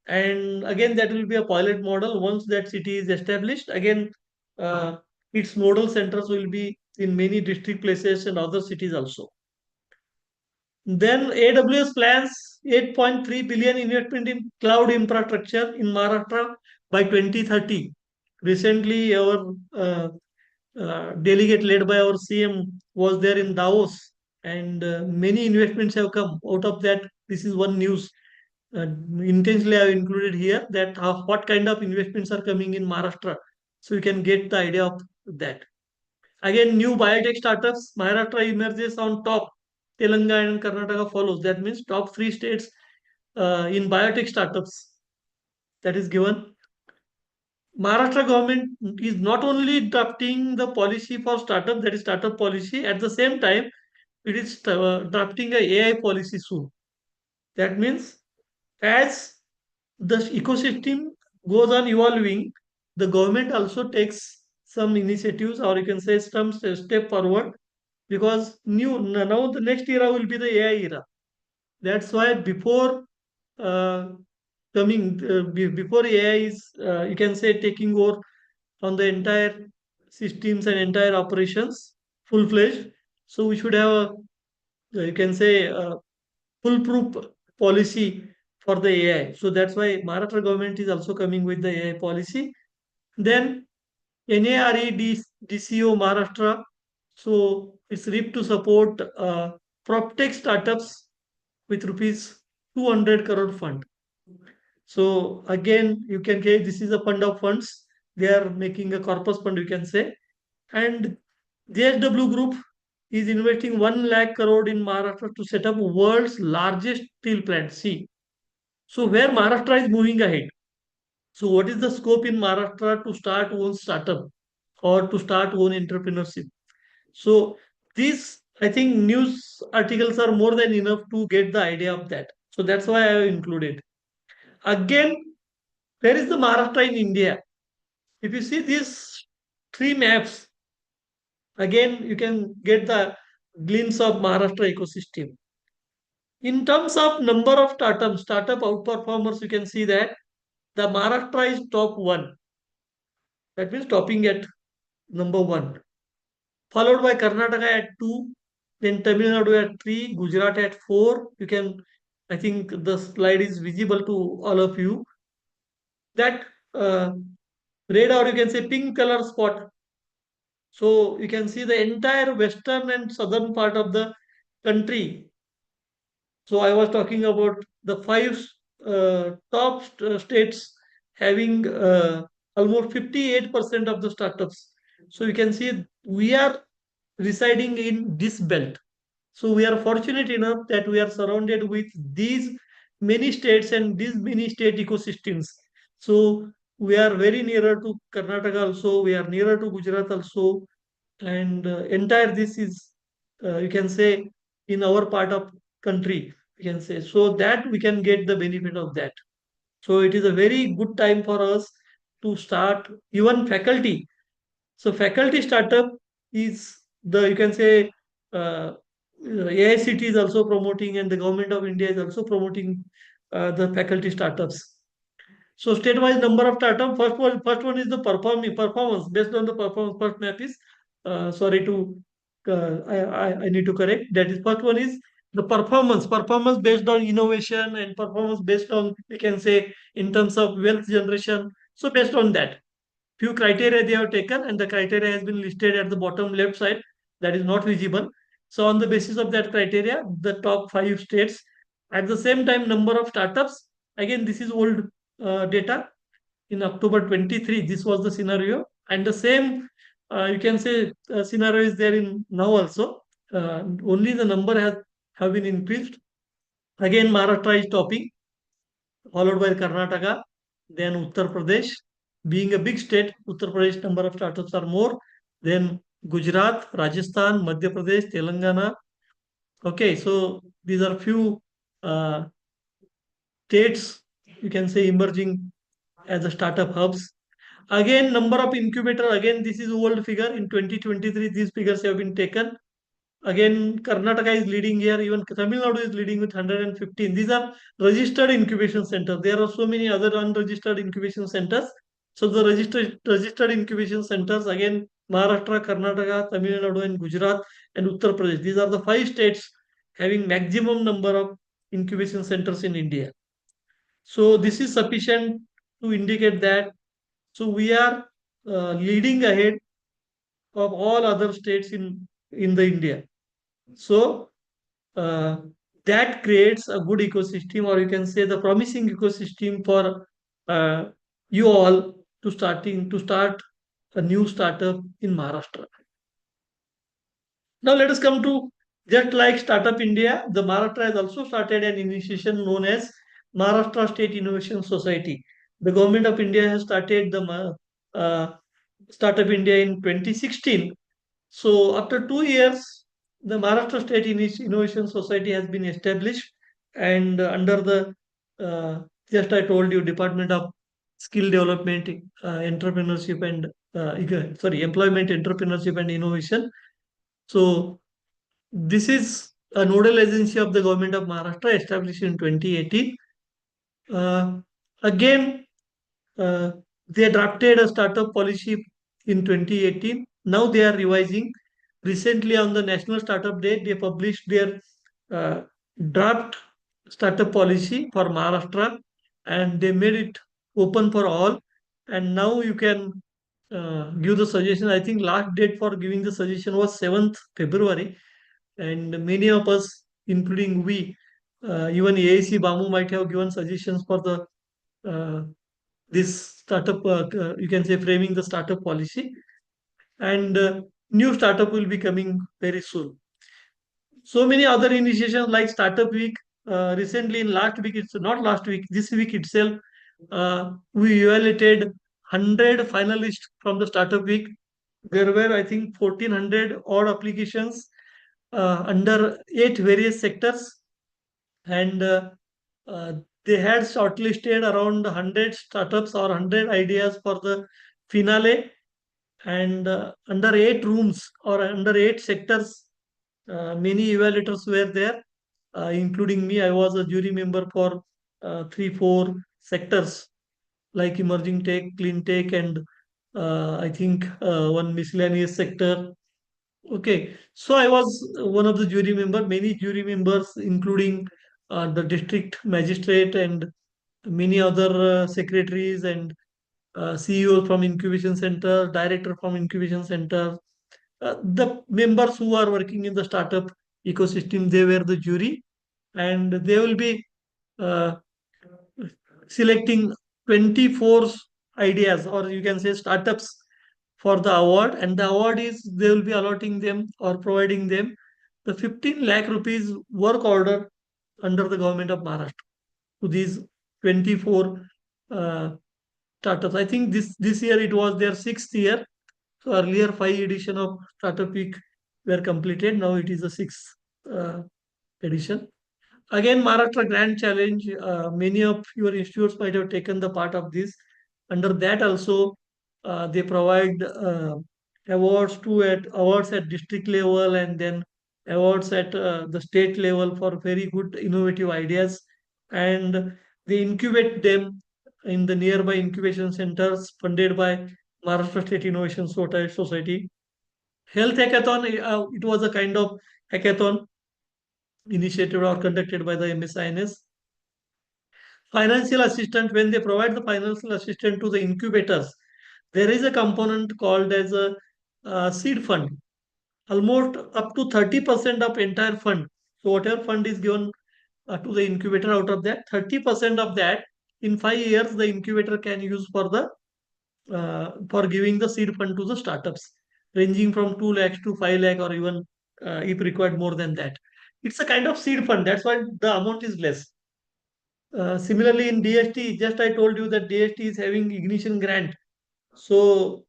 and again that will be a pilot model. Once that city is established, again uh, its model centers will be in many district places and other cities also. Then AWS plans 8.3 billion investment in cloud infrastructure in Maharashtra by 2030. Recently, our delegate led by our CM was there in Davos, and many investments have come out of that. This is one news. Intentionally, I have included here that what kind of investments are coming in Maharashtra, so you can get the idea of that. Again, new biotech startups, Maharashtra emerges on top. Telangana and Karnataka follows. That means top 3 states in biotech startups. That is given. Maharashtra government is not only drafting the policy for startup, that is startup policy. At the same time, it is drafting a AI policy soon. That means as the ecosystem goes on evolving, the government also takes some initiatives, or you can say some step forward, because now the next era will be the AI era. That's why before uh, before AI is you can say taking over on the entire systems and entire operations full fledged. So we should have a you can say a foolproof policy for the AI. So that's why Maharashtra government is also coming with the AI policy. Then NARE DCO Maharashtra. So it's RIP to support PropTech startups with rupees 200 crore fund. So again, you can say this is a fund of funds. They are making a corpus fund, you can say. And JSW Group is investing 1 lakh crore in Maharashtra to set up world's largest steel plant. See, so where Maharashtra is moving ahead. So what is the scope in Maharashtra to start own startup or to start own entrepreneurship? So these, I think, news articles are more than enough to get the idea of that. So that's why I have included. Again, where is the Maharashtra in India? If you see these three maps, again you can get the glimpse of Maharashtra ecosystem. In terms of number of startup outperformers, you can see that the Maharashtra is top one. That means topping at number one, followed by Karnataka at 2, then Tamil Nadu at 3, Gujarat at 4. You can, I think the slide is visible to all of you. That red, or you can say pink color spot. So you can see the entire western and southern part of the country. So I was talking about the five top states having almost 58% of the startups. So you can see we are residing in this belt. So we are fortunate enough that we are surrounded with these many states and these many state ecosystems. So we are very nearer to Karnataka also, we are nearer to Gujarat also, and entire this is you can say in our part of country, we can say, so that we can get the benefit of that. So it is a very good time for us to start even faculty. So faculty startup is the you can say AICT is also promoting, and the government of India is also promoting the faculty startups. So state-wise number of startup. First one is the performance based on the performance. First map is sorry to I need to correct. That is first one is the performance based on innovation and performance based on we can say in terms of wealth generation. So based on that, few criteria they have taken, and the criteria has been listed at the bottom left side. That is not visible. So on the basis of that criteria, the top 5 states. At the same time, number of startups. Again, this is old data. In October 23, this was the scenario, and the same you can say scenario is there in now also. Only the number has have been increased. Again, Maharashtra is topping, followed by Karnataka, then Uttar Pradesh. Being a big state, Uttar Pradesh number of startups are more. Then Gujarat, Rajasthan, Madhya Pradesh, Telangana. Okay, so these are few uh, states you can say emerging as the startup hubs. Again, number of incubator. Again, this is old figure. In 2023, these figures have been taken. Again, Karnataka is leading here. Even Tamil Nadu is leading with 115. These are registered incubation centers. There are so many other unregistered incubation centers. So the registered incubation centers, again, Maharashtra, Karnataka, Tamil Nadu, and Gujarat, and Uttar Pradesh. These are the 5 states having maximum number of incubation centers in India. So this is sufficient to indicate that. So we are leading ahead of all other states in the India. So uh, that creates a good ecosystem, or you can say the promising ecosystem for you all to start a new startup in Maharashtra. Now let us come to just like Startup India, the Maharashtra has also started an initiation known as Maharashtra State Innovation Society. The government of India has started the Startup India in 2016. So after 2 years, the Maharashtra State Innovation Society has been established, and under the just I told you, Department of Skill Development, Entrepreneurship and Employment, Entrepreneurship and Innovation. So this is a nodal agency of the government of Maharashtra established in 2018. Again, they drafted a startup policy in 2018. Now they are revising. Recently, on the National Startup Day, they published their uh, draft startup policy for Maharashtra, and they made it open for all. And now you can give the suggestion. I think last date for giving the suggestion was 7th February, and many of us, including we, even AIC Bamu might have given suggestions for the this startup. You can say framing the startup policy, and new startup will be coming very soon. So many other initiations like Startup Week. Recently, in last week, it's not last week, this week itself, we evaluated 100 finalists from the Startup Week. There were, I think, 1400 odd applications under 8 various sectors, and uh, they had shortlisted around 100 startups or 100 ideas for the finale, and under 8 rooms or under 8 sectors, many evaluators were there, including me. I was a jury member for 3 4 sectors like emerging tech, clean tech, and I think one miscellaneous sector. Okay, so I was one of the jury member. Many jury members, including the district magistrate and many other secretaries and CEO from incubation center, director from incubation center, the members who are working in the startup ecosystem, they were the jury, and they will be uh, selecting 24 ideas, or you can say startups, for the award. And the award is, they will be allotting them or providing them the 15 lakh rupees work order under the government of Maharashtra to these 24 uh, startups. I think this year it was their 6th year. So earlier 5 edition of Startup Week were completed. Now it is the 6th edition. Again, Maharashtra Grand Challenge. Many of your institutes might have taken the part of this. Under that also, they provide awards at district level, and then awards at the state level for very good innovative ideas, and they incubate them in the nearby incubation centers funded by Maharashtra State Innovation Society. Health hackathon. It was a kind of hackathon initiated or conducted by the MSINS. Financial assistance, when they provide the financial assistance to the incubators, there is a component called as a seed fund, almost up to 30% of entire fund. So whatever fund is given to the incubator, out of that 30% of that, in 5 years the incubator can use for the for giving the seed fund to the startups, ranging from 2 lakhs to 5 lakh, or even if required more than that. It's a kind of seed fund. That's why the amount is less. Similarly, in DST, just I told you that DST is having ignition grant. So,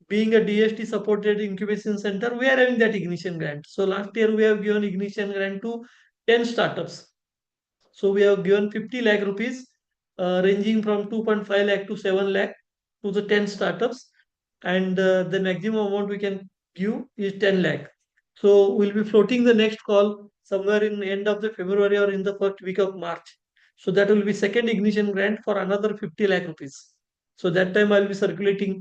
being a DST supported incubation center, we are having that ignition grant. So, last year we have given ignition grant to 10 startups. So, we have given 50 lakh rupees, ranging from 2.5 lakh to 7 lakh to the 10 startups. And the maximum amount we can give is 10 lakh. So, we'll be floating the next call somewhere in the end of the February or in the first week of March. So that will be second ignition grant for another 50 lakh rupees. So that time I'll be circulating,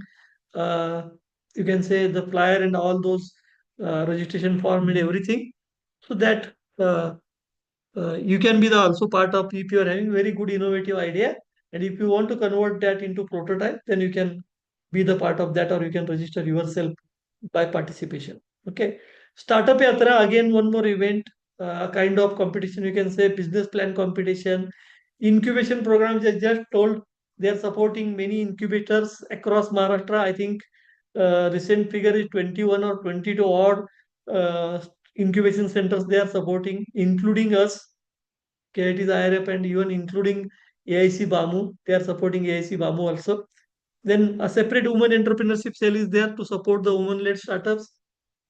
you can say, the flyer and all those registration form and everything, so that you can be the also part of, if you are having very good innovative idea, and if you want to convert that into prototype, then you can be the part of that, or you can register yourself by participation. Okay. Startup Yatra, again one more event, kind of competition, you can say business plan competition. Incubation programs, I just told, they are supporting many incubators across Maharashtra. I think recent figure is 21 or 22 odd incubation centers they are supporting, including us, KIT's IRF, and even including AIC Bamu. They are supporting AIC Bamu also. Then a separate women entrepreneurship cell is there to support the women-led startups.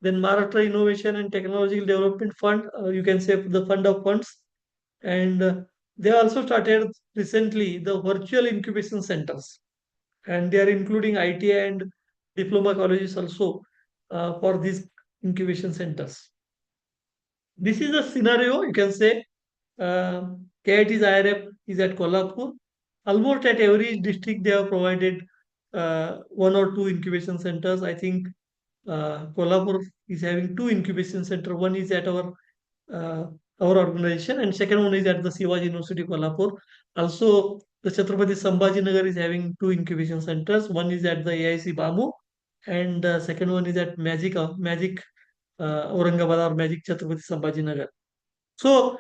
Then Maharashtra Innovation and Technological Development Fund, you can say the fund of funds. And they also started recently the virtual incubation centers, and they are including ITI and diploma colleges also for these incubation centers. This is a scenario, you can say. KIT's IRF is at Kolhapur. Almost at every district, they have provided one or two incubation centers. I think Kolhapur is having two incubation centers. One is at uh, our organization, and second one is at the Shivaji University, Kolhapur. Also, the Chhatrapati Sambhaji Nagar is having two incubation centers. One is at the AIC Bamu, and second one is at Magic Aurangabad or Magic Chhatrapati Sambhaji Nagar. So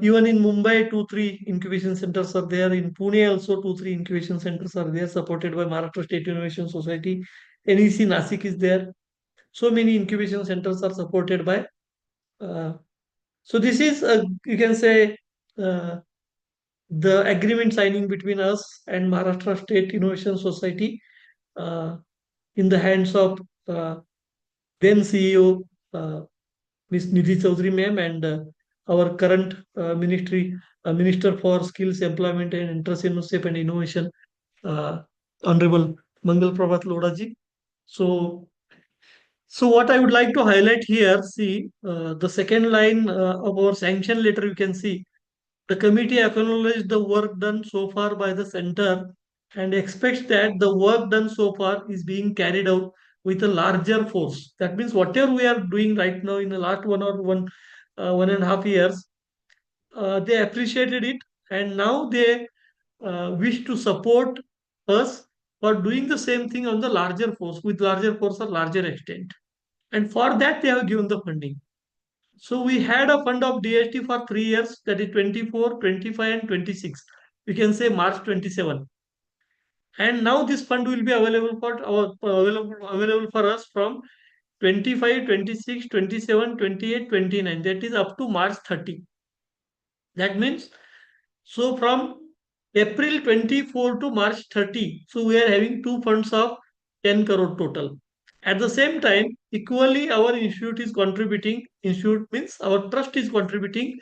even in Mumbai, 2-3 incubation centers are there. In Pune also 2-3 incubation centers are there, supported by Maharashtra State Innovation Society. NEC Nasik is there. So many incubation centers are supported by. So this is you can say the agreement signing between us and Maharashtra State Innovation Society in the hands of then CEO Ms. Nidhi Chaudhary ma'am and our current Minister for Skills, Employment and Entrepreneurship and Innovation, Honorable Mangal Prabhat Lodha ji. So what I would like to highlight here, see the second line of our sanction letter, you can see the committee acknowledged the work done so far by the center and expects that the work done so far is being carried out with a larger force. That means whatever we are doing right now in the last 1.5 years, they appreciated it, and now they wish to support us for doing the same thing on the larger force, with larger force or larger extent. And for that, they have given the funding. So we had a fund of DST for 3 years, that is 24, 25, and 26. We can say March 27. And now this fund will be available for us from 25, 26, 27, 28, 29. That is up to March 30. That means, so from April 24 to March 30, so we are having two funds of 10 crore total. At the same time, equally our institute is contributing, institute means our trust is contributing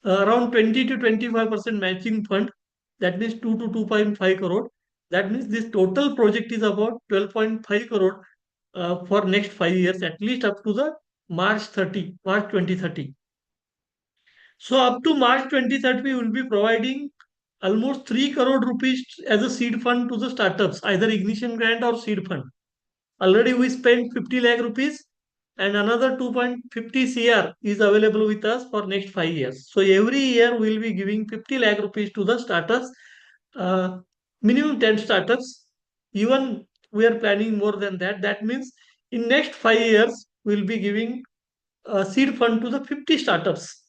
around 20 to 25% matching fund. That means 2 to 2.5 crore. That means this total project is about 12.5 crore for next 5 years, at least up to the March 2030. So up to March 2030, we will be providing almost 3 crore rupees as a seed fund to the startups, either ignition grant or seed fund. Already we spent 50 lakh rupees and another 2.50 CR is available with us for next 5 years. So every year we will be giving 50 lakh rupees to the startups, minimum 10 startups. Even we are planning more than that. That means in next 5 years, we will be giving a seed fund to the 50 startups.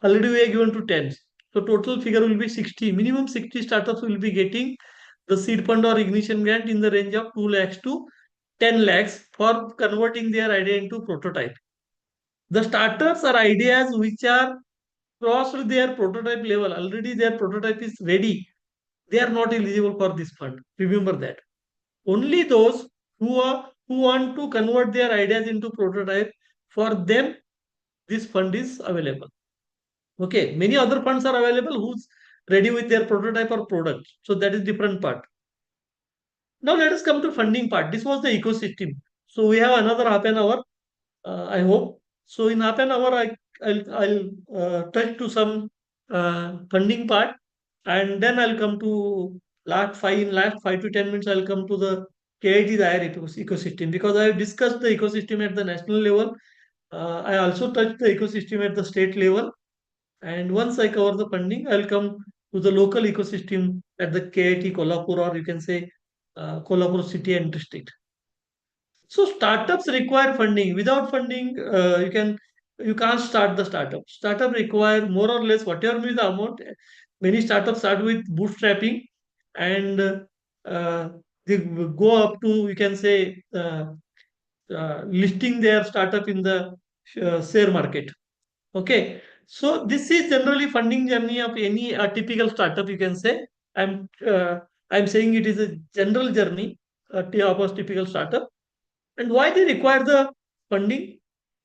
Already we are given to 10. So total figure will be 60. Minimum 60 startups will be getting the seed fund or ignition grant in the range of 2 lakhs to 10 lakhs for converting their idea into prototype. The startups are ideas which are crossed their prototype level. Already their prototype is ready. They are not eligible for this fund. Remember that. Only those who want to convert their ideas into prototype, for them this fund is available. Okay, many other funds are available who's ready with their prototype or product. So that is different part. Now let us come to funding part. This was the ecosystem. So we have another half an hour, I hope. So in half an hour, I'll touch to some funding part, and then I'll come to last 5 to 10 minutes. I'll come to the KIT ecosystem, because I have discussed the ecosystem at the national level. I also touched the ecosystem at the state level. And once I cover the funding, I'll come to the local ecosystem at the KIT Kolhapur, or you can say Kolhapur city and district. So startups require funding. Without funding, you can't start the startup. Startup require more or less whatever be the amount. Many startups start with bootstrapping, and they go up to, you can say, listing their startup in the share market. Okay, so this is generally funding journey of any typical startup. You can say I'm saying it is a general journey of a typical startup. And why they require the funding?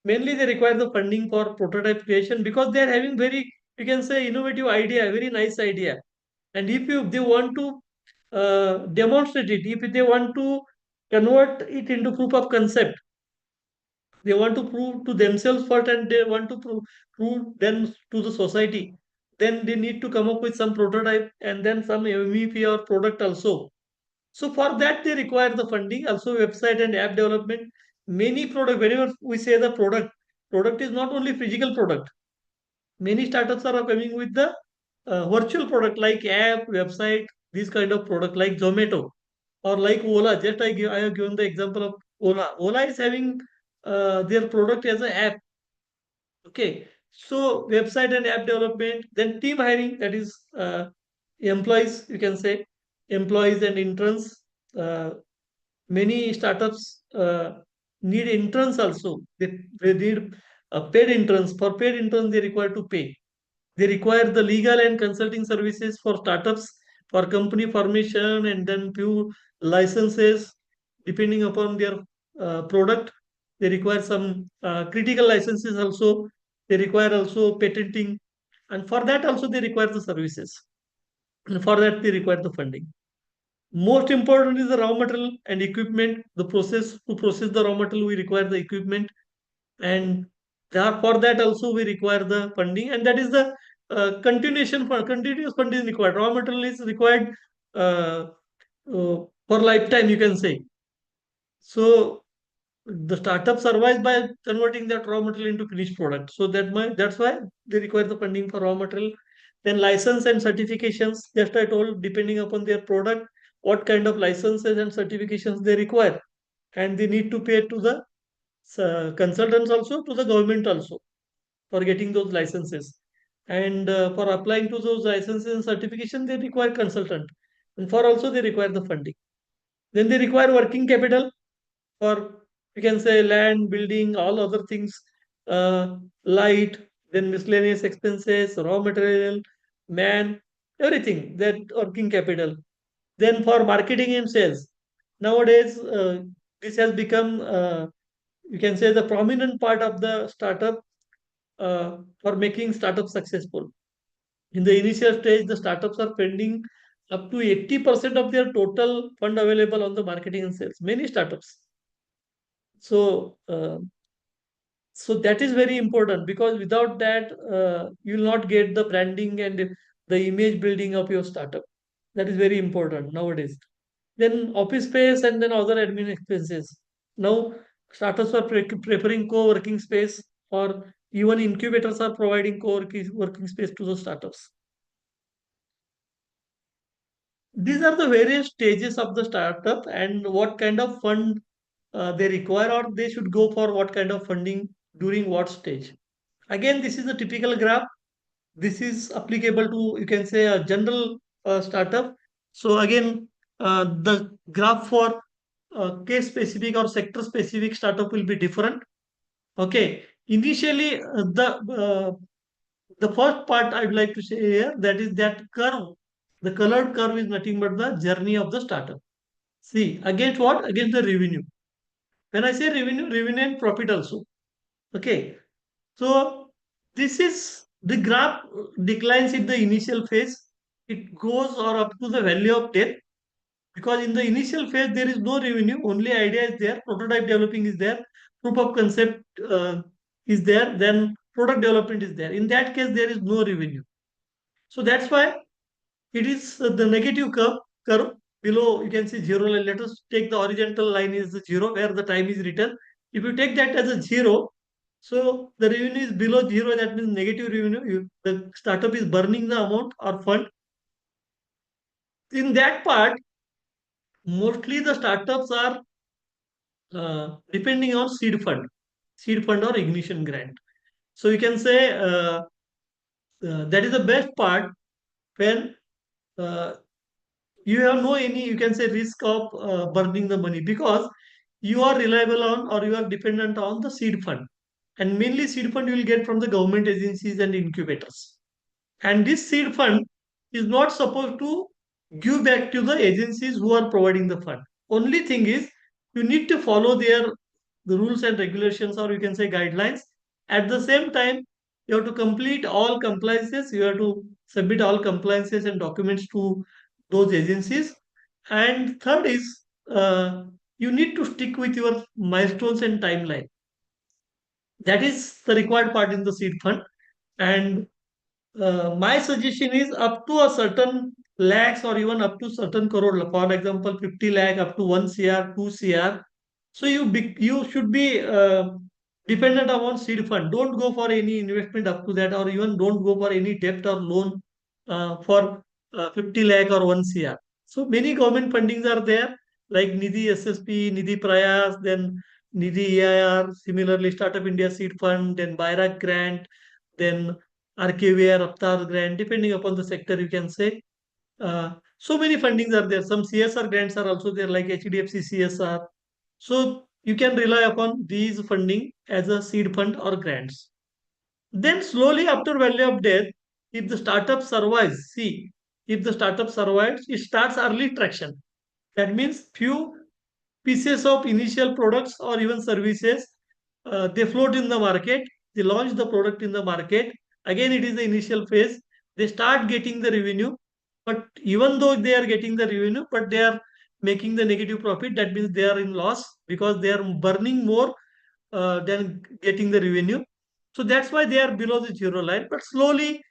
Mainly they require the funding for prototype creation, because they are having very you can say, innovative idea, very nice idea. And if they want to demonstrate it, if they want to convert it into proof of concept, they want to prove to themselves first and they want to prove then to the society, then they need to come up with some prototype and then some MVP or product also. So for that they require the funding, also website and app development. Many product, whenever we say the product is not only physical product. Many startups are coming with the virtual product like app, website, this kind of product like Zomato or like Ola. Just I have given the example of Ola. Ola is having their product as an app. Okay, so website and app development, then team hiring, that is employees, you can say employees and interns. Many startups need interns also. They need paid interns. For paid interns, they require to pay. They require the legal and consulting services for startups, for company formation, and then few licenses depending upon their product. They require some critical licenses also. They require also patenting, and for that also they require the services. And for that they require the funding. Most important is the raw material and equipment. The process to process the raw material, we require the equipment, and for that also we require the funding, and that is the continuation for continuous funding is required. Raw material is required for lifetime, you can say. So the startup survives by converting that raw material into finished product. So that's why they require the funding for raw material. Then license and certifications, just I told, depending upon their product, what kind of licenses and certifications they require, and they need to pay to the consultants also, to the government also, for getting those licenses. And for applying to those licenses and certification, they require consultant. And for also they require the funding. Then they require working capital for, you can say, land, building, all other things, light, then miscellaneous expenses, raw material, man, everything, that working capital. Then for marketing and sales, nowadays this has become, you can say, the prominent part of the startup for making startup successful. In the initial stage, the startups are spending up to 80% of their total fund available on the marketing and sales. Many startups. So, so that is very important, because without that, you will not get the branding and the image building of your startup. That is very important nowadays. Then office space and then other admin expenses. Now startups are preparing co-working space, or even incubators are providing co-working space to the startups. These are the various stages of the startup and what kind of fund they require, or they should go for what kind of funding during what stage. Again, this is a typical graph. This is applicable to, you can say, a general startup. So again, the graph for case specific or sector specific startup will be different. Okay, initially the first part I would like to say here, that is that curve. The colored curve is nothing but the journey of the startup. See, against what? Against the revenue. When I say revenue and profit also. Okay. So this is the graph declines in the initial phase. It goes or up to the value of death, because in the initial phase there is no revenue, only idea is there, prototype developing is there, proof of concept is there, then product development is there. In that case, there is no revenue. So that's why it is the negative curve below. You can see zero line. Let us take the horizontal line is the zero where the time is written. If you take that as a zero, so the revenue is below zero, that means negative revenue. The startup is burning the amount or fund. In that part, mostly the startups are depending on seed fund or ignition grant. So you can say that is the best part, when uh, you have no any, you can say, risk of burning the money, because you are reliable on, or you are dependent on the seed fund, and mainly seed fund you will get from the government agencies and incubators. And this seed fund is not supposed to give back to the agencies who are providing the fund. Only thing is, you need to follow the rules and regulations, or you can say guidelines. At the same time, You have to complete all compliances. You have to submit all compliances and documents to those agencies. And third is you need to stick with your milestones and timeline. That is the required part in the seed fund. And my suggestion is up to a certain lakhs or even up to certain crore. For example, 50 lakh up to 1 CR, 2 CR. So you should be dependent upon seed fund. Don't go for any investment up to that, or even don't go for any debt or loan for 50 lakh or 1 CR. So many government fundings are there, like Nidhi SSP, Nidhi Prayas, then Nidhi EIR, similarly Startup India Seed Fund, then Bairak Grant, then RKVR, Avtar Grant, depending upon the sector, you can say. So many fundings are there. Some CSR grants are also there, like HDFC CSR. So you can rely upon these funding as a seed fund or grants. Then slowly after value of death, if the startup survives, see, if the startup survives, it starts early traction. That means few pieces of initial products or even services, they float in the market, they launch the product in the market. Again, it is the initial phase. They start getting the revenue, but even though they are getting the revenue, but they are making the negative profit. That means they are in loss because they are burning more than getting the revenue. So that's why they are below the zero line. But slowly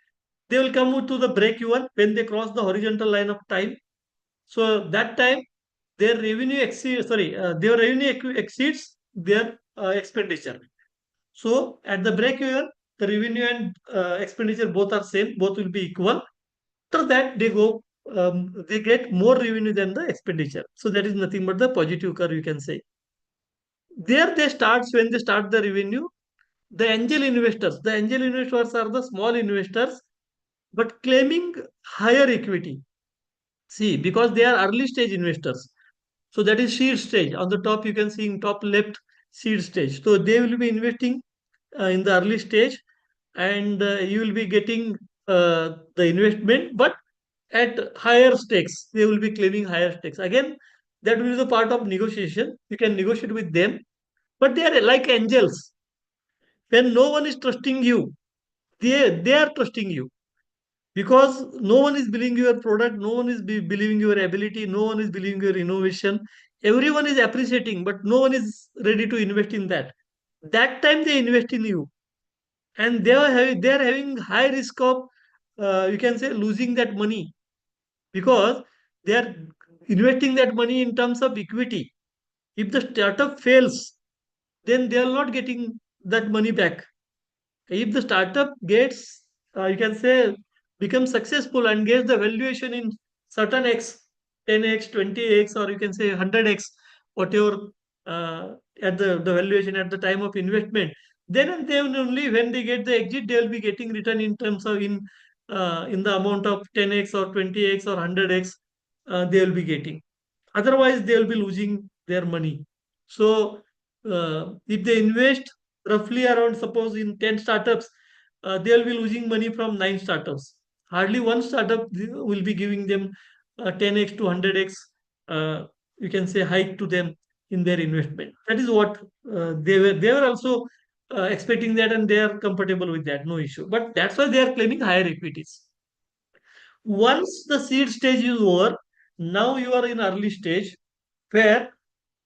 they will come to the break even when they cross the horizontal line of time. So that time their revenue exceeds, their revenue exceeds their expenditure. So at the break even, the revenue and expenditure both are same, both will be equal. After that, they get more revenue than the expenditure. So that is nothing but the positive curve, you can say. There they start, when they start the revenue, the angel investors are the small investors, but claiming higher equity. See, because they are early stage investors. So that is seed stage. On the top, you can see in top left seed stage. So they will be investing in the early stage, and you will be getting the investment, but at higher stakes. They will be claiming higher stakes. Again, that will be the part of negotiation. You can negotiate with them, but they are like angels. When no one is trusting you, they are trusting you because no one is believing your product, no one is believing your ability, no one is believing your innovation. Everyone is appreciating, but no one is ready to invest in that. That time they invest in you, and they are having high risk of you can say losing that money because they are investing that money in terms of equity. If the startup fails, then they are not getting that money back. If the startup gets you can say becomes successful and gets the valuation in certain x, 10x, 20x, or you can say 100x, whatever at the valuation at the time of investment, then and then only when they get the exit they will be getting return in terms of in the amount of 10x or 20x or 100x they will be getting. Otherwise they will be losing their money. So if they invest roughly around, suppose in 10 startups, they will be losing money from 9 startups. Hardly one startup will be giving them 10x to 100x, you can say, hike to them in their investment. That is what they were also expecting that, and they are comfortable with that, no issue. But that's why they are claiming higher equities. Once the seed stage is over, now you are in early stage where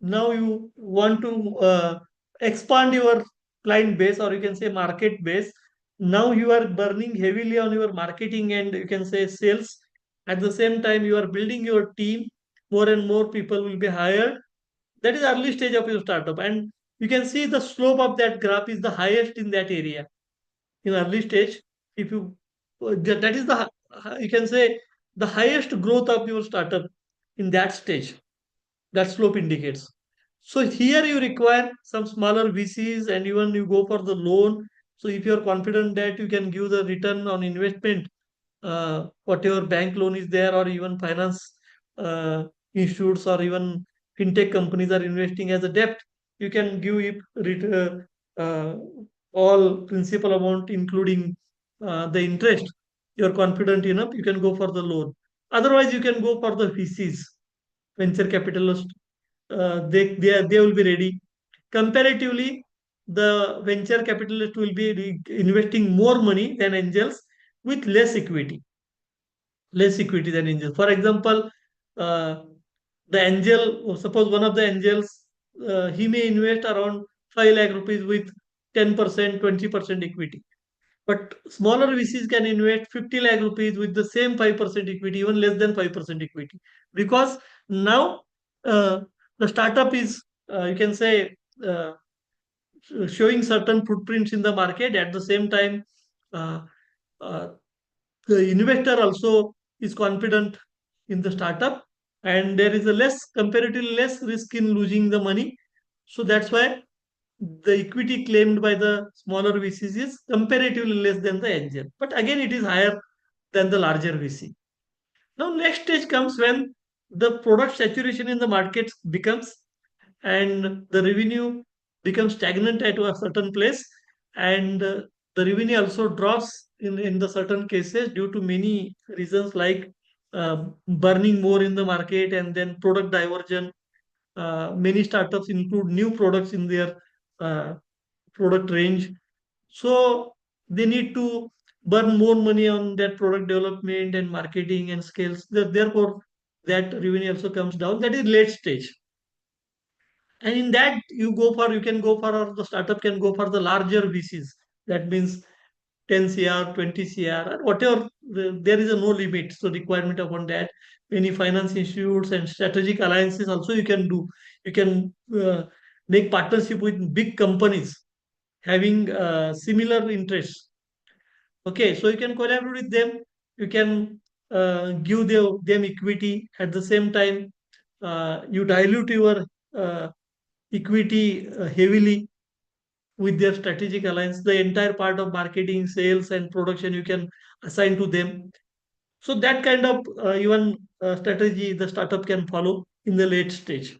now you want to expand your client base, or you can say market base. Now you are burning heavily on your marketing and you can say sales. At the same time, you are building your team. More and more people will be hired. That is early stage of your startup, and you can see the slope of that graph is the highest in that area in early stage. If you that is the you can say the highest growth of your startup in that stage, that slope indicates. So here you require some smaller VCs, and even you go for the loan. So if you are confident that you can give the return on investment, whatever bank loan is there, or even finance institutes, or even fintech companies are investing as a debt, you can give it all principal amount, including the interest. You're confident enough, you can go for the loan. Otherwise, you can go for the VCs, venture capitalists. They will be ready. Comparatively, the venture capitalist will be investing more money than angels with less equity than angels. For example, the angel, suppose one of the angels, he may invest around 5 lakh rupees with 10%, 20% equity. But smaller VCs can invest 50 lakh rupees with the same 5% equity, even less than 5% equity. Because now the startup is, you can say, showing certain footprints in the market. At the same time, uh, uh, the investor also is confident in the startup, and there is a comparatively less risk in losing the money. So that's why the equity claimed by the smaller VCs is comparatively less than the angel. But again, it is higher than the larger VC. Now, next stage comes when the product saturation in the market becomes, and the revenue becomes stagnant at a certain place, and the revenue also drops in the certain cases due to many reasons like burning more in the market and then product diversion. Many startups include new products in their uh, product range. So they need to burn more money on that product development and marketing and scales. Therefore, that revenue also comes down. That is late stage. And in that, you can go for, or the startup can go for the larger VCs. That means 10 CR, 20 CR, or whatever. There is a no limit. So requirement upon that. Many finance institutes and strategic alliances also you can do. You can make partnership with big companies having similar interests. Okay, so you can collaborate with them. You can give them equity. At the same time, you dilute your uh, equity heavily with their strategic alliance. The entire part of marketing, sales, and production you can assign to them. So that kind of even strategy the startup can follow in the late stage.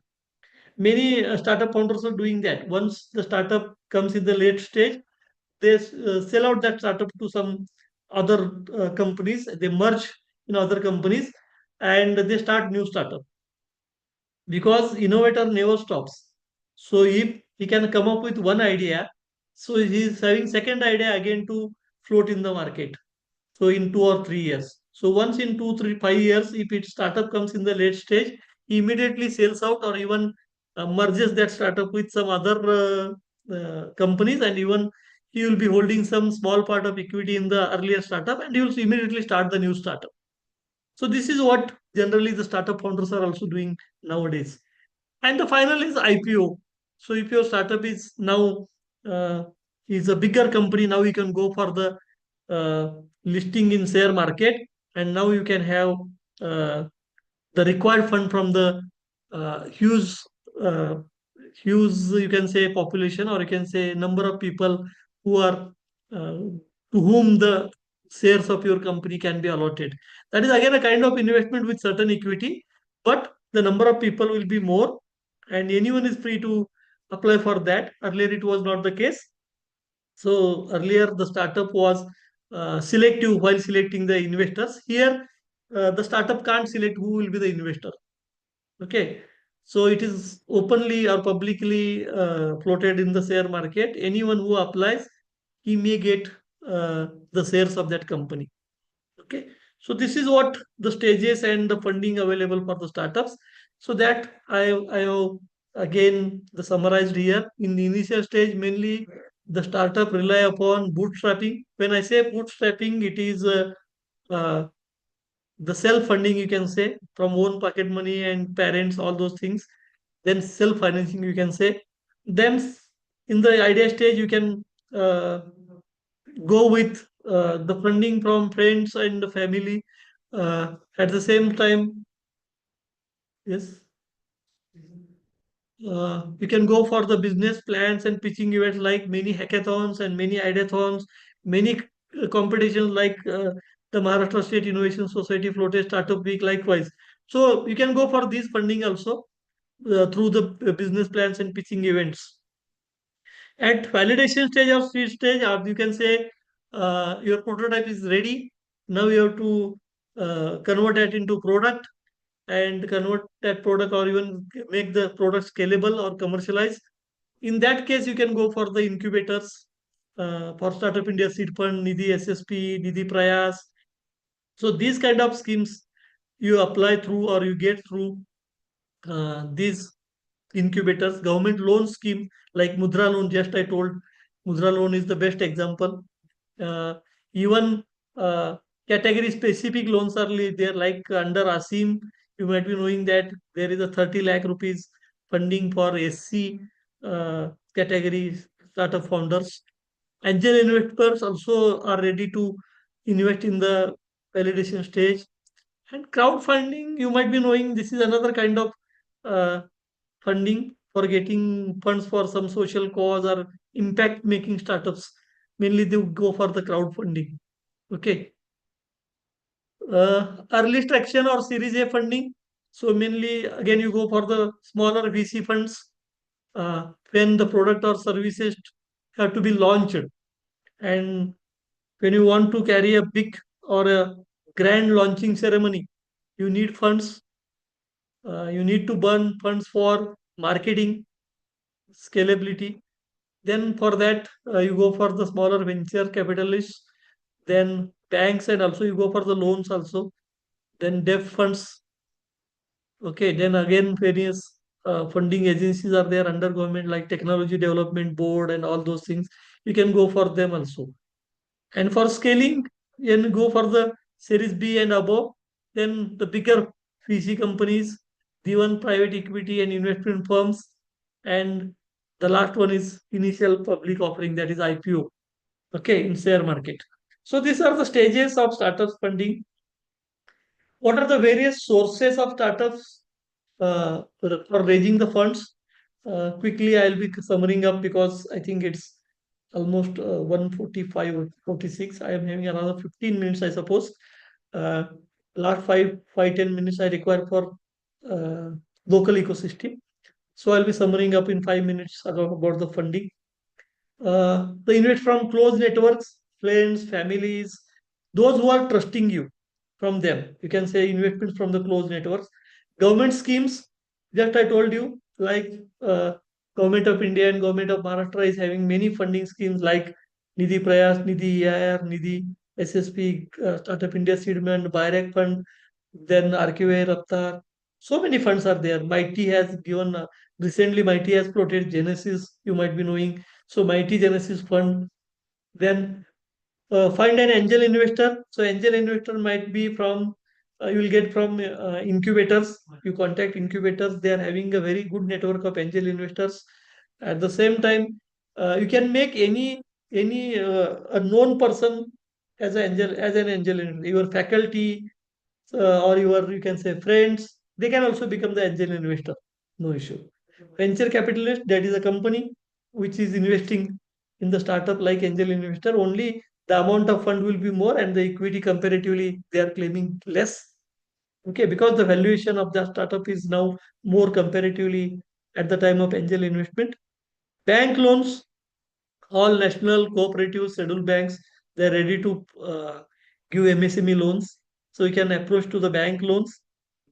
Many startup founders are doing that. Once the startup comes in the late stage, they sell out that startup to some other companies. They merge in other companies and they start new startup, because innovator never stops. So if he can come up with one idea, so he is having second idea again to float in the market. So in 2 or 3 years. So once in 2, 3, 5 years, if its startup comes in the late stage, he immediately sells out or even merges that startup with some other companies, and even he will be holding some small part of equity in the earlier startup, and he will immediately start the new startup. So this is what generally the startup founders are also doing nowadays. And the final is IPO. So if your startup is now uh, is a bigger company, now you can go for the listing in share market, and now you can have uh, the required fund from the huge uh, huge, you can say, population, or you can say number of people who are to whom the shares of your company can be allotted. That is again a kind of investment with certain equity, but the number of people will be more, and anyone is free to apply for that. Earlier it was not the case. So earlier the startup was selective while selecting the investors. Here the startup can't select who will be the investor. Okay, so it is openly or publicly floated in the share market. Anyone who applies, he may get the shares of that company. Okay, so this is what the stages and the funding available for the startups. So that I have again the summarized here. In the initial stage, mainly the startup rely upon bootstrapping. When I say bootstrapping, it is uh, the self funding, you can say, from own pocket money and parents, all those things. Then self financing, you can say. Then in the idea stage, you can go with the funding from friends and the family. At the same time, yes, you can go for the business plans and pitching events like many hackathons and many ideathons, many competitions like the Maharashtra State Innovation Society floated Startup Week, likewise. So you can go for these funding also through the business plans and pitching events. At validation stage or seed stage, or you can say your prototype is ready. Now you have to convert that into product and convert that product, or even make the product scalable or commercialize. in that case, you can go for the incubators for Startup India Seed Fund, Nidhi SSP, Nidhi Prayas. So these kind of schemes you apply through or you get through these incubators. Government loan scheme like Mudra loan, just I told, Mudra loan is the best example. Even category specific loans are there, like under ASIM, you might be knowing that there is a 30 lakh rupees funding for SC category startup founders. Angel investors also are ready to invest in the validation stage. And crowdfunding, you might be knowing, this is another kind of uh, funding for getting funds for some social cause or impact making startups. Mainly they go for the crowdfunding. Okay. Early traction or Series A funding. So mainly again you go for the smaller VC funds when the product or services have to be launched, and when you want to carry a big or a grand launching ceremony, you need funds. You need to burn funds for marketing, scalability. Then for that, you go for the smaller venture capitalists, then banks, and also you go for the loans also. Then debt funds. Okay, then again various funding agencies are there under government like Technology Development Board and all those things. You can go for them also. And for scaling, you can go for the Series B and above. Then the bigger VC companies, the one private equity and investment firms, and the last one is initial public offering, that is IPO. Okay, in share market. So these are the stages of startups funding. What are the various sources of startups for raising the funds? Quickly, I'll be summing up because I think it's almost 1:45 or 46. I am having another 15 minutes, I suppose. Uh, Last 10 minutes I require for uh, local ecosystem. So I'll be summing up in 5 minutes about the funding. The invest from close networks, friends, families, those who are trusting you from them. You can say investments from the close networks. Government schemes, just I told you, like Government of India and Government of Maharashtra is having many funding schemes like Nidhi Prayas, Nidhi EIR, Nidhi SSP, Startup India Seed Fund, Bayrak Fund, then RQA, Raptar. So many funds are there. Mighty has given, recently Mighty has floated Genesis, you might be knowing. So Mighty Genesis Fund. Then find an angel investor. So angel investor might be from, you will get from incubators. You contact incubators. They are having a very good network of angel investors. At the same time, you can make any a known person as an angel investor. Your faculty or you can say friends, they can also become the angel investor. No issue. Venture capitalist, that is a company which is investing in the startup like angel investor. Only the amount of fund will be more and the equity comparatively they are claiming less. Okay, because the valuation of the startup is now more comparatively at the time of angel investment. Bank loans, all national cooperative scheduled banks, they're ready to give MSME loans. So you can approach to the bank loans.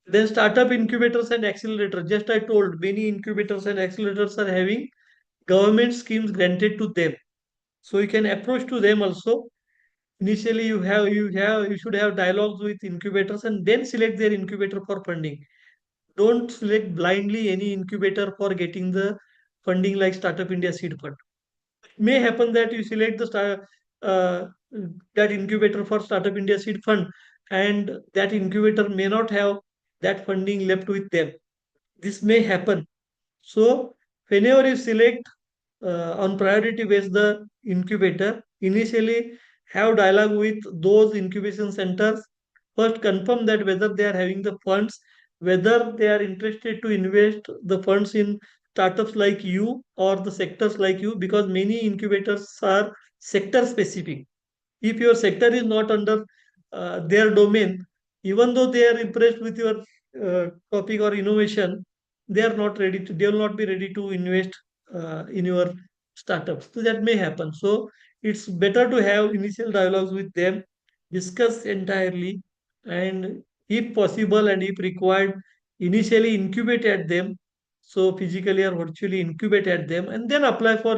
Then startup incubators and accelerators. Just I told, many incubators and accelerators are having government schemes granted to them. So you can approach to them also. Initially, you should have dialogues with incubators and then select their incubator for funding. Don't select blindly any incubator for getting the funding like Startup India Seed Fund. May happen that you select uh, that incubator for Startup India Seed Fund, and that incubator may not have that funding left with them. This may happen. So whenever you select on priority base the incubator, initially have dialogue with those incubation centers. First confirm that whether they are having the funds, whether they are interested to invest the funds in startups like you or the sectors like you, because many incubators are sector specific. If your sector is not under their domain, even though they are impressed with your topic or innovation, they are not ready to, they will not be ready to invest in your startups. So that may happen. So it's better to have initial dialogues with them, discuss entirely, and if possible and if required, initially incubate at them so physically or virtually incubate at them, and then apply for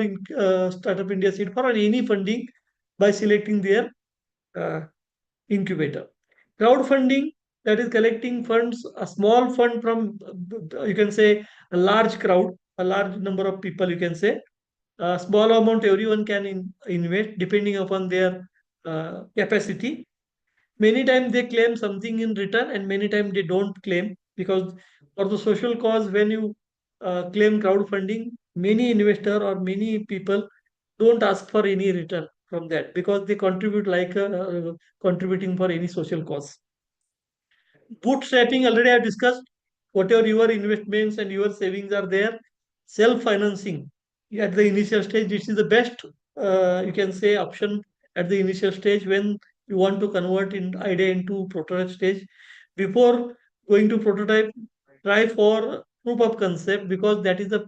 Startup India Seed for any funding by selecting their incubator. Crowdfunding, that is collecting funds, a small fund from, you can say, a large crowd, a large number of people, you can say. A small amount everyone can invest depending upon their capacity. Many times they claim something in return, and many times they don't claim, because for the social cause, when you claim crowdfunding, many investor or many people don't ask for any return from that, because they contribute like contributing for any social cause. Bootstrapping, already I have discussed. Whatever your investments and your savings are there, self-financing at the initial stage, this is the best, you can say, option at the initial stage when you want to convert in idea into prototype stage. Before going to prototype, try for proof of concept, because that is the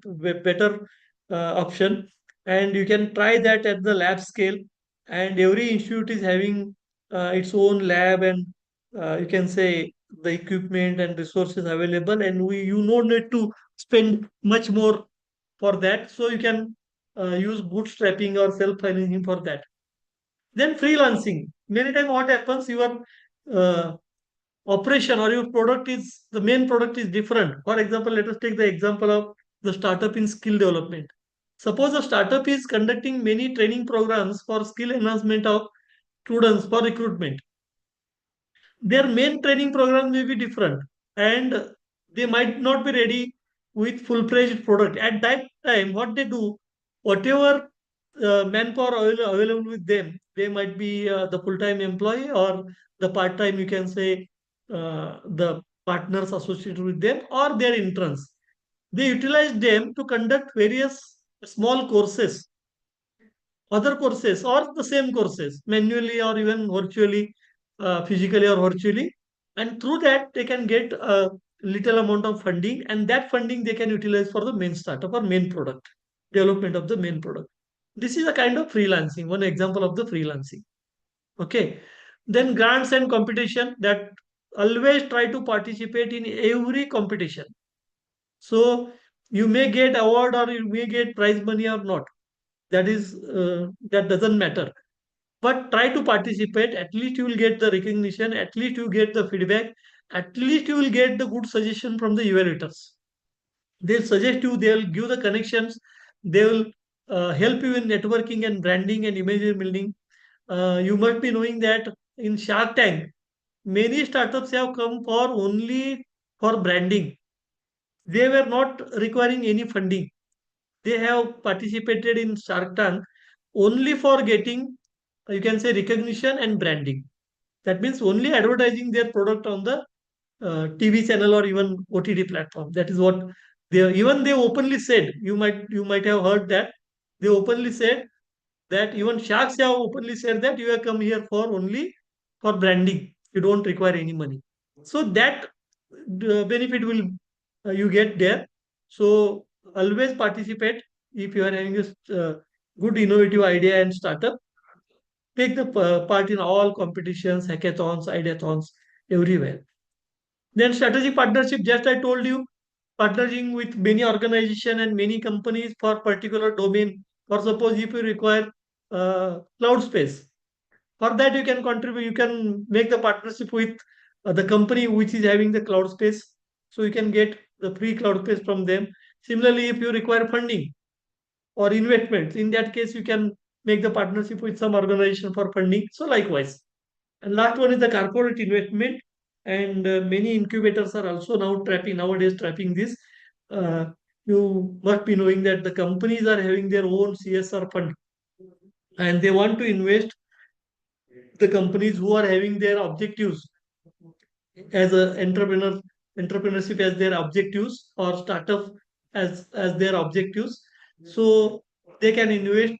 better option, and you can try that at the lab scale. And every institute is having its own lab, and you can say the equipment and resources available, and you no need to spend much more for that, so you can use bootstrapping or self-financing for that. Then freelancing, many times what happens, your uh, operation or your product is, the main product is different. For example, let us take the example of the startup in skill development. Suppose a startup is conducting many training programs for skill enhancement of students for recruitment. Their main training program may be different, and they might not be ready with full-fledged product. At that time, what they do, whatever manpower available with them, they might be the full-time employee or the part-time, you can say, the partners associated with them or their interns. They utilize them to conduct various small courses, other courses or the same courses, manually or even virtually, physically or virtually, and through that they can get a little amount of funding, and that funding they can utilize for the main startup or main product, development of the main product. This is a kind of freelancing, one example of the freelancing. Okay. Then grants and competition, that always try to participate in every competition. So you may get award or you may get prize money or not, that is that doesn't matter, but try to participate. At least you will get the recognition, at least you get the feedback, at least you will get the good suggestion from the evaluators. They'll suggest you, they'll give the connections, they will help you in networking and branding and image building. You must be knowing that in Shark Tank, many startups have come for only for branding. They were not requiring any funding. They have participated in Shark Tank only for getting, you can say, recognition and branding. That means only advertising their product on the TV channel or even OTT platform. That is what they openly said. You might have heard that they openly said that, even sharks have openly said that you have come here for only for branding. You don't require any money. So that benefit will you get there. So always participate. If you are having a good innovative idea and startup, take the part in all competitions, hackathons, ideathons, everywhere. Then strategic partnership, just I told you, partnering with many organization and many companies for particular domain. For suppose if you require cloud space, for that you can contribute, you can make the partnership with the company which is having the cloud space. So you can get the free cloud space from them. Similarly, if you require funding or investments, in that case, you can make the partnership with some organization for funding. So likewise. And last one is the corporate investment. And many incubators are also nowadays trapping this. Uh, you must be knowing that the companies are having their own CSR fund, and they want to invest the companies who are having their objectives as a entrepreneurship as their objectives, or startup as their objectives. So they can invest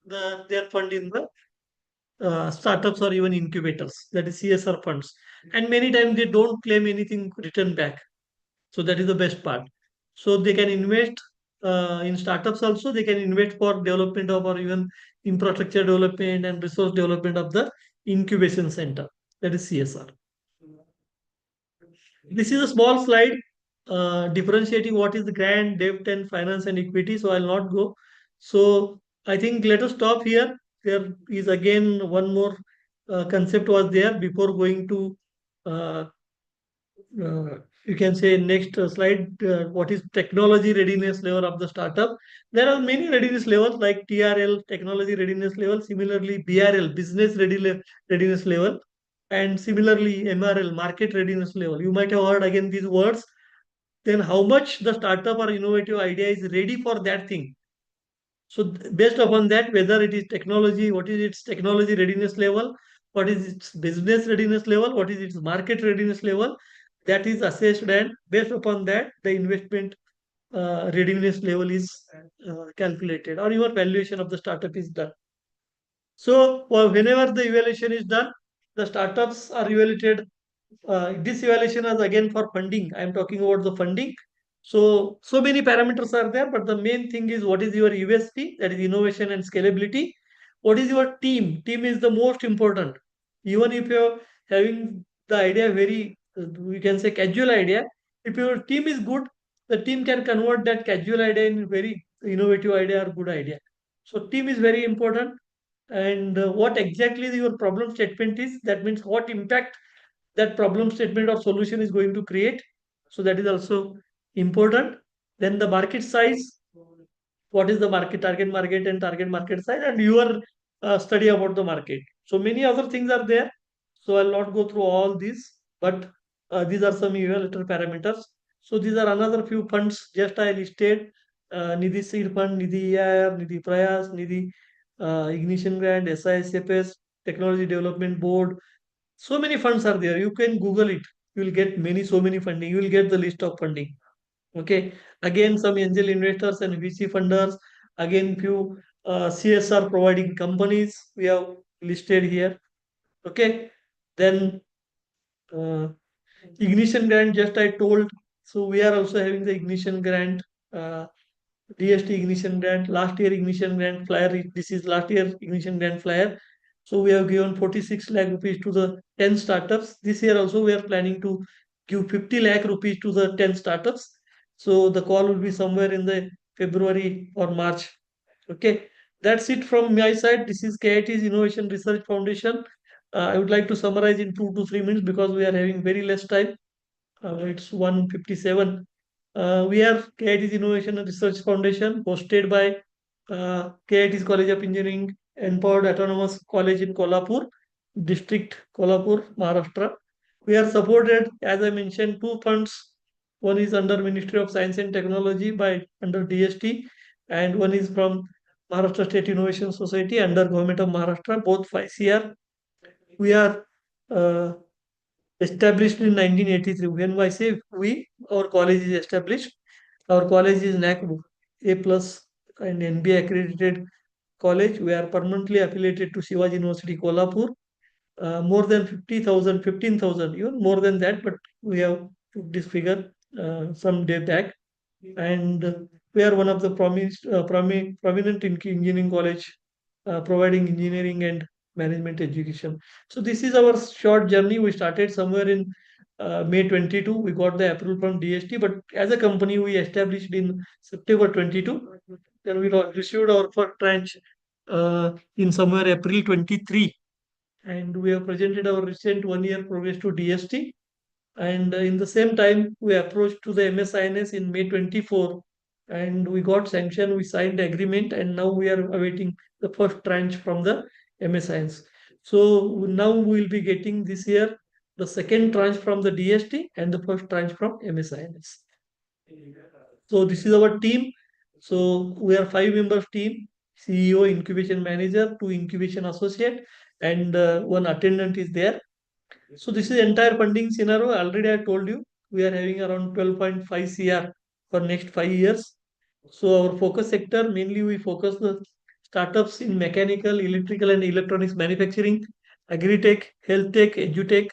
their fund in the startups or even incubators, that is CSR funds. And many times they don't claim anything return back, so that is the best part. So they can invest in startups also, they can invest for development of, or even infrastructure development and resource development of the incubation center, that is CSR. This is a small slide differentiating what is the grant, debt, and finance and equity. So I'll not go. So I think let us stop here. There is again one more concept was there before going to uh, you can say next slide, what is technology readiness level of the startup. There are many readiness levels like TRL, technology readiness level, similarly BRL, business readiness level, and similarly MRL, market readiness level. You might have heard again these words. Then how much the startup or innovative idea is ready for that thing. So based upon that, whether it is technology, what is its technology readiness level, what is its business readiness level, what is its market readiness level, that is assessed, and based upon that, the investment readiness level is calculated, or your valuation of the startup is done. So whenever the evaluation is done, the startups are evaluated. This evaluation is again for funding. I am talking about the funding. So many parameters are there, but the main thing is what is your USP, that is innovation and scalability. What is your team? Team is the most important. Even if you're having the idea very, we can say casual idea, if your team is good, the team can convert that casual idea in very innovative idea or good idea. So team is very important. And what exactly your problem statement is, that means what impact that problem statement or solution is going to create. So that is also important. Then the market size, what is the market, target market and target market size, and your study about the market. So many other things are there. So I'll not go through all these, but these are some evaluator parameters. So these are another few funds just I listed. Nidhi Seed Fund, Nidhi EIR, Nidhi Prayas, Nidhi Ignition Grant, SISFS, Technology Development Board. So many funds are there. You can Google it. You will get so many funding. You will get the list of funding. Okay. Again, some angel investors and VC funders. Again, few CSR providing companies we have listed here. Okay. Then Ignition Grant, just I told. So we are also having the Ignition Grant. DST Ignition Grant, last year Ignition Grant flyer, this is last year Ignition Grant flyer. So we have given 46 lakh rupees to the 10 startups. This year also we are planning to give 50 lakh rupees to the 10 startups. So the call will be somewhere in the February or March. Okay, that's it from my side. This is KIT's Innovation Research Foundation. I would like to summarize in 2 to 3 minutes because we are having very less time. It's 1:57. We are KIT's Innovation and Research Foundation, hosted by KIT's College of Engineering, Empowered Autonomous College in Kolhapur, District Kolhapur, Maharashtra. We are supported, as I mentioned, 2 funds. One is under Ministry of Science and Technology by under DST, and one is from Maharashtra State Innovation Society under Government of Maharashtra, both 5 CR. We are established in 1983. When I say we, our college is established. Our college is NAC A plus and NBA accredited college. We are permanently affiliated to Shivaji University, Kolhapur. More than 50,000, 15,000, even more than that, but we have took this figure some day back. And we are one of the prominent engineering college providing engineering and management education. So this is our short journey. We started somewhere in May 22. We got the approval from DST, but as a company, we established in September 22. Then we received our first tranche in somewhere April 23. And we have presented our recent 1-year progress to DST. And in the same time, we approached to the MSINS in May 24, and we got sanction. We signed the agreement, and now we are awaiting the first tranche from the MSINS. So now we will be getting this year the second tranche from the DST and the first tranche from MSINS. So this is our team. So we are 5 members team: CEO, incubation manager, 2 incubation associate, and 1 attendant is there. So this is entire funding scenario. Already I told you we are having around 12.5 CR for next 5 years. So our focus sector, mainly we focus the startups in mechanical, electrical and electronics manufacturing, agri-tech, health tech, edutech,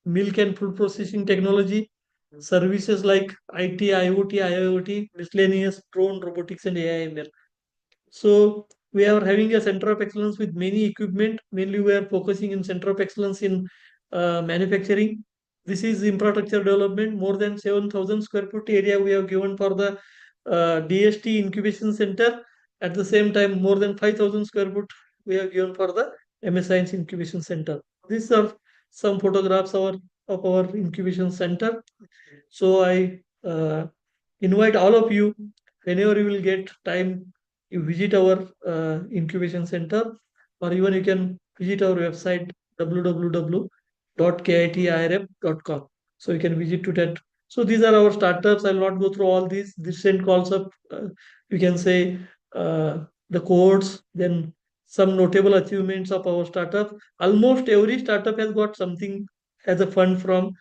milk and food processing technology, services like IT, IoT, IIoT, miscellaneous, drone, robotics and AI ML. So we are having a center of excellence with many equipment. Mainly we are focusing in center of excellence in manufacturing. This is infrastructure development. More than 7,000 square foot area we have given for the DST incubation center. At the same time, more than 5,000 square foot we have given for the MS Science incubation center. These are some photographs of our incubation center. So I invite all of you, whenever you will get time, you visit our incubation center, or even you can visit our website www.kitirf.com. So you can visit to that. So these are our startups. I'll not go through all these. This sent calls up. You can say the codes, then some notable achievements of our startup. Almost every startup has got something as a fund from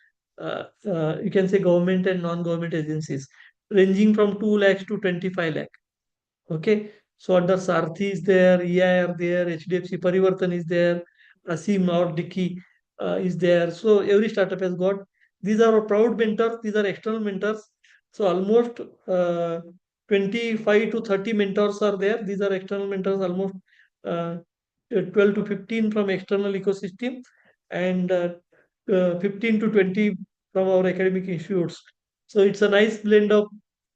you can say government and non-government agencies, ranging from 2 lakhs to 25 lakh. Okay, so under Sarthi is there, EI are there, HDFC Parivartan is there, Asim or Dicky is there. So every startup has got. These are our proud mentors. These are external mentors. So almost 25 to 30 mentors are there. These are external mentors. Almost 12 to 15 from external ecosystem, and 15 to 20 from our academic institutes. So it's a nice blend of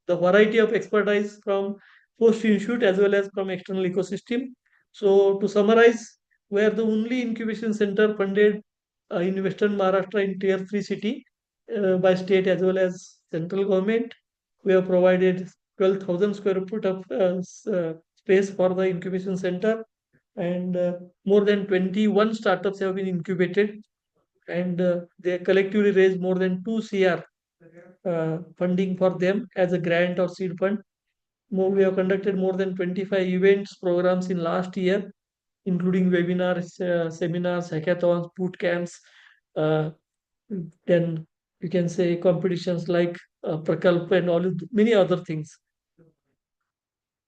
the variety of expertise from post institute as well as from external ecosystem. So to summarize, we are the only incubation center funded in Western Maharashtra in Tier 3 city by state as well as central government. We have provided 12,000 square foot of space for the incubation center, and more than 21 startups have been incubated, and they collectively raised more than 2 CR funding for them as a grant or seed fund. We have conducted more than 25 events, programs in last year, including webinars, seminars, hackathons, boot camps, then you can say competitions like Prakalp and many other things.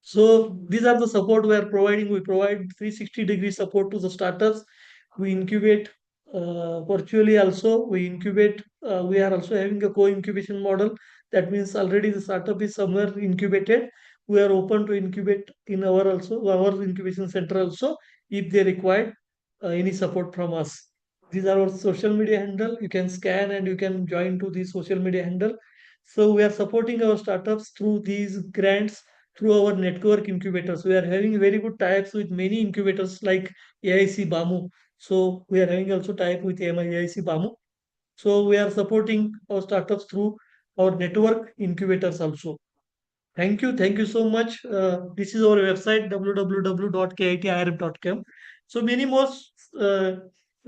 So these are the support we are providing. We provide 360-degree support to the startups. We incubate virtually also. We incubate. We are also having a co-incubation model. That means already the startup is somewhere incubated. We are open to incubate in our incubation center also if they require any support from us. These are our social media handle. You can scan and you can join to the social media handle. So we are supporting our startups through these grants, through our network incubators. We are having very good tie-ups with many incubators like AIC BAMU. So we are having also tie-up with AIC BAMU. So we are supporting our startups through our network incubators also. Thank you. Thank you so much. This is our website www.kitirf.com. So many more, uh,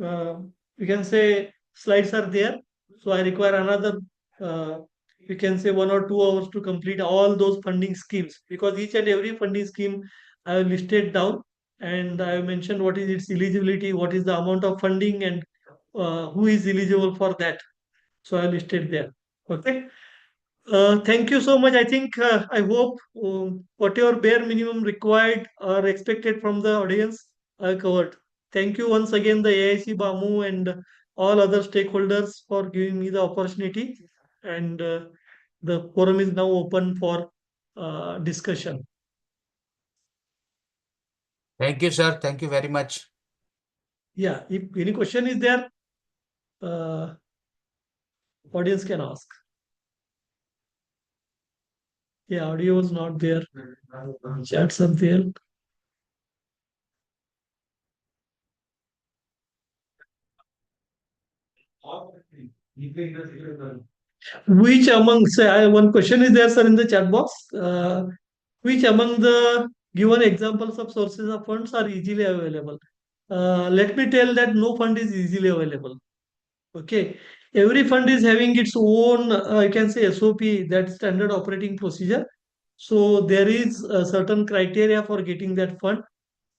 uh, you can say, slides are there. So I require another, you can say 1 or 2 hours to complete all those funding schemes, because each and every funding scheme I have listed down, and I have mentioned what is its eligibility, what is the amount of funding, and who is eligible for that. So I listed there. Okay. Thank you so much. I think I hope whatever bare minimum required or expected from the audience I covered. Thank you once again, the AIC BAMU and all other stakeholders for giving me the opportunity. And the forum is now open for discussion. Thank you, sir. Thank you very much. Yeah, if any question is there, audience can ask. Yeah, audio was not there. Chats are there. Which among, say, one question is there, sir, in the chat box. Which among the given examples of sources of funds are easily available? Let me tell that no fund is easily available. Okay, every fund is having its own, you can say SOP, that standard operating procedure. So there is a certain criteria for getting that fund.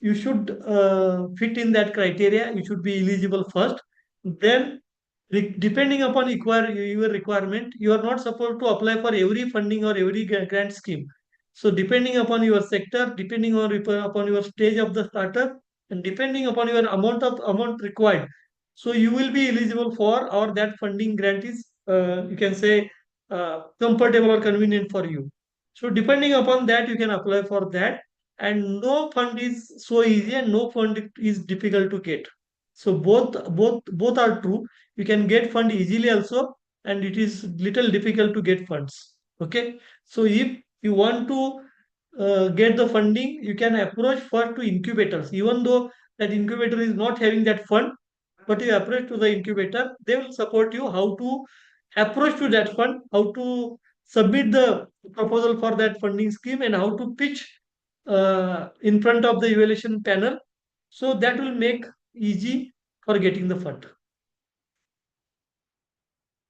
You should fit in that criteria. You should be eligible first. Then, depending upon your requirement, you are not supposed to apply for every funding or every grant scheme. So depending upon your sector, depending upon your stage of the startup, and depending upon your amount required, so you will be eligible for, or that funding grant is you can say comfortable or convenient for you. So depending upon that, you can apply for that. And no fund is so easy, and no fund is difficult to get. So both are true. You can get fund easily also, and it is little difficult to get funds. Okay, so if you want to get the funding, you can approach first to incubators, even though that incubator is not having that fund, but you approach to the incubator, they will support you how to approach to that fund, how to submit the proposal for that funding scheme, and how to pitch in front of the evaluation panel. So that will make easy for getting the fund.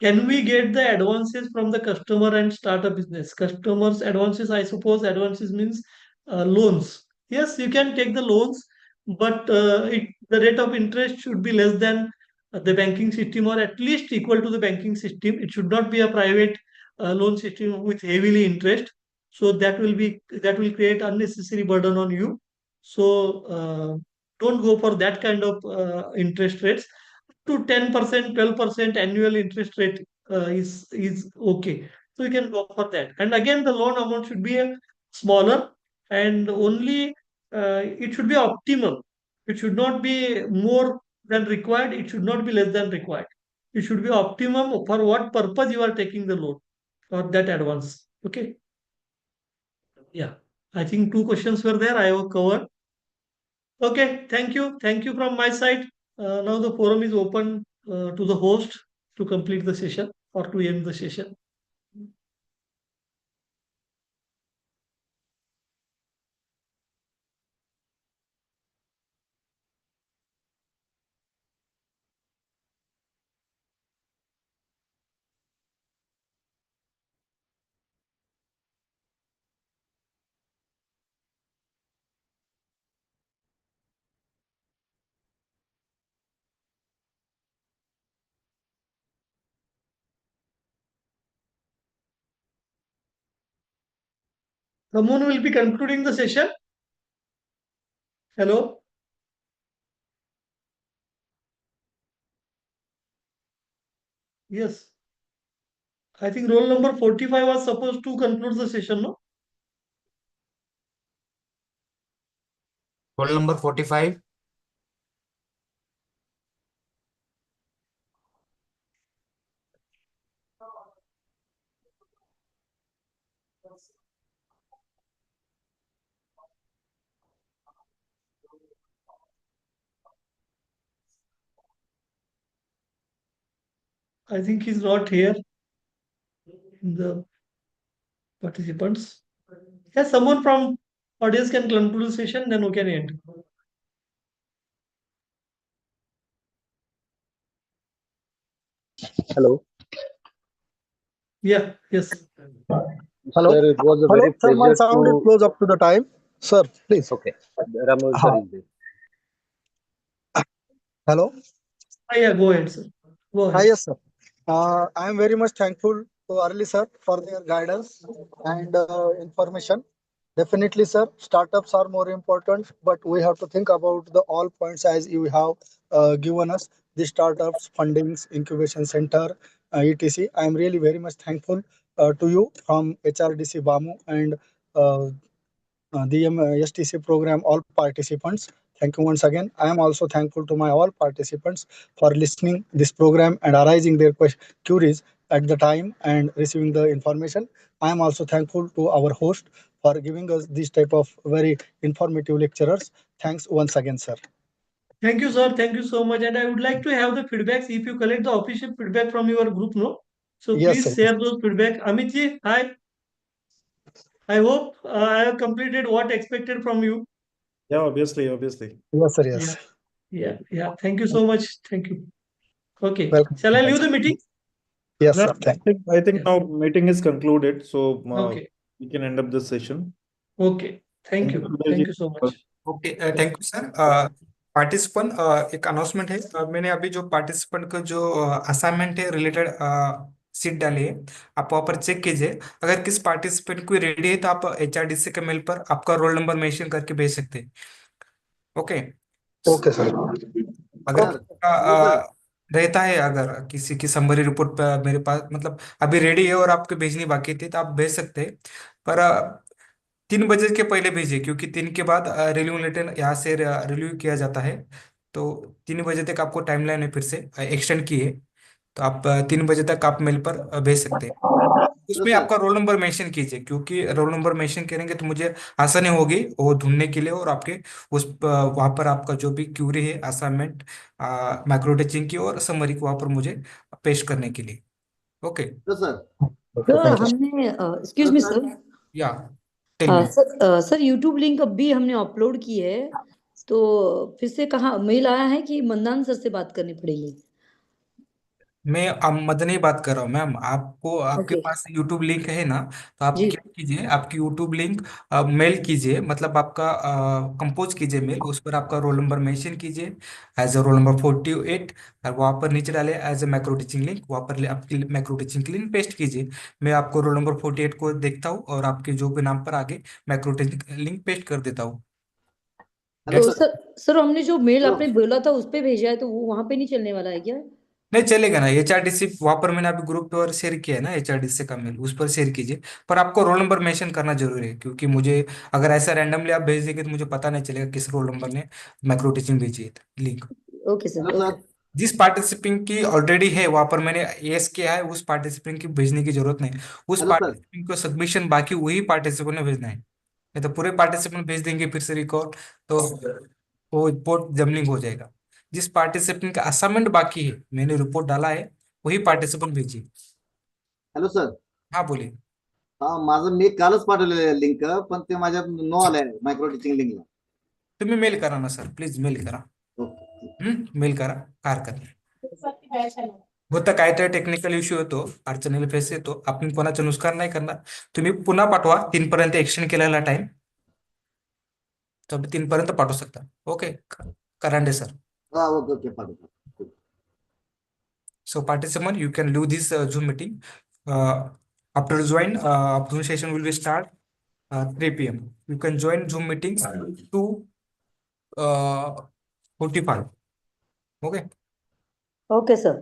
Can we get the advances from the customer and start a business? Customers advances, I suppose advances means loans. Yes, you can take the loans, but the rate of interest should be less than the banking system, or at least equal to the banking system. It should not be a private loan system with heavily interest. So that will create unnecessary burden on you. So don't go for that kind of interest rates. To 10%, 12% annual interest rate is okay. So you can go for that. And again, the loan amount should be smaller, and only it should be optimum. It should not be more than required. It should not be less than required. It should be optimum for what purpose you are taking the loan or that advance. Okay. Yeah. I think 2 questions were there. I have covered. Okay, thank you. Thank you from my side. Now the forum is open to the host to complete the session or to end the session. Someone will be concluding the session. Hello. Yes. I think roll number 45 was supposed to conclude the session, no? Roll number 45. I think he's not here in the participants. Yes, someone from audience can conclude the session, then we can end. Hello. Yeah, yes. Hello. Sir, it was a Hello, very sir. My pleasure sound is to. close up to the time. Sir, please. Okay. Ramoy sir is there. Hello. Yeah, go ahead, sir. Go Hi, ahead. yes, sir. I am very much thankful to Arali sir for their guidance and information. Definitely, sir. Startups are more important, but we have to think about the all points as you have given us the startups, fundings, incubation center, etc. I am really very much thankful to you from HRDC BAMU and uh, the STC program, all participants. Thank you once again. I am also thankful to my all participants for listening this program and arising their queries at the time and receiving the information. I am also thankful to our host for giving us this type of very informative lecturers. Thanks once again, sir. Thank you, sir. Thank you so much. And I would like to have the feedbacks if you collect the official feedback from your group, no? So Yes, please sir. share those feedback. Amit ji, hi. I hope I have completed what expected from you. Yeah, obviously. Yes, sir. Yeah, Yes. yeah. Thank you so much. Thank you. Okay. Welcome. Shall I leave the meeting? Yes, No, sir. Thank I think Yes. now meeting is concluded, so Okay. we can end up this session. Okay. Thank you. Sudhir Thank ji, you so much. Okay thank you sir participant एक announcement है मैंने अभी जो participant का जो assignment है related seat डाली है आप वहाँ पर चेक कीजिए अगर किस पार्टिसिपेंट को रेडी है तो आप HRDC के मेल पर आपका रोल नंबर मेंशन करके भेज सकते हैं ओके ओके सर अगर रहता है अगर किसी की समरी रिपोर्ट पे मेरे पास मतलब अभी रेडी है और आपके भेजनी बाकी थी तो आप भेज सकते हैं पर 3 बजे के पहले भेजिए क्योंकि 3 के बाद रिव्यू लेटर यहाँ से रिव्यू किया जाता है तो 3 बजे तक आपको टाइमलाइन है फिर से एक्सटेंड की है तो आप 3 बजे तक आप मेल पर भेज सकते हैं। उसमें आपका रोल नंबर मेंशन कीजिए, क्योंकि रोल नंबर मेंशन करेंगे तो मुझे आसानी होगी वो ढूंढने के लिए, और आपके उस वहाँ पर आपका जो भी क्यूरी है, असाइनमेंट, मैक्रो टीचिंग की और समरी को वहाँ पर मुझे पेश करने के लिए। ओके सर हमने एक्सक्यूज मी सर, या tell me. Sir YouTube link अभी हमने अपलोड की है, तो फिर से कहाँ मेल आया है कि मंदान सर से बात करनी पड़ेगी? मैं अब मदन ही बात कर रहा हूँ मैम। आपको आपके ओके पास यूट्यूब लिंक है ना, तो आप जी। क्या कीजिए, आपकी यूट्यूब लिंक मेल कीजिए, मतलब आपका कंपोज कीजिए मेल, उस पर आपका रोल नंबर मेंशन कीजिए एज अ रोल नंबर 48, और वहाँ पर नीचे डाले as a macro teaching link, वहाँ पर आपकी मैक्रो टीचिंग की लिंक पेस्ट कीजिए। मैं आपको रोल नंबर 48 को देखता हूँ और आपके जो भी नाम पर आगे मैक्रो टीचिंग लिंक पेस्ट कर देता हूँ। तो सर हमने जो मेल आपने बोला था उस पे भेजा है, तो वो वहां पे नहीं चलने वाला है क्या? नहीं चलेगा ना, HRDC वहां पर मैंने अभी ग्रुप पर शेयर किया है ना, HRDC का मेल, उस पर शेयर कीजिए। पर आपको रोल नंबर मेंशन करना जरूरी है, क्योंकि मुझे अगर ऐसा रैंडमली आप भेज देंगे तो मुझे पता नहीं चलेगा किस रोल नंबर ने मैक्रो टीचिंग भेजी है लिंक। Okay sir okay. जिस पार्टिसिपेंट की ऑलरेडी है वहां पर मैंने यस किया है, उस पार्टिसिपेंट की भेजने की जरूरत नहीं। उस पार्टिसिपेंट को सबमिशन बाकी वही पार्टिसिपेंट ने भेजना है, नहीं तो पूरे पार्टिसिपेंट भेज देंगे फिर से रिकॉर्ड, तो वो रिपोर्ट जमलिंग हो जाएगा। जिस पार्टिसिपेंट का असाइनमेंट बाकी है, मैंने रिपोर्ट डाला है, वही पार्टिसिपेंट भेजिए। हॅलो सर, हाँ बोलिए। हा माझं मी कालच पाठवलेलं लिंक, पण ते माझ्या नो आलंय मायक्रो टीचिंग लिंकला. तुम्ही मेल करा ना सर, प्लीज मेल करा. मेल करा, काय हरकत नाही. होतं काय तर टेक्निकल इश्यू येतो, अडचणीला फेस येतो, आपण कोणाचं नुकसान नाही करणार. तुम्ही पुन्हा पाठवा, 3 पर्यंत एक्सटेंड केलेला टाइम, तुम्ही 3 पर्यंत पाठवू शकता. Okay Karande sir. हा ओके ओके पाठवतो. So participant, you can leave this Zoom meeting. After join, afternoon session will be start 3 p.m. You can join Zoom meetings to 45. Okay. Okay sir.